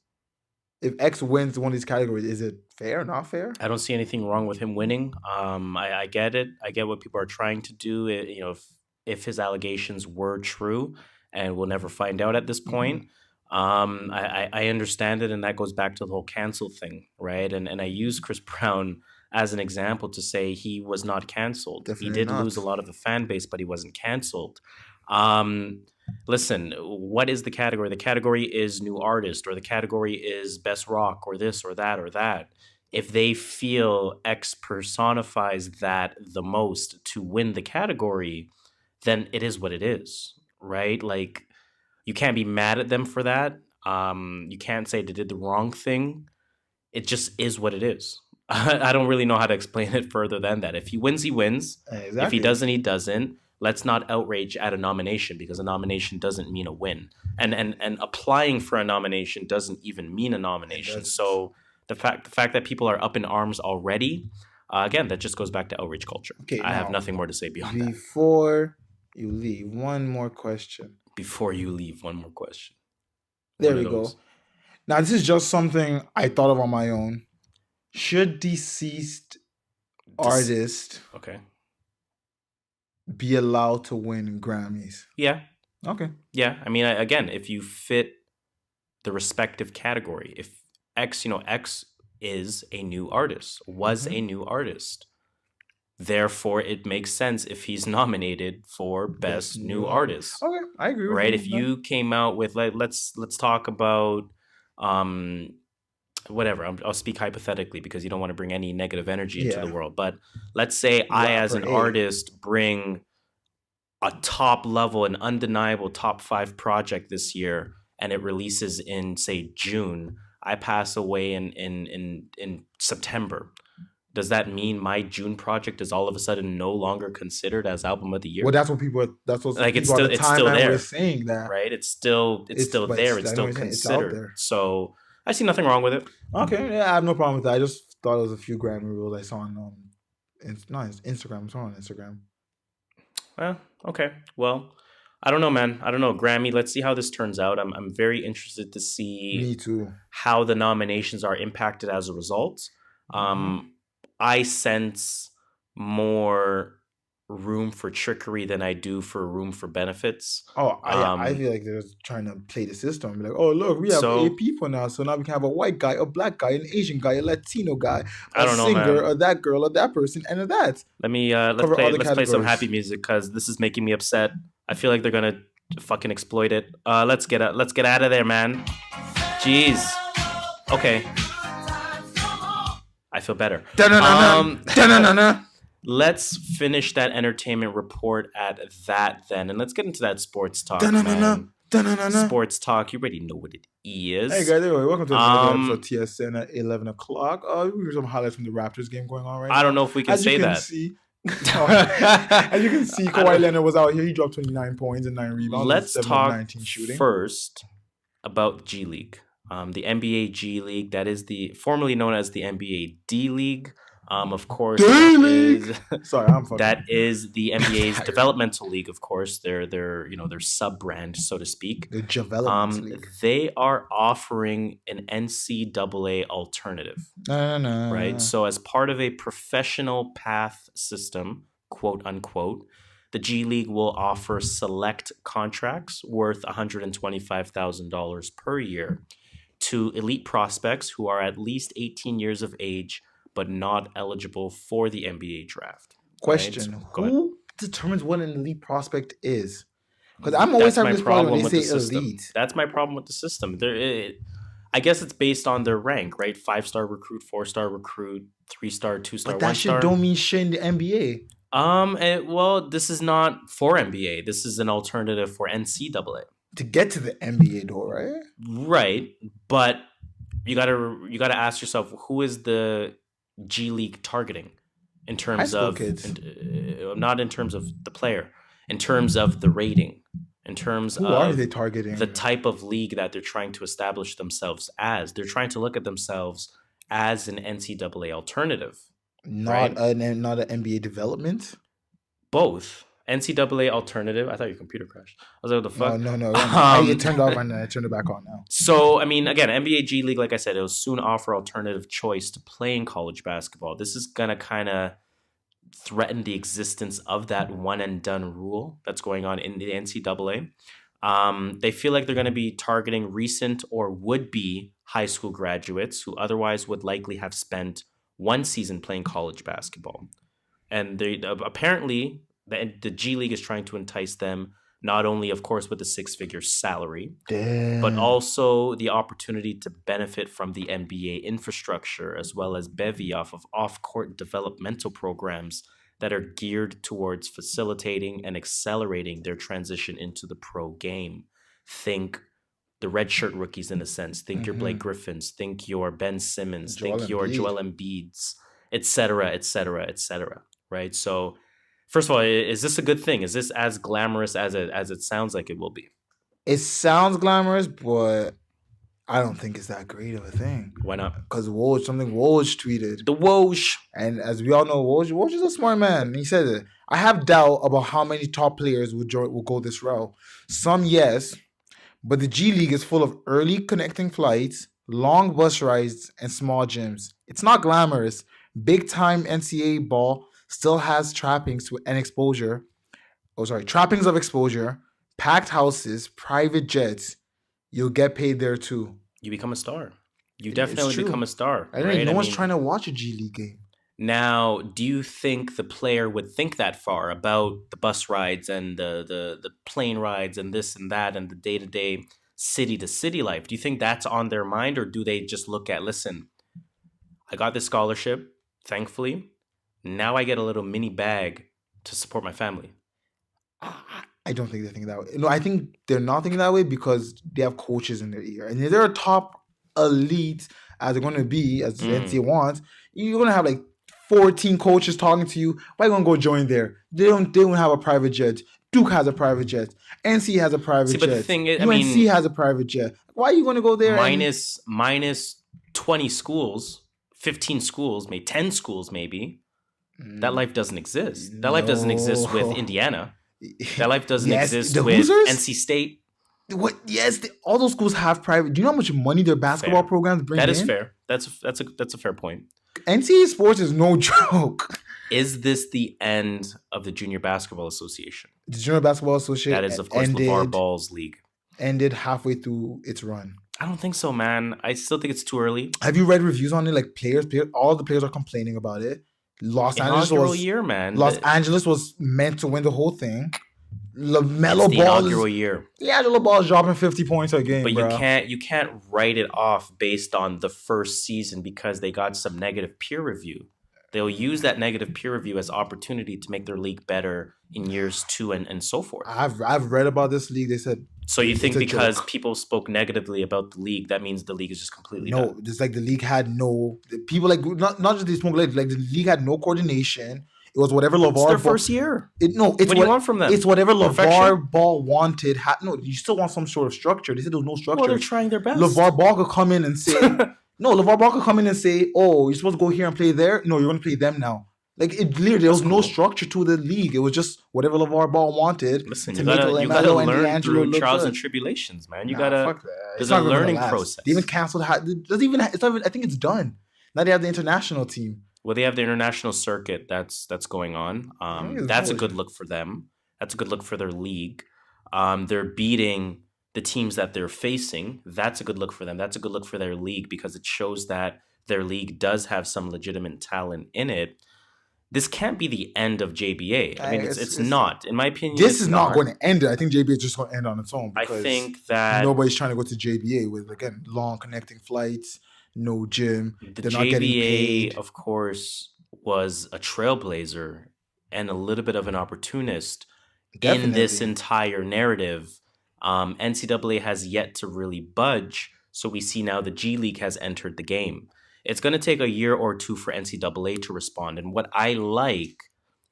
X wins one of these categories, is it fair or not fair?
I don't see anything wrong with him winning. I get it. I get what people are trying to do. If his allegations were true, and we'll never find out at this point. I understand it, and that goes back to the whole cancel thing, right? And I use Chris Brown as an example to say he was not canceled.
Definitely
he did
not.
lose a lot of the fan base, but he wasn't canceled. Listen, what is the category? The category is new artist, or the category is best rock, or this, or that, or that. If they feel X personifies that the most to win the category, then it is what it is, right? Like, you can't be mad at them for that. You can't say they did the wrong thing. It just is what it is. I don't really know how to explain it further than that. If he wins, he wins.
Exactly.
If he doesn't, he doesn't. Let's not outrage at a nomination, because a nomination doesn't mean a win. And applying for a nomination doesn't even mean a nomination. So the fact that people are up in arms already, again, that just goes back to outrage culture.
Okay,
I have nothing more to say beyond that.
Before you leave, one more question.
Before you leave, one more question.
There
One
we
of
go.
those.
Now, this is just something I thought of on my own. Should deceased artists
Okay.
be allowed to win Grammys?
Yeah.
Okay.
Yeah. I mean, again, if you fit the respective category, if X is a new artist, was a new artist. Therefore, it makes sense if he's nominated for Best New Artist.
Okay, I agree with
Right?
you.
If you came out with, like, let's talk about whatever. I'll speak hypothetically because you don't want to bring any negative energy into the world. But let's say I, as an artist, bring a top level, an undeniable top 5 project this year, and it releases in, say, June. I pass away in September. Does that mean my June project is all of a sudden no longer considered as album of the year?
Well, that's what people. That's what
Like, it's
people
still,
at the
it's
time
still there,
were saying that.
right? It's still
But
there. It's
I
still
know what you're saying. It's out
considered.
there.
So I see nothing wrong with it.
Okay, yeah, I have no problem with that. I just thought it was a few Grammy rules I saw on Instagram. I saw on Instagram.
Well, okay. Well, I don't know, man. I don't know. Grammy, let's see how this turns out. I'm very interested to see
Me too.
how the nominations are impacted as a result. I sense more room for trickery than I do for room for benefits.
Oh, I feel like they're just trying to play the system. Like, oh, look, we have 8 people now, so now we can have a white guy, a black guy, an Asian guy, a Latino guy,
I don't know,
singer,
man.
or that girl, or that person, and a that.
Let me let's
Cover all the
play some
categories.
happy music, because this is making me upset. I feel like they're gonna fucking exploit it. Let's get out of there, man. Jeez. Okay. I feel better. Let's finish that entertainment report at that then, and let's get into that sports talk, man. Sports talk, you already know what it is.
Hey guys, anyway, welcome to another episode of TSN at 11 o'clock. We have some highlights from the Raptors game going on right now.
I don't know if we can say that.
As you can see, Kawhi Leonard was out here. He dropped 29 points and 9 rebounds.
Let's
7 of
talk
19 shooting.
first about G League. The NBA G League, that is formerly known as the NBA D League. Of course,
Sorry, I'm fucking.
that is the NBA's developmental league. Of course, their sub brand, so to speak.
The development league.
They are offering an NCAA alternative, right? So, as part of a professional path system, quote unquote, the G League will offer select contracts worth $125,000 per year to elite prospects who are at least 18 years of age but not eligible for the NBA draft.
Question:
right?
Who determines what an elite prospect is? Because I'm always having this problem when they say elite.
That's my problem with the system. I guess it's based on their rank, right? 5-star recruit, 4-star recruit, 3-star, 2-star, 1-star.
But that shit don't mean shit in the NBA.
Well, this is not for NBA. This is an alternative for NCAA.
To get to the NBA door, right?
Right, but you gotta ask yourself, who is the G League targeting in terms of
kids.
not in terms of the player, in terms of the rating, in terms
Who are
of
they targeting?
the type of league that they're trying to establish themselves as. They're trying to look at themselves as an NCAA alternative.
Not an NBA development.
Both. NCAA alternative. I thought your computer crashed. I was like, what the fuck?
No. It turned off and I turned it back on now.
So, I mean, again, NBA G League, like I said, it will soon offer alternative choice to playing college basketball. This is going to kind of threaten the existence of that one and done rule that's going on in the NCAA. They feel like they're going to be targeting recent or would-be high school graduates who otherwise would likely have spent one season playing college basketball. And they apparently the G League is trying to entice them not only, of course, with the six-figure salary, but also the opportunity to benefit from the NBA infrastructure, as well as bevy off of off-court developmental programs that are geared towards facilitating and accelerating their transition into the pro game. Think the redshirt rookies in a sense. Think your Blake Griffins. Think your Ben Simmons. Think your Joel Embiids, et cetera, et cetera, et cetera. Right? So, first of all, is this a good thing? Is this as glamorous as it sounds like it will be?
It sounds glamorous, but I don't think it's that great of a thing.
Why not?
Because Woj tweeted.
The Woj.
And as we all know, Woj is a smart man. And he said it. I have doubt about how many top players will go this route. Some, yes. But the G League is full of early connecting flights, long bus rides, and small gyms. It's not glamorous. Big-time NCAA ball still has trappings of exposure, packed houses, private jets. You'll get paid there too.
You become a star. You definitely become a star.
No one's trying to watch a G League game.
Now, do you think the player would think that far about the bus rides and the plane rides and this and that and the day-to-day city-to-city life? Do you think that's on their mind, or do they just look at, listen, I got this scholarship, thankfully. Now I get a little mini bag to support my family.
I don't think they think that way. No, I think they're not thinking that way because they have coaches in their ear. And if they're a top elite, as they're going to be, as the NCAA wants, you're going to have like 14 coaches talking to you. Why are you going to go join there? They don't have a private jet. Duke has a private jet. NC has a private jet.
But the thing is,
UNC has a private jet. Why are you going to go there?
Minus 20 schools, 15 schools, maybe 10 schools maybe. That life doesn't exist. That life doesn't exist with Indiana. That life doesn't exist with
Hoosiers?
NC State.
What? Yes, all those schools have private. Do you know how much money their basketball programs bring in?
That is fair. That's a fair point.
NCAA sports is no joke.
Is this the end of the Junior Basketball Association?
The Junior Basketball Association
that is, of course, LeVar Ball's league.
Ended halfway through its run.
I don't think so, man. I still think it's too early.
Have you read reviews on it? Like players, all the players are complaining about it. Los Angeles was meant to win the whole thing. LaMelo Ball is dropping 50 points a game,
but
bro.
you can't write it off based on the first season because they got some negative peer review. They'll use that negative peer review as opportunity to make their league better in years 2 and so forth.
I've read about this league. They said.
So you think because people spoke negatively about the league, that means the league is just completely done?
Just like the league had people like not just these small like the league had no coordination. It was whatever LeVar.
It's their first year.
What do
you want from them?
It's whatever LeVar Ball wanted. You still want some sort of structure. They said there was no structure.
Well, they're trying their best.
LeVar Ball could come in and say, LeVar Ball could come in and say, oh, you're supposed to go here and play there. No, you're going to play them now. Like it literally, there was no structure to the league. It was just whatever LeVar Ball wanted.
Listen, you gotta learn through trials and tribulations, man. There's a learning process.
They even canceled. I think it's done. Now they have the international team.
Well, they have the international circuit that's going on. That's a good look for them. That's a good look for their league. They're beating the teams that they're facing. That's a good look for them. That's a good look for their league because it shows that their league does have some legitimate talent in it. This can't be the end of JBA. I mean, it's not. In my opinion,
this is not going to end it. I think JBA is just going to end on its own.
I think that
nobody's trying to go to JBA with, again, long connecting flights, no gym.
They're not getting paid. Of course, was a trailblazer and a little bit of an opportunist in this entire narrative. NCAA has yet to really budge. So we see now the G League has entered the game. It's going to take a year or two for NCAA to respond. And what I like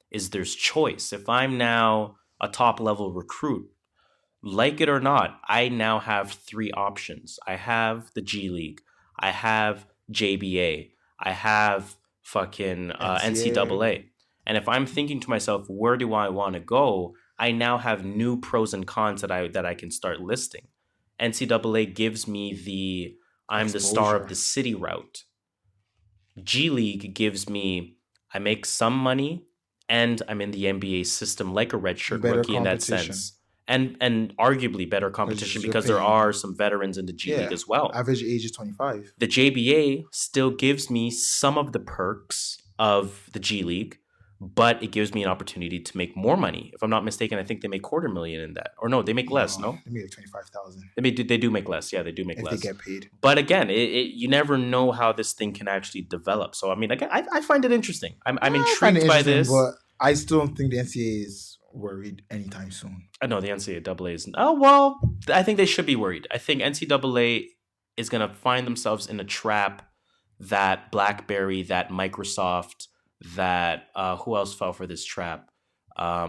is there's choice. If I'm now a top-level recruit, like it or not, I now have 3 options. I have the G League. I have JBA. I have fucking NCAA. And if I'm thinking to myself, where do I want to go? I now have new pros and cons that I can start listing. NCAA gives me the I'm the star of the city route. G League gives me I make some money and I'm in the NBA system like a redshirt rookie in that sense. And arguably better competition because there are some veterans in the G League as well.
Average age is 25.
The JBA still gives me some of the perks of the G League, but it gives me an opportunity to make more money. If I'm not mistaken, I think they make $250,000 in that. Or no, they make less, no?
They make like 25,000.
They do make less. Yeah, they do make less.
If they get paid.
But again, you never know how this thing can actually develop. So, I mean, again, I find it interesting. I'm intrigued by this.
But I still don't think the NCAA is worried anytime soon.
I know the NCAA isn't. Oh, well, I think they should be worried. I think NCAA is going to find themselves in a trap that BlackBerry, that Microsoft, that who else fell for this trap? I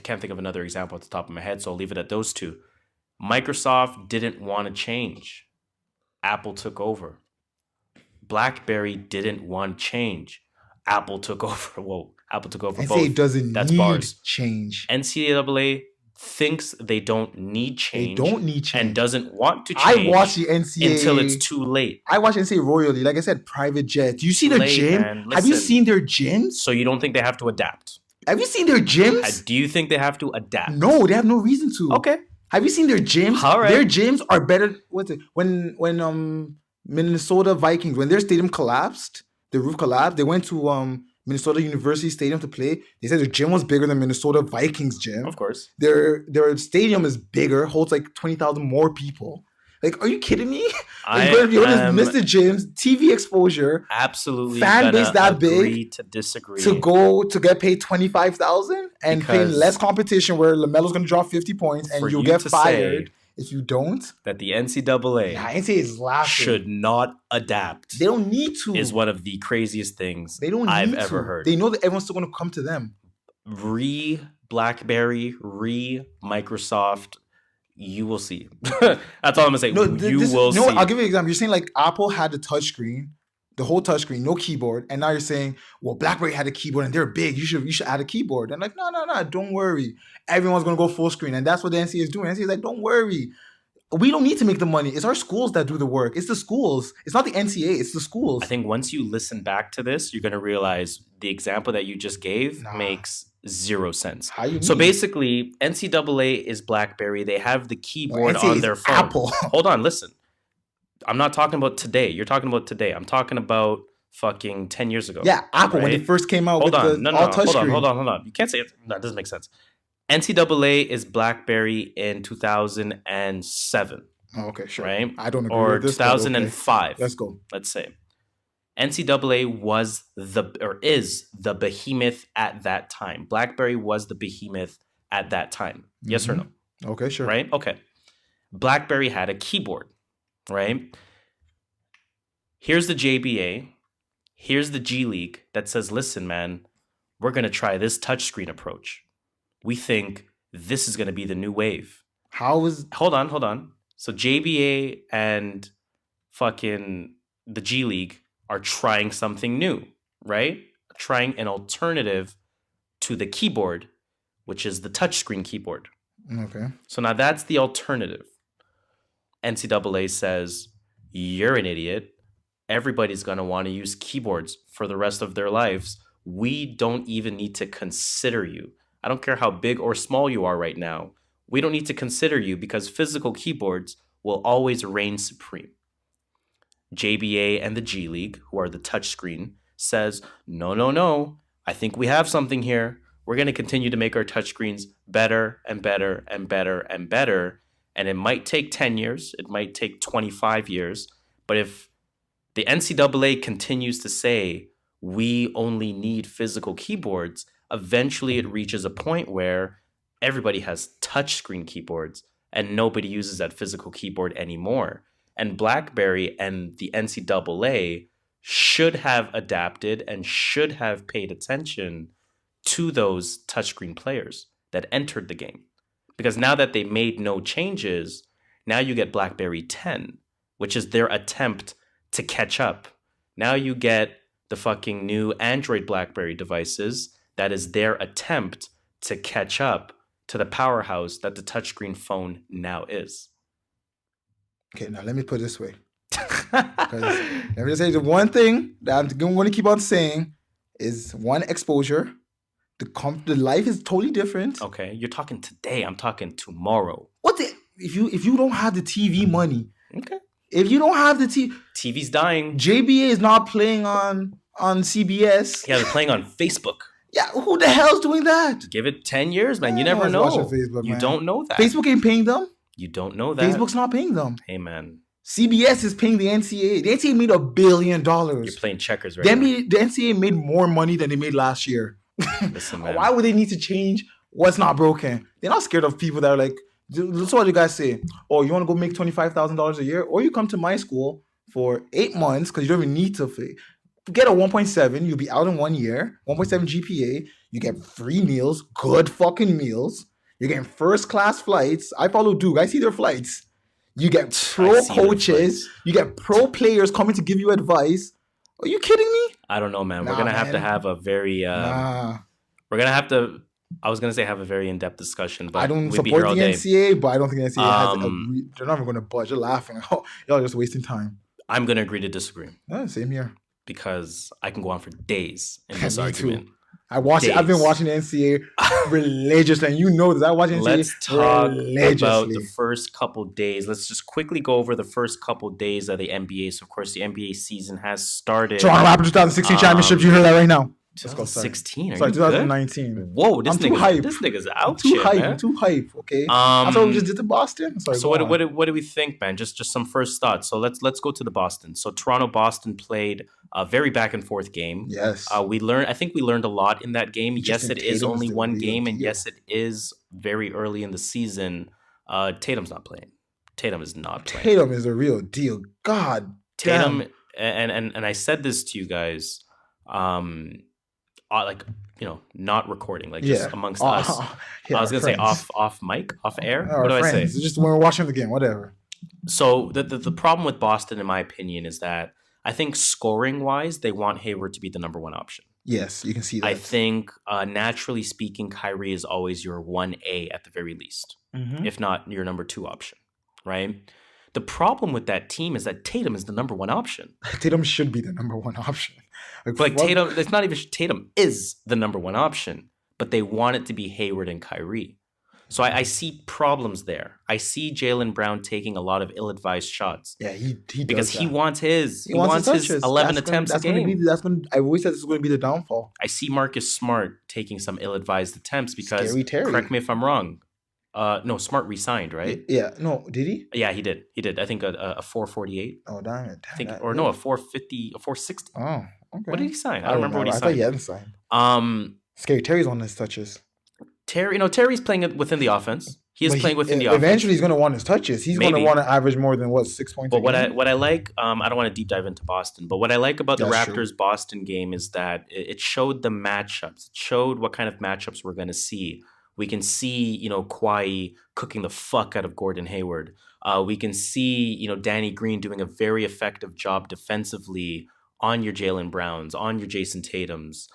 can't think of another example at the top of my head, so I'll leave it at those two. Microsoft didn't want to change. Apple took over. BlackBerry didn't want change. Apple took over. Whoa. Apple took over both.
NCAA doesn't
That's
need
bars.
change.
NCAA thinks they don't need change.
They don't need change.
And doesn't want to change.
I watch the NCAA
until it's too late.
I watch NCAA royally. Like I said, private jet. Do you see their gym? Have you seen their gyms?
So you don't think they have to adapt?
Have you seen their gyms?
Do you think they have to adapt?
No, they have no reason to.
Okay.
Have you seen their gyms?
All right.
Their gyms are better. What's it? When Minnesota Vikings, when their stadium collapsed, the roof collapsed, they went to Minnesota University Stadium to play. They said their gym was bigger than Minnesota Vikings gym.
Of course.
Their stadium is bigger, holds like 20,000 more people. Like, are you kidding me? You miss the gyms, TV exposure,
absolutely
fan base that big
to disagree
to get paid 25,000 and pay less competition where LaMelo's going to drop 50 points and you'll get fired if you don't.
That the NCAA
is laughing.
Should not adapt.
They don't need to.
Is one of the craziest things
I've
ever heard.
They know that everyone's still going to come to them.
BlackBerry, Microsoft. You will see. That's all I'm gonna say. You will see.
I'll give you an example. You're saying like Apple had the touchscreen, the whole touchscreen, no keyboard, and now you're saying, well, BlackBerry had a keyboard and they're big. You should add a keyboard. And like, no, don't worry. Everyone's gonna go full screen, and that's what the NCAA is doing. NCAA is like, don't worry. We don't need to make the money. It's our schools that do the work. It's the schools. It's not the NCAA. It's the schools.
I think once you listen back to this, you're gonna realize the example that you just gave makes zero sense. So basically, NCAA is BlackBerry. They have the keyboard on their phone.
Apple.
Hold on, listen. I'm not talking about today. You're talking about today. I'm talking about fucking 10 years ago.
Yeah, Apple when they first came out with the all touchscreen.
Hold on. You can't say it. That doesn't make sense. NCAA is BlackBerry in 2007.
Oh, okay, sure.
Right?
I don't agree
or
with this.
2005.
Okay. Let's go.
Let's say. NCAA was is the behemoth at that time. BlackBerry was the behemoth at that time. Yes or no?
Okay, sure.
Right? Okay. BlackBerry had a keyboard, right? Here's the JBA. Here's the G League that says, listen, man, we're going to try this touchscreen approach. We think this is going to be the new wave. Hold on. So JBA and fucking the G League are trying something new, right? Trying an alternative to the keyboard, which is the touchscreen keyboard.
Okay.
So now that's the alternative. NCAA says, you're an idiot. Everybody's going to want to use keyboards for the rest of their lives. We don't even need to consider you. I don't care how big or small you are right now. We don't need to consider you because physical keyboards will always reign supreme. JBA and the G League, who are the touchscreen, says, no. I think we have something here. We're going to continue to make our touchscreens better and better and better and better. And it might take 10 years. It might take 25 years. But if the NCAA continues to say, we only need physical keyboards, eventually it reaches a point where everybody has touchscreen keyboards and nobody uses that physical keyboard anymore. And BlackBerry and the NCAA should have adapted and should have paid attention to those touchscreen players that entered the game. Because now that they made no changes, now you get BlackBerry 10, which is their attempt to catch up. Now you get the fucking new Android BlackBerry devices. That is their attempt to catch up to the powerhouse that the touchscreen phone now is.
Okay, now let me put it this way. Let me just say the one thing that I'm going to keep on saying is one, exposure. The life is totally different.
Okay, you're talking today. I'm talking tomorrow.
If you don't have the TV money?
Okay.
If you don't have the
TV's dying.
JBA is not playing on CBS.
Yeah, they're playing on Facebook.
Yeah, who the hell's doing that?
Give it 10 years, man. You never know.
Facebook,
you
man.
don't know that.
Facebook ain't paying them.
You don't know that.
Facebook's not paying them.
Hey, man.
CBS is paying the NCAA. The NCAA made $1 billion.
You're playing checkers right now.
The NCAA made more money than they made last year.
Listen, man.
Why would they need to change what's not broken? They're not scared of people that are like, that's what you guys say. Oh, you want to go make $25,000 a year? Or you come to my school for 8 months because you don't even need to get a 1.7. You'll be out in 1 year. 1.7 GPA. You get free meals. Good fucking meals. You're getting first class flights. I follow Duke. I see their flights. You get pro coaches. You get pro players coming to give you advice. Are you kidding me?
I don't know, man. We're going to have to have a very... We're going to have to... I was going to say have a very in-depth discussion, but
I don't support the NCAA, but I don't think the NCAA they're not even going to budge. They're laughing. Oh, y'all just wasting time.
I'm going to agree to disagree.
Yeah, same here.
Because I can go on for days in this argument.
Too. I've been watching the NCAA religiously, and you know this. I watch NCAA
Let's talk about the first couple days. Let's just quickly go over the first couple days of the NBA. So, of course, the NBA season has started.
Toronto Raptors 2016 championship. You heard that right now.
2016.
Sorry, 2019.
Whoa, this nigga's out.
I'm too hype. Okay. That's what we just did to Boston. Sorry,
so what do we think, man? Just some first thoughts. So let's go to the Boston. So Toronto-Boston played a very back and forth game.
Yes.
I think we learned a lot in that game. Yes, it is only one game, and yes, it is very early in the season. Tatum's not playing. Tatum is not playing.
Tatum is a real deal. God.
Tatum and I said this to you guys. Not recording, just amongst us. I was gonna say off mic, off air. What do I say?
It's just when we're watching the game, whatever.
So the problem with Boston, in my opinion, is that I think scoring wise, they want Hayward to be the number one option.
Yes, you can see that.
I think naturally speaking, Kyrie is always your 1A at the very least, if not your number 2 option, right? The problem with that team is that Tatum is the number 1 option.
Tatum should be the number 1 option.
But Tatum, it's not even Tatum is the number 1 option, but they want it to be Hayward and Kyrie. So I see problems there. I see Jaylen Brown taking a lot of ill-advised shots.
Yeah, he does
because
that.
he wants his 11 attempts a game.
I always said this is going to be the downfall.
I see Marcus Smart taking some ill-advised attempts because,
Scary Terry.
Correct me if I'm wrong. No, Smart re-signed, right?
Yeah. No, did he?
Yeah, he did. I think a 448.
Oh, damn it.
A 450, a 460.
Oh, okay.
What did he sign? I don't remember what he signed.
I thought he hadn't signed. Scary Terry's on his touches.
Terry's playing within the offense. He is playing within the offense.
Eventually, he's going to want his touches. He's going to want to average more than 6 points.
But what I like, I don't want to deep dive into Boston, but what I like about the Raptors Boston game is that it showed the matchups. It showed what kind of matchups we're going to see. We can see, Kawhi cooking the fuck out of Gordon Hayward. We can see, Danny Green doing a very effective job defensively on your Jaylen Browns, on your Jason Tatums,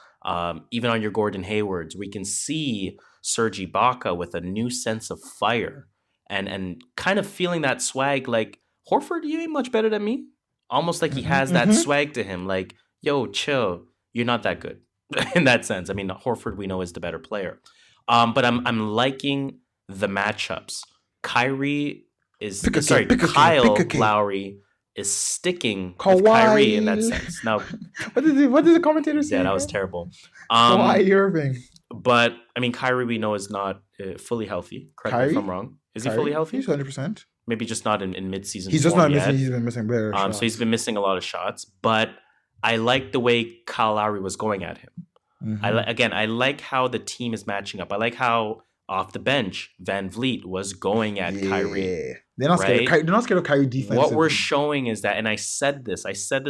even on your Gordon Haywards. We can see Serge Ibaka with a new sense of fire and kind of feeling that swag like, Horford, you ain't much better than me. Almost like he has that swag to him. Like, yo, chill. You're not that good in that sense. I mean, Horford we know is the better player. But I'm liking the matchups. Kyle Lowry is sticking with Kyrie in that sense. Now,
what did the commentator say?
Yeah, that was terrible.
Kawhi Irving.
But I mean, Kyrie we know is not fully healthy. Correct me if I'm wrong. Is he fully healthy?
He's 100%.
Maybe just not in mid-season.
He's just not missing. He's been missing better shots.
So he's been missing a lot of shots. But I like the way Kyle Lowry was going at him. I like how the team is matching up. I like how off the bench Van Vliet was going at Kyrie.
They're not scared of Kyrie defense.
What we're showing is that, and I said this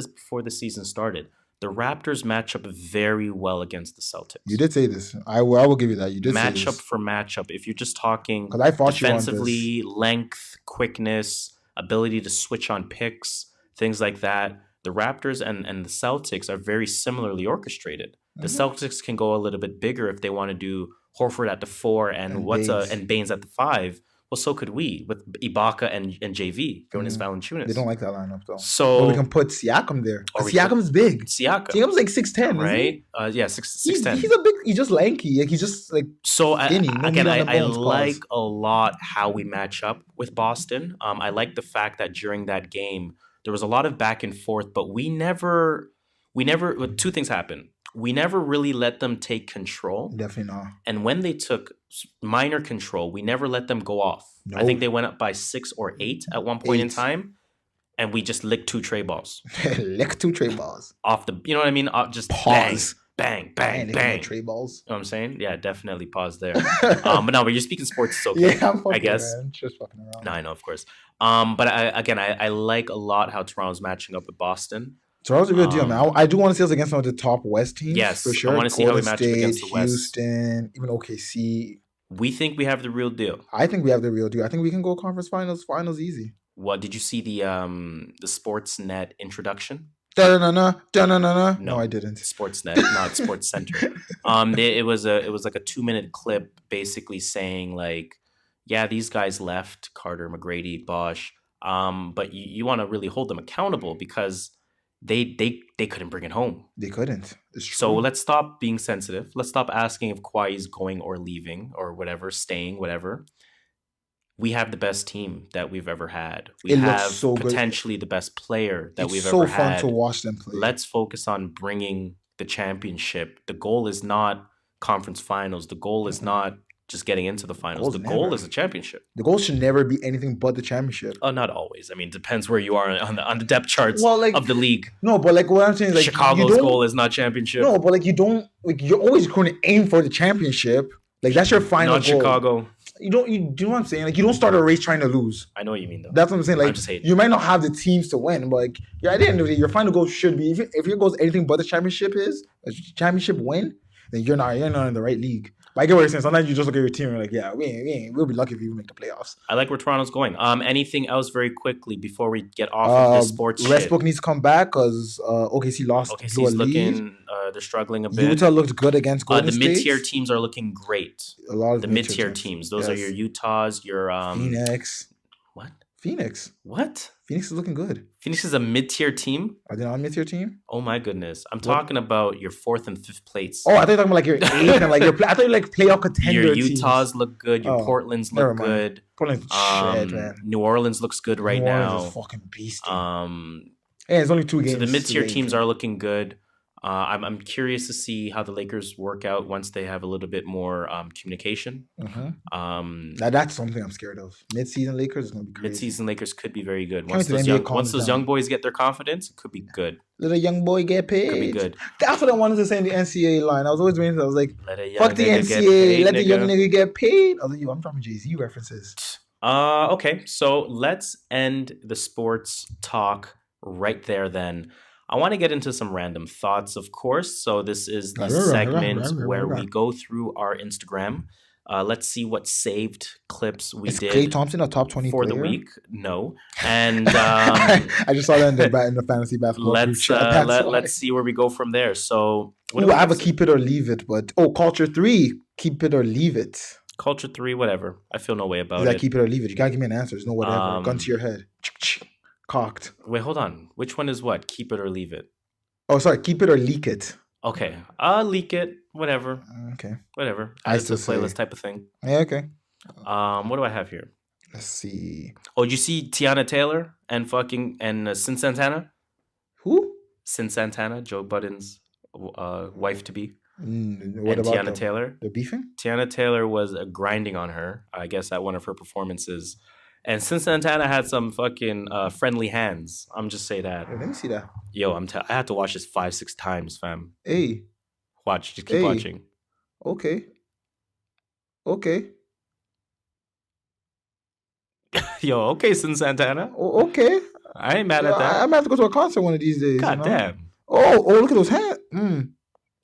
before the season started, The Raptors match up very well against the Celtics.
You did say this. I will give you that. You did say
Matchup
this.
for matchup. If you're just talking
'Cause I fought you on
defensively, length, quickness, ability to switch on picks, things like that, the Raptors and the Celtics are very similarly orchestrated. The Celtics can go a little bit bigger if they want to do Horford at the 4 and Baines at the 5. Well, so could we with Ibaka and JV going as Valanciunas.
They don't like that lineup though.
So
but we can put Siakam there. Siakam's big.
Siakam's
like 6'10",
right? Yeah, 6'10".
He's just lanky. Like he's just like skinny.
I like a lot how we match up with Boston. I like the fact that during that game there was a lot of back and forth, but we never. Two things happened. We never really let them take control.
Definitely not.
And when they took minor control, we never let them go off.
No.
I think they went up by 6 or 8 at one point in time, and we just licked 2 tray balls.
Licked 2 tray balls.
Off the, you know what I mean? Just
pause.
Bang, bang, bang.
Tray balls.
You know what I'm saying? Yeah, definitely pause there. But no, but you're speaking sports, it's okay.
Yeah,
I guess.
Man. Just fucking around.
No, I know, of course. But I like a lot how Toronto's matching up with Boston.
Toronto's a good deal, man. I do want to see us against some of the top West teams.
Yes,
for sure.
I want to see how we match up against the West.
Houston, even OKC.
We think we have the real deal.
I think we have the real deal. I think we can go conference finals easy.
What did you see the Sportsnet introduction?
No, I didn't.
Sportsnet, not Sports Center. It was like a 2-minute clip, basically saying like, yeah, these guys left, Carter, McGrady, Bosch, but you want to really hold them accountable because they couldn't bring it home.
They couldn't. It's true.
So let's stop being sensitive. Let's stop asking if Kawhi is going or leaving or whatever, staying, whatever. We have the best team that we've ever had. We have potentially the best player that we've ever had. It's so fun
to watch them play.
Let's focus on bringing the championship. The goal is not conference finals. The goal is not just getting into the finals. The goal is a championship.
The goal should never be anything but the championship.
Oh, not always. I mean, it depends where you are on the depth charts of the league.
No, but like what I'm saying is like
Chicago's goal is not championship.
No, but like you're always going to aim for the championship. Like that's your final goal.
Not Chicago.
You do you know what I'm saying? Like you don't start a race trying to lose.
I know what you mean though.
That's what I'm saying. Like
I'm just hating.
You might not have the teams to win, but like at the end of the day, your final goal should be if your goal is anything but the championship win, then you're not in the right league. But I get what you're saying. Sometimes you just look at your team and you're like, yeah, we'll be lucky if we make the playoffs.
I like where Toronto's going. Anything else very quickly before we get off of this sports
Westbrook needs to come back because OKC lost.
OKC's looking, they're struggling a bit.
Utah looked good against Golden State.
The mid-tier teams are looking great.
A lot of
the mid-tier teams. Those are your Utahs, your
Phoenix.
What?
Phoenix.
What?
Phoenix is looking good.
Phoenix is a mid-tier team?
Are they not a mid-tier team?
Oh my goodness. I'm talking about your 4th and 5th place.
Oh, I thought you were talking about like your 8th and like I thought you like playoff contender
Your Utahs look good. Your Portland's look good.
Portland's shit, man.
New Orleans looks good right now.
New Orleans is fucking beastie. Yeah, it's only 2 games.
So the mid-tier teams are looking good. I'm curious to see how the Lakers work out once they have a little bit more communication.
Now that's something I'm scared of. Mid-season Lakers is going to be crazy.
Mid-season Lakers could be very good. Once those young boys get their confidence, it could be good.
Let a young boy get paid.
Could be good.
That's what I wanted to say in the NCAA line. I was always waiting. I was like, fuck the NCAA. Let the young nigga get paid. I was like, I'm dropping Jay-Z references.
Okay, so let's end the sports talk right there then. I want to get into some random thoughts, of course. So this is the segment where we go through our Instagram. Let's see what saved clips we did.
Is Klay Thompson a top 20
for
player?
the week? No. And
I just saw that in the fantasy basketball.
Let's see where we go from there. So
I have a keep it or leave it, but culture 3, keep it or leave it.
Culture 3, whatever. I feel no way about
it. Keep it or leave it. You can't give me an answer. There's no whatever. Gun to your head. Cocked.
Wait, hold on. Which one is what? Keep it or leave it?
Oh, sorry. Keep it or leak it.
Okay. Leak it. Whatever.
Okay.
Whatever. Add it to the playlist type of thing.
Yeah, okay.
What do I have here?
Let's see.
Oh, did you see Tiana Taylor and Sin Santana?
Who?
Sin Santana, Joe Budden's wife to be.
What about
Tiana Taylor?
They're beefing?
Tiana Taylor was grinding on her, I guess, at one of her performances. And since Santana had some fucking friendly hands, I'm just say that.
Let me see that.
Yo, I had to watch this 5-6 times, fam.
Hey.
Watch, just keep watching.
Okay.
Yo, okay, Sin Santana.
Okay.
I ain't mad at that.
I'm gonna have to go to a concert one of these days.
God damn.
Oh, look at those hands. You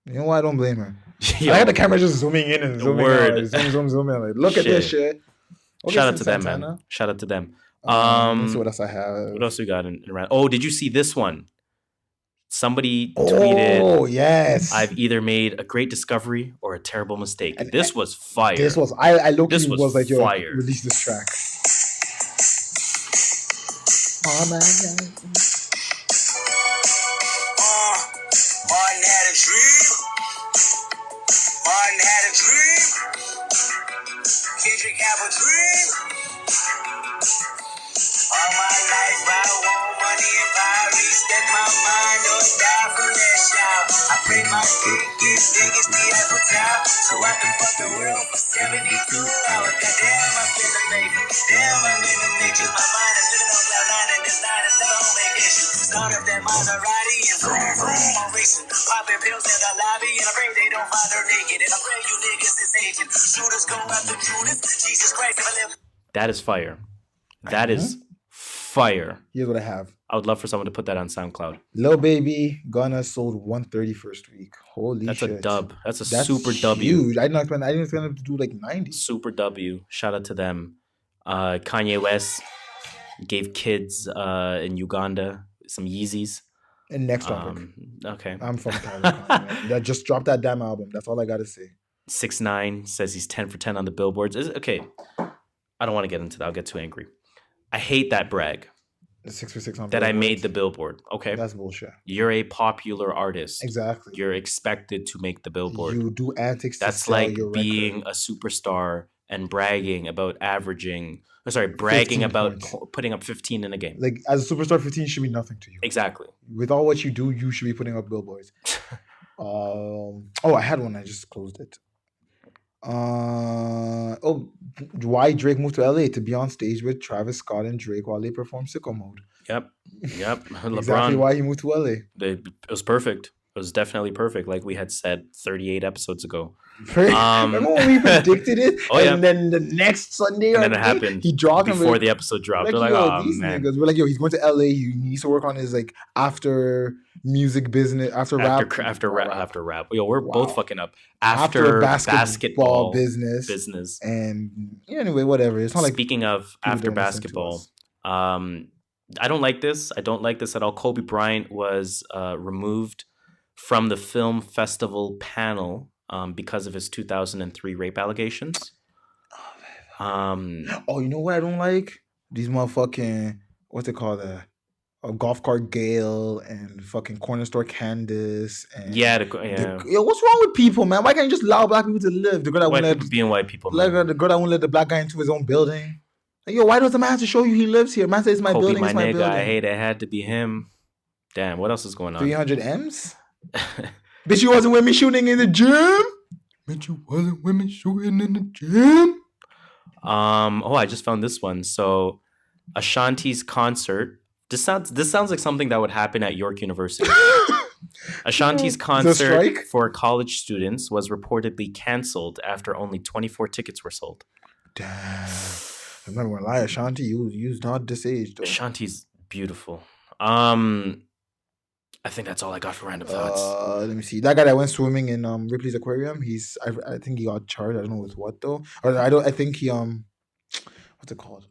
know why I don't blame her?
Yo,
I had the camera just zooming in and zooming out. Like, zoom in. Like, look at this shit. Okay,
shout out to them, man. Shout out to them.
Let's see what else I have.
What else we got in around? Oh, did you see this one? Somebody tweeted,
"Oh yes,
I've either made a great discovery or a terrible mistake." And this was fire.
This was I looked. This was like, yo,
fire.
Release this track. Oh my God.
Martin had a dream. Martin had a dream. Kendrick have a dream. All my life I want money and power. Respect my mind or die from that shout. I pray my dick gets big as the Eiffel Tower, so I can fuck the world for 72 hours. Goddamn, I feel amazing. Damn, I'm in the pictures. My mind is lit on cloud nine and this night is never home vacation. Start up that Maserati and vroom vroom, I'm racing. Popping pills in the lobby and I pray they don't find her naked. And I pray you niggas is aging. Shooters go after Judas. Jesus Christ, if I live.
That is fire. That is fire.
Here's what I have.
I would love for someone to put that on SoundCloud.
Lil Baby, Gunna sold 130 first week. Holy
That's
shit.
a dub. That's a
That's
super
huge.
W.
I didn't expect him to do like 90.
Super W. Shout out to them. Kanye West gave kids in Uganda some Yeezys.
And next topic.
Okay.
I'm from Canada. Just drop that damn album. That's all I gotta say.
6ix9ine says he's 10 for 10 on the billboards. Okay. I don't want to get into that. I'll get too angry. I hate that brag.
The 6 for 6 on
that
billboards.
I made the billboard. Okay.
That's bullshit.
You're a popular artist.
Exactly.
You're expected to make the billboard.
You do antics to
That's
sell
like
your
being
record.
a superstar and bragging about bragging about putting up 15 in a game.
Like, as a superstar, 15 should be nothing to you.
Exactly.
With all what you do, you should be putting up billboards. I had one. I just closed it. Why Drake moved to LA to be on stage with Travis Scott and Drake while they perform Sicko Mode.
Yep. LeBron.
Exactly why he moved to LA.
It was perfect. It was definitely perfect, like we had said 38 episodes ago.
Remember when we predicted it?
Oh, yeah.
And then the next Sunday,
and then it happened.
He dropped
before the episode dropped.
Like,
They're like,
yo,
oh
these
man.
niggas. We're like, yo, he's going to LA. He needs to work on his like after music business, after rap.
Yo, we're both fucking up. After basketball business.
And anyway, whatever. It's not like
speaking of after basketball. I don't like this. I don't like this at all. Kobe Bryant was removed from the film festival panel because of his 2003 rape allegations.
You know what I don't like? These motherfucking, what's it called? Golf cart Gale and fucking corner store Candace. And what's wrong with people, man? Why can't you just allow black people to live? The girl that won't let
being white people,
like the girl that won't let the black guy into his own building. Like, yo, why does the man have to show you he lives here? Man says it's my
Kobe,
building. It's my
nigga,
building.
I hate it. Had to be him. Damn, what else is going on?
300 M's. Bitch, you wasn't with me shooting in the gym. Bitch, you wasn't with me shooting in the gym.
I just found this one. So, Ashanti's concert. This sounds like something that would happen at York University. Ashanti's concert for college students was reportedly canceled after only 24 tickets were sold.
Damn. I'm not gonna lie, Ashanti, you's not this age, though.
Ashanti's beautiful. I think that's all I got for random thoughts.
Let me see. That guy that went swimming in Ripley's aquarium, I think he got charged. I don't know with what though. Or I think he what's it called?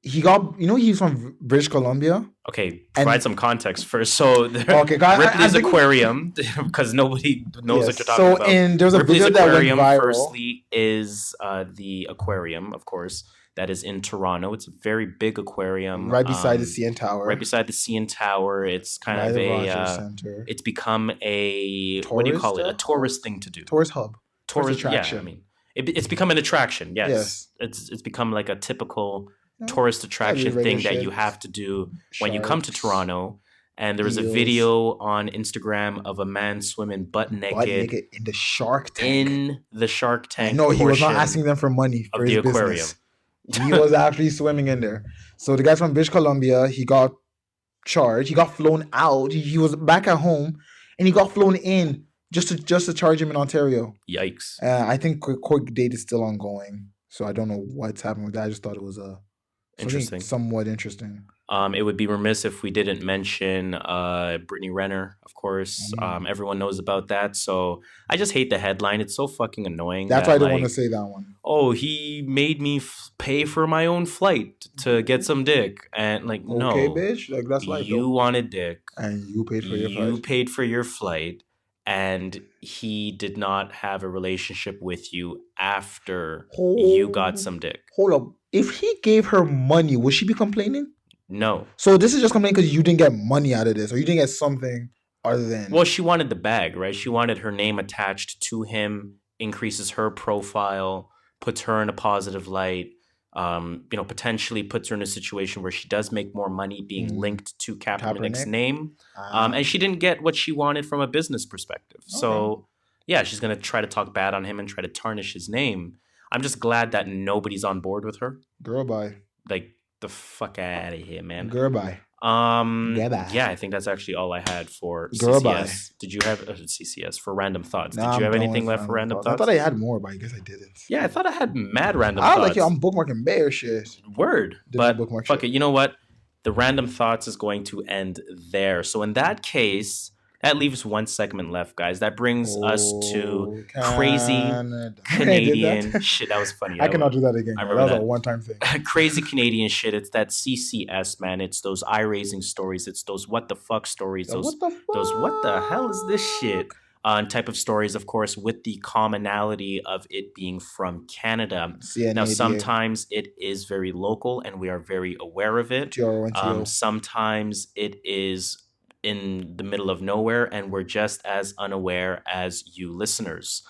He got, he's from British Columbia.
Okay, provide some context first. So Ripley's aquarium, because nobody knows what you're talking about.
So there's a
Ripley's
video that went
aquarium,
viral.
firstly, is the aquarium, of course, that is in Toronto. It's a very big aquarium.
Right beside the CN Tower.
Right beside the CN Tower. It's kind of it's become a, what do you call it? A tourist thing to do.
Tourist hub.
Tourist
attraction.
Yeah, I mean, it's become an attraction, yes. It's become like a typical tourist attraction thing that you have to do when you come to Toronto. And there was a video on Instagram of a man swimming butt naked
in the Shark Tank.
No,
he was not asking them for money for his aquarium. He was actually swimming in there. So the guy's from British Columbia. He got charged. He got flown out. He was back at home, and he got flown in just to charge him in Ontario.
Yikes!
I think court date is still ongoing. So I don't know what's happening with that. I just thought it was interesting, somewhat interesting.
It would be remiss if we didn't mention Brittany Renner, of course. Everyone knows about that. So I just hate the headline. It's so fucking annoying.
That's why I didn't want to say that one.
Oh, he made me pay for my own flight to get some dick. And like, no.
Okay, bitch. Like, that's life.
You wanted dick.
And you paid for your flight.
You paid for your flight. And he did not have a relationship with you after you got some dick.
Hold up. If he gave her money, would she be complaining?
No.
So this is just complaining because you didn't get money out of this, or you didn't get something other than...
Well, she wanted the bag, right? She wanted her name attached to him, increases her profile, puts her in a positive light, potentially puts her in a situation where she does make more money being linked to Kaepernick's name. And she didn't get what she wanted from a business perspective. Okay. So, yeah, she's going to try to talk bad on him and try to tarnish his name. I'm just glad that nobody's on board with her.
Girl, bye.
Like, the fuck out of here, man.
Girl, bye.
Yeah, I think that's actually all I had for
Girl,
CCS.
bye.
Did you have CCS for random thoughts? Did you have anything left for random thoughts?
I thought I had more, but I guess I didn't.
Yeah, I thought I had mad random thoughts.
I was like, yo, I'm bookmarking bare shit.
Word. But fuck it. You know what? The random thoughts is going to end there. So in that case, that leaves one segment left, guys. That brings us to crazy Canadian shit. That was funny.
I cannot do that again.
I
remember that was a one-time thing.
Crazy Canadian shit. It's that CCS, man. It's those eye-raising stories. It's those what the fuck stories. Those what the hell is this shit? Type of stories, of course, with the commonality of it being from Canada. Now, sometimes it is very local, and we are very aware of it. Sometimes it is in the middle of nowhere, and we're just as unaware as you listeners.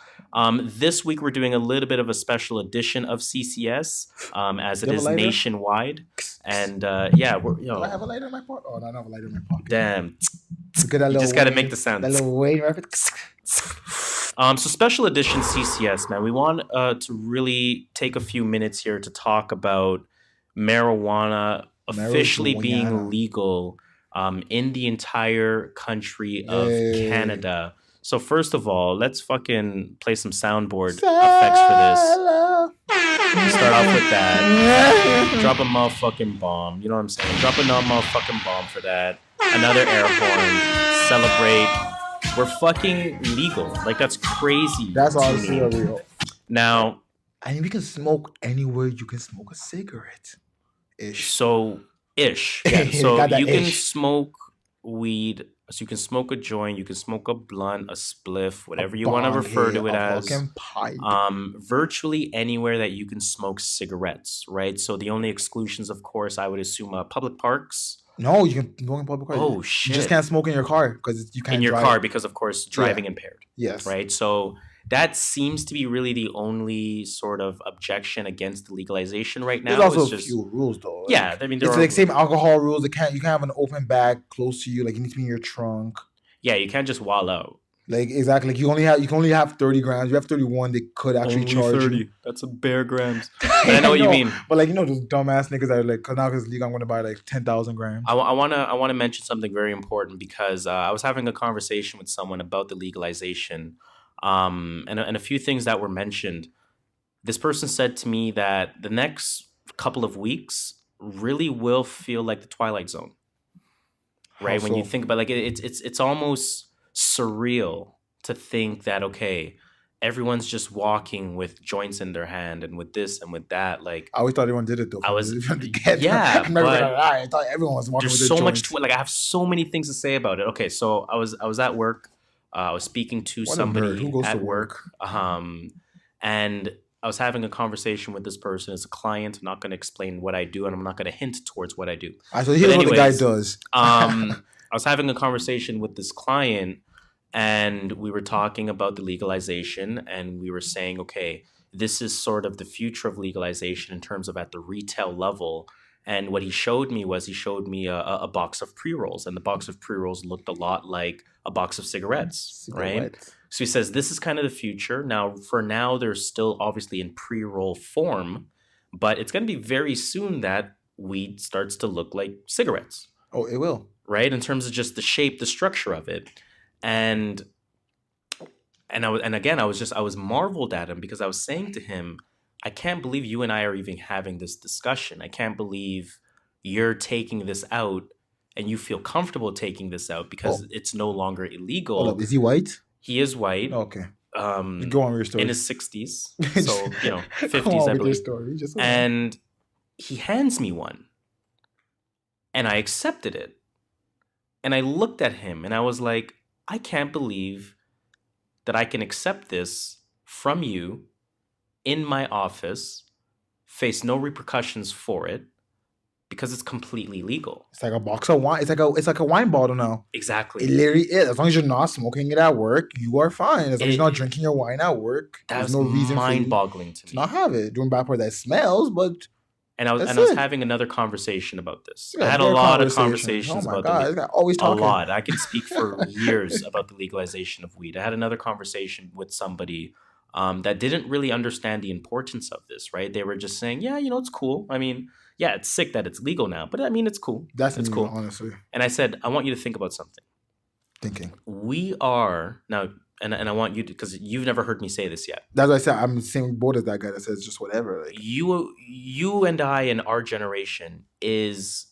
This week, we're doing a little bit of a special edition of CCS, as it is nationwide. And yeah, we're,
do I have a lighter in my pocket? Oh, no, I don't have a lighter in my pocket.
Damn. You just got to make the sound.
That little wave.
So special edition CCS, man. We want to really take a few minutes here to talk about marijuana officially being legal in the entire country of Canada. So first of all, let's fucking play some soundboard effects for this. Start off with that. Drop a motherfucking bomb. You know what I'm saying? Drop a motherfucking bomb for that. Another air horn. Celebrate. We're fucking legal. Like, that's crazy.
That's honestly real.
Now,
and we can smoke anywhere you can smoke a cigarette. Ish.
So, ish. Yeah. So you can smoke weed. So you can smoke a joint. You can smoke a blunt, a spliff, whatever you want to refer to it as. Virtually anywhere that you can smoke cigarettes, right? So the only exclusions, of course, I would assume public parks.
No, you can smoke in public cars.
Oh, shit.
You just can't smoke in your car because you can't
in your car because, of course, driving impaired.
Yes.
Right? So that seems to be really the only sort of objection against the legalization right now.
There's also a few rules, though.
Yeah. I mean,
it's like same alcohol rules. You can't have an open bag close to you. Like, you need to be in your trunk.
Yeah, you can't just wall out.
Like, exactly. Like, you can only have 30 grams. You have 31. They could actually charge 30. You.
That's a bare grams. But I know what you mean.
But like, those dumbass niggas that are like, cause now because legal, I'm going to buy like 10,000 grams.
I want to mention something very important because I was having a conversation with someone about the legalization, and a few things that were mentioned. This person said to me that the next couple of weeks really will feel like the Twilight Zone, right? When you think about it's almost surreal to think that, okay, everyone's just walking with joints in their hand and with this and with that. Like,
I always thought everyone did it though.
I'm
never gonna lie. I thought everyone was walking with their joints.
There's so much I have so many things to say about it. Okay, so I was at work. I was speaking to somebody at work. And I was having a conversation with this person as a client. I'm not going to explain what I do, and I'm not going to hint towards what I do.
So here's what the guy does.
I was having a conversation with this client, and we were talking about the legalization, and we were saying, okay, this is sort of the future of legalization in terms of at the retail level. And what he showed me was a box of pre-rolls, and the box of pre-rolls looked a lot like a box of cigarettes. Right? So he says, this is kind of the future. Now, for now, they're still obviously in pre-roll form, but it's going to be very soon that weed starts to look like cigarettes.
Oh, it will.
Right? In terms of just the shape, the structure of it. And I was marveled at him because I was saying to him, I can't believe you and I are even having this discussion. I can't believe you're taking this out and you feel comfortable taking this out because it's no longer illegal.
Hold up, is he white?
He is white.
Okay. Go on with your story.
In his 60s. So, 50s, I believe. And he hands me one. And I accepted it. And I looked at him and I was like, I can't believe that I can accept this from you in my office, face no repercussions for it, because it's completely legal.
It's like a box of wine. It's like a wine bottle now.
Exactly.
It literally is. As long as you're not smoking it at work, you are fine. As long as you're not drinking your wine at work, there's no reason
mind-boggling to me.
Not have it. Doing bad part that smells, but
and I was having another conversation about this. I had a lot of conversations about
this guy always talking.
A lot. I can speak for years about the legalization of weed. I had another conversation with somebody that didn't really understand the importance of this. Right? They were just saying, "Yeah, it's cool. I mean, yeah, it's sick that it's legal now, but I mean, it's cool. It's cool,
honestly."
And I said, I want you to think about something.
Thinking.
We are now. And I want you to, because you've never heard me say this yet.
That's what I said. I'm the same boat as that guy that says just whatever. Like
you and I and our generation is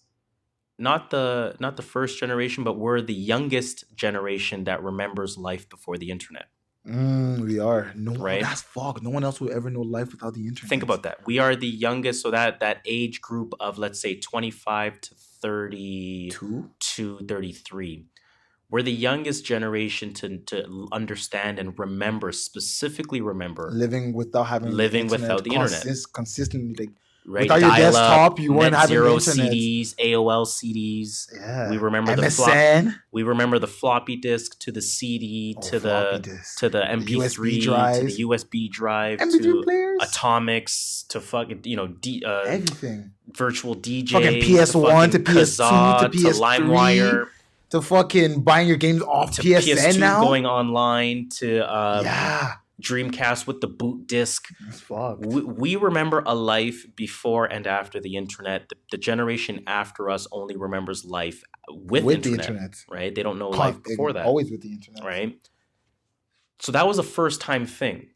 not the first generation, but we're the youngest generation that remembers life before the internet.
We are.
Right?
That's fog. No one else will ever know life without the internet.
Think about that. We are the youngest, so that age group of, let's say, 25 to 32 to 33. We're the youngest generation to understand and specifically remember
living without
the internet.
Consistently,
right?
Without your desktop, you weren't having
zero
internet.
CDs, AOL CDs.
Yeah.
We remember
MSN.
We remember the floppy disk to the CD to the MP3
USB drive,
to the USB drive
MP3
to
players,
Atomics to fucking
everything.
Virtual DJ,
fucking PS1 to PS2 to PS3
to LimeWire.
To fucking buying your games off PSN
PS2
now,
going online to Dreamcast with the boot disc.
That's fucked.
We remember a life before and after the internet. The generation after us only remembers life with the internet, right? They don't know life before that.
Always with the internet,
right? So that was a first-time thing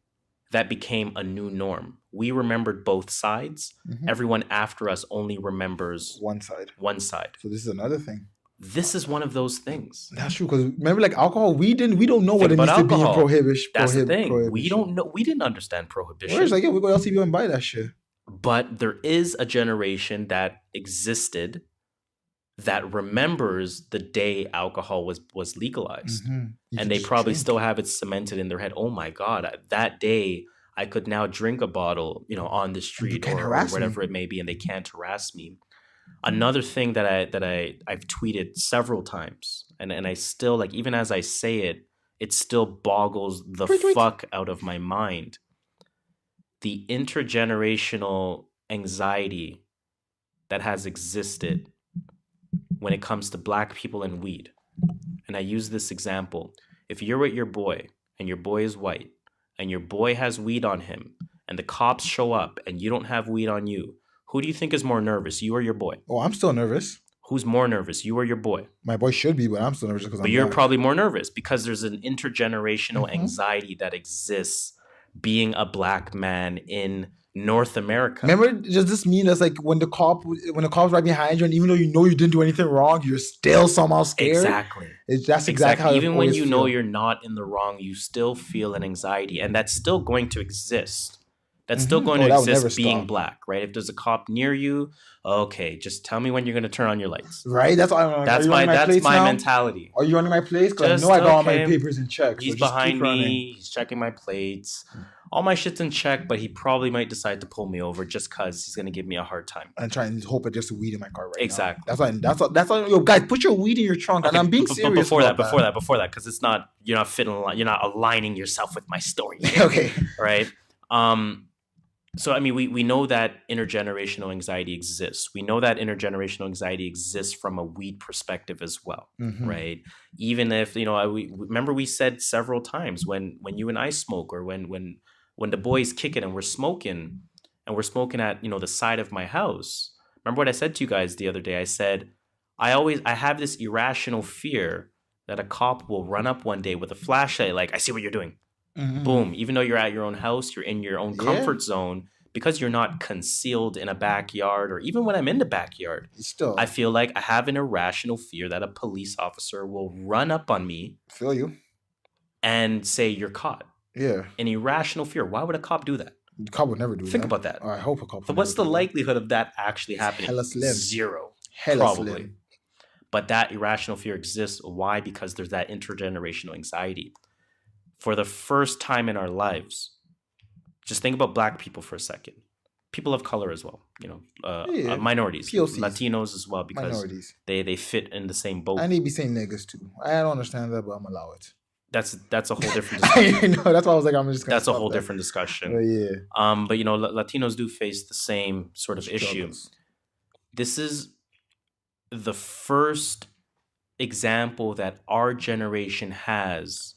that became a new norm. We remembered both sides. Mm-hmm. Everyone after us only remembers
one side.
So
this is another thing.
This is one of those things.
That's true, because remember, like alcohol, we don't know what it means to be in prohibition.
That's the thing. We don't know. We didn't understand prohibition.
We're just like, we go to LCBO and buy that shit.
But there is a generation that existed that remembers the day alcohol was legalized, and they probably still have it cemented in their head. Oh my God, that day I could now drink a bottle, on the street or whatever it may be, and they can't harass me. Another thing that I've tweeted several times, and I still, like, even as I say it, it still boggles the fuck out of my mind. The intergenerational anxiety that has existed when it comes to Black people and weed. And I use this example. If you're with your boy and your boy is white and your boy has weed on him and the cops show up and you don't have weed on you, who do you think is more nervous, you or your boy?
Oh, I'm still nervous.
Who's more nervous, you or your boy?
My boy should be, but I'm still nervous because I'm
you're
Black.
Probably more nervous because there's an intergenerational anxiety that exists being a Black man in North America.
Remember, does this mean that's like when the cops right behind you, and even though you know you didn't do anything wrong, you're still somehow scared?
Exactly.
That's exactly how
even when you know you're not in the wrong, you still feel an anxiety, and that's still going to exist. That's still going to exist being Black, right? If there's a cop near you, okay, just tell me when you're going to turn on your lights.
Right? That's my
mentality.
Are you running my plates? Because I know I got all my papers in check.
He's behind me. He's checking my plates. All my shit's in check, but he probably might decide to pull me over just because he's going to give me a hard time.
And try and hope it's just weed in my car right
exactly.
now. That's why, yo, guys, put your weed in your trunk. Okay, and I'm being serious.
Before that, because it's not, you're not aligning yourself with my story.
Okay.
Right? So, I mean, we know that intergenerational anxiety exists. We know that intergenerational anxiety exists from a weed perspective as well, right? Even if, remember we said several times when you and I smoke, or when the boys kick it and we're smoking at, the side of my house. Remember what I said to you guys the other day? I said, I have this irrational fear that a cop will run up one day with a flashlight, like, I see what you're doing. Boom. Even though you're at your own house, you're in your own comfort zone. because you're not concealed in a backyard, or even when I'm in the backyard,
Still,
I feel like I have an irrational fear that a police officer will run up on me
feel you.
and say, you're caught.
Yeah.
An irrational fear. Why would a cop do that?
The cop would never do that.
Think about that.
I hope a cop
So
would
what's the
never do that.
likelihood of that actually happening?
Hella slim.
Zero.
Hella
Probably.
slim.
But that irrational fear exists. Why? Because there's that intergenerational anxiety. For the first time in our lives, just think about Black people for a second. People of color as well, minorities,
POCs.
Latinos as well, because
Minorities.
they fit in the same boat.
I need to be saying niggas too. I don't understand that, but I'm allow it.
That's a whole different discussion.
I know. That's why I was like, I'm just gonna
That's a
stop
whole
that.
different discussion.
But yeah.
But Latinos do face the same sort of issue.
Struggles.
This is the first example that our generation has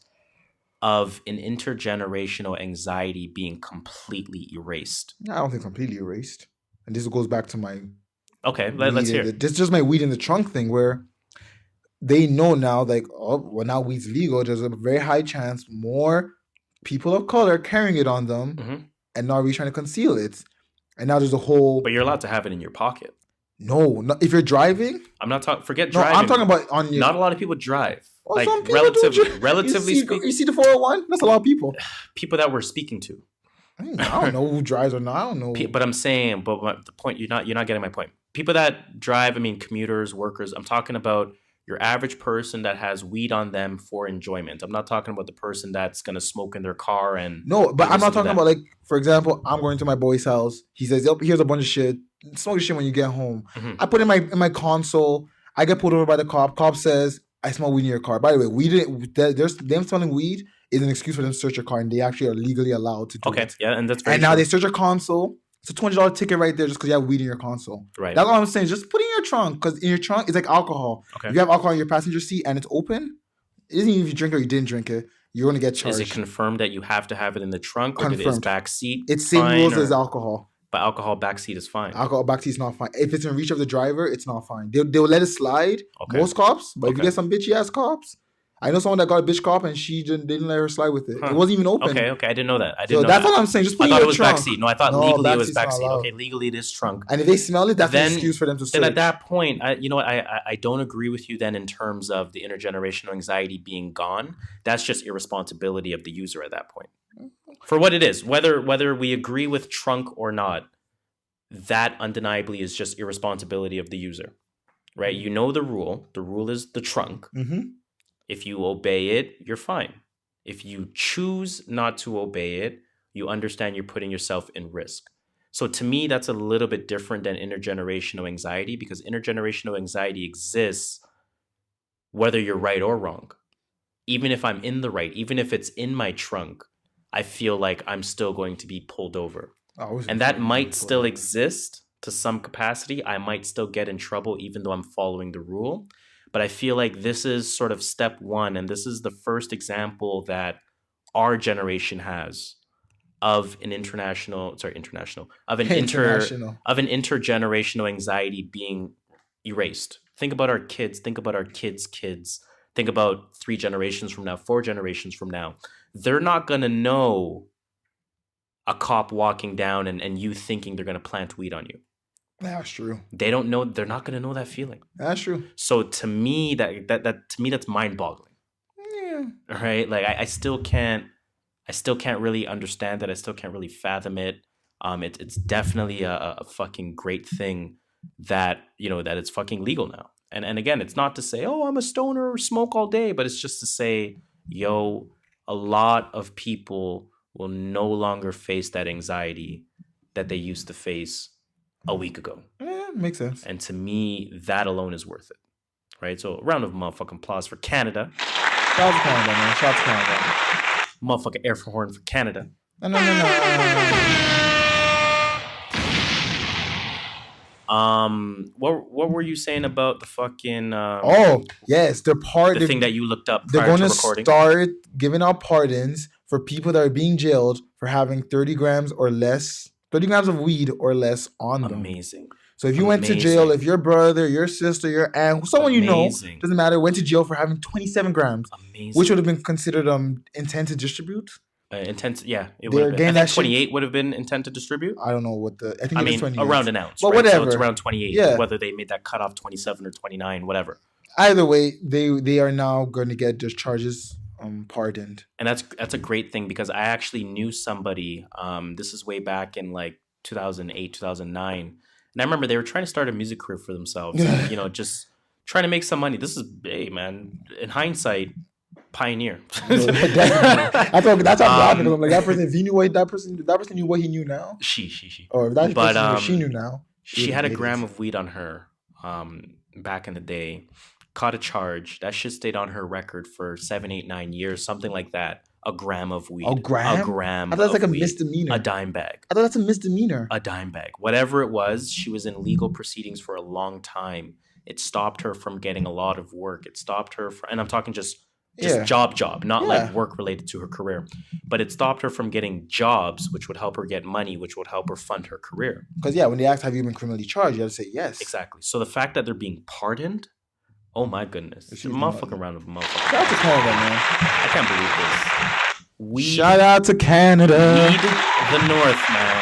of an intergenerational anxiety being completely erased.
I don't think completely erased. And this goes back to my
Okay, let's hear it.
This is just my weed in the trunk thing, where they know now, like, oh, well, now weed's legal. There's a very high chance more people of color carrying it on them,
Mhm.
and now we're trying to conceal it. And now there's a whole
But you're allowed to have it in your pocket.
no. If you're driving,
I'm not talking. Forget
no,
driving.
I'm talking about on your.
Not a lot of people drive.
Well,
Like
some people do drive.
relatively
you
speaking,
see the 401. That's a lot of people.
people that we're speaking to.
I don't know who drives or not. I don't know.
But I'm saying, the point you're not getting my point. People that drive, I mean, commuters, workers. I'm talking about your average person that has weed on them for enjoyment. I'm not talking about the person that's gonna smoke in their car and
No, but I'm not talking
that.
about, like, for example, I'm going to my boy's house. He says, "Yep, here's a bunch of shit. Smoke shit when you get home."
Mhm.
I put it in my console. I get pulled over by the cop. Cop says, "I smell weed in your car." By the way, we didn't. There's them smelling weed is an excuse for them to search your car, and they actually are legally allowed to do
Okay,
it.
yeah, and that's very
And now
true.
they search your console. It's a $20 ticket right there just because you have weed in your console.
Right.
That's all I'm saying. Just put it in your trunk, because in your trunk it's like alcohol.
Okay.
If you have alcohol in your passenger seat and it's open, it isn't even if you drink it or you didn't drink it, you're gonna get charged.
Is it confirmed that you have to have it in the trunk, or is
Confirmed.
back seat?
It's same
fine,
rules
or-
as alcohol.
But alcohol back seat is fine.
Alcohol backseat is not fine. If it's in reach of the driver, it's not fine. They'll let it slide.
Okay.
Most cops, but if you
Okay.
get some bitchy ass cops, I know someone that got a bitch cop and they didn't let her slide with it.
Huh.
It wasn't even open.
Okay, I didn't know that. I
So
didn't know
that's
that.
what I'm saying. Just put
I
it in
thought it
your
was
trunk.
backseat. No, I thought
No,
legally it was
backseat's not
backseat.
allowed.
Okay, legally it is trunk.
And if they smell it, that's
Then-
an excuse for them to search.
Then at that point, I don't agree with you then in terms of the intergenerational anxiety being gone. That's just irresponsibility of the user at that point. For what it is, whether we agree with trunk or not, that undeniably is just irresponsibility of the user, right? You know the rule. The rule is the trunk.
Mm-hmm.
If you obey it, you're fine. If you choose not to obey it, you understand you're putting yourself in risk. So to me, that's a little bit different than intergenerational anxiety, because intergenerational anxiety exists whether you're right or wrong. Even if I'm in the right, even if it's in my trunk, I feel like I'm still going to be pulled over. And that might still exist to some capacity. I might still get in trouble even though I'm following the rule. But I feel like this is sort of step one, and this is the first example that our generation has of an
International.
of an intergenerational anxiety being erased. Think about our kids, think about our kids' kids, think about 3 generations from now, 4 generations from now. They're not gonna know a cop walking down and you thinking they're gonna plant weed on you.
That's true.
They don't know. They're not gonna know that feeling.
That's true.
So to me, that's mind-boggling.
Yeah.
Right? Like I still can't really understand that. I still can't really fathom it. It's definitely a fucking great thing that that it's fucking legal now. And again, it's not to say, oh, I'm a stoner or smoke all day, but it's just to say, yo, a lot of people will no longer face that anxiety that they used to face a week ago.
Yeah, makes sense.
And to me, that alone is worth it. Right? So a round of motherfucking applause for Canada.
Shout out to Canada, man. Shout out to Canada.
Motherfucking air horn for Canada.
No.
What were you saying about the fucking
Oh, yes.
the thing that you looked up
They're
prior
going
to
to
recording?
start giving out pardons for people that are being jailed for having 30 grams or less, 30 grams of weed or less on them.
Amazing.
So if you went to jail,
Amazing.
if your brother, your sister, your aunt, someone you know,
Amazing.
doesn't matter, went to jail for having 27 grams,
Amazing.
which would have been considered intent to distribute.
Intent, yeah. It
They're
would have
getting
been. I
that
think
shit-
28 would have been intent to distribute.
I don't know what the. I think
I
it
mean,
is 28.
around announced.
But
right?
whatever.
So it's around 28.
Yeah.
Whether they made that cutoff 27 or 29, whatever.
Either way, they are now going to get their charges pardoned.
And that's a great thing because I actually knew somebody. This is way back in like 2008, 2009, and I remember they were trying to start a music career for themselves. And, just trying to make some money. This is, hey man, in hindsight, pioneer.
Definitely. That's how I'm laughing. I'm like, that person. If he knew what that person knew what he knew now.
She.
Or if that
But,
person knew what she knew now.
She had a gram of weed on her back in the day. Caught a charge. That shit stayed on her record for 7, 8, 9 years, something like that. A gram of weed.
A gram?
A gram.
I thought that's like a
weed.
misdemeanor.
A dime bag.
I thought that's a misdemeanor.
A dime bag. Whatever it was, she was in legal proceedings for a long time. It stopped her from getting a lot of work. It stopped her from, and I'm talking just job, not like work related to her career. But it stopped her from getting jobs, which would help her get money, which would help her fund her career.
Because when they ask, have you been criminally charged, you have to say yes.
Exactly. So the fact that they're being pardoned, oh my goodness. It's a motherfucking round of motherfuckers.
Shout out to Canada, man.
I can't believe this.
Shout out to Canada.
Weed the North, man.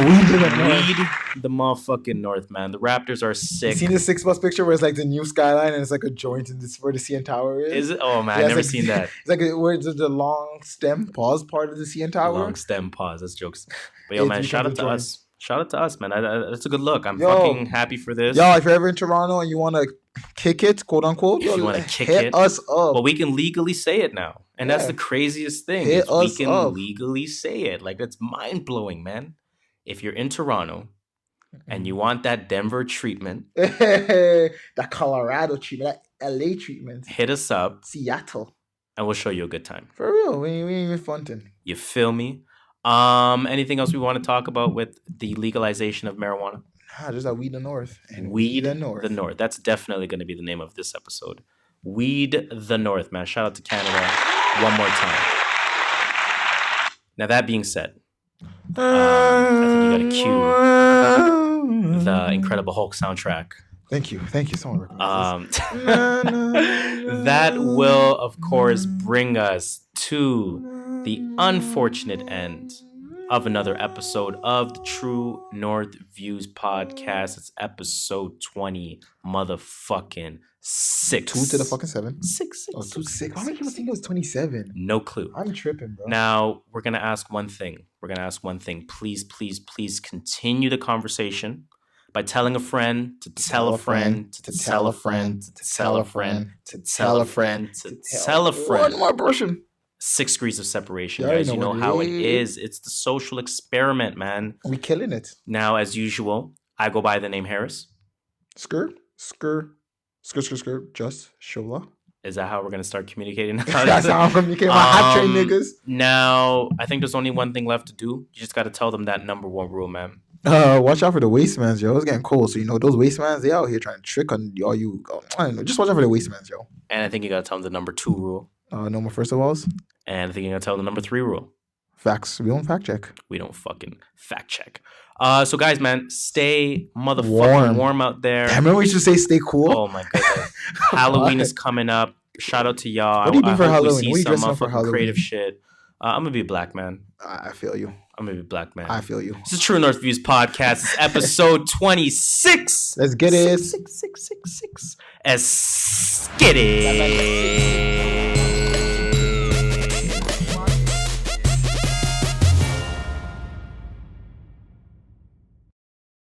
Weed the North.
Weed the motherfucking North, man. The Raptors are sick.
You seen the 6-bus picture where it's like the new skyline and it's like a joint in this where the CN Tower is?
Is it? Oh man, I've never seen that.
It's like where it's the long stem pause part of the CN Tower.
Long stem pause. That's jokes. But yo, man, shout out to us. Shout out to us, man. That's a good look. I'm fucking happy for this.
Yo, if you're ever in Toronto and you want to kick it, quote unquote,
if you want to kick
hit
it,
us up.
Well, we can legally say it now, and that's the craziest thing.
Hit
we
us
can
up.
legally say it. Like that's mind blowing, man. If you're in Toronto and you want that Denver treatment,
that Colorado treatment, that LA treatment,
hit us up,
Seattle,
and we'll show you a good time.
For real, we ain't even fronting.
You feel me? Anything else we want to talk about with the legalization of marijuana?
Nah, just that weed the North. And
Weed
the North.
The North. That's definitely going to be the name of this episode. Weed the North, man. Shout out to Canada one more time. Now, that being said, I think you got to cue the Incredible Hulk soundtrack.
Thank you. Someone
that will, of course, bring us to the unfortunate end of another episode of the True North Views podcast. It's episode 20, motherfucking 6.
2 to the fucking 7.
6.
Oh, 2 6. Why make people think it was 27?
No clue.
I'm tripping, bro.
Now we're gonna ask one thing. Please, please, please continue the conversation by telling a friend to tell a friend to tell a friend to tell a friend to tell a friend to tell a friend.
One more person.
6 degrees of separation,
Yeah,
guys. You know
what
how
it
it is. It's the social experiment, man.
We killing it.
Now, as usual, I go by the name Harris.
Skirt. JustShola.
Is that how we're gonna start communicating?
That's how I'm communicating. My hot train niggas.
Now, I think there's only one thing left to do. You just got to tell them that number one rule, man.
Watch out for the wastemans, yo. It's getting cold, so those wastemans, they out here trying to trick on all you. I don't know. Just watch out for the wastemans, yo.
And I think you got to tell them the number 2 rule.
No more first of alls.
And I think you got to tell them the number 3 rule.
Facts. We don't fact check.
We don't fucking fact check. So guys, man, stay motherfucking warm out there.
Damn, remember we should say stay cool.
Oh my goodness. Halloween is coming up. Shout out to y'all.
What do you do for
I hope
Halloween?
we see
What are you
some
dressing up for
motherfucking
Halloween?
creative shit. I'm gonna be a black man.
I feel you.
I'm gonna be a black man.
I feel you.
This is True North Views podcast. It's episode 26.
Let's get it.
6. Let's get it.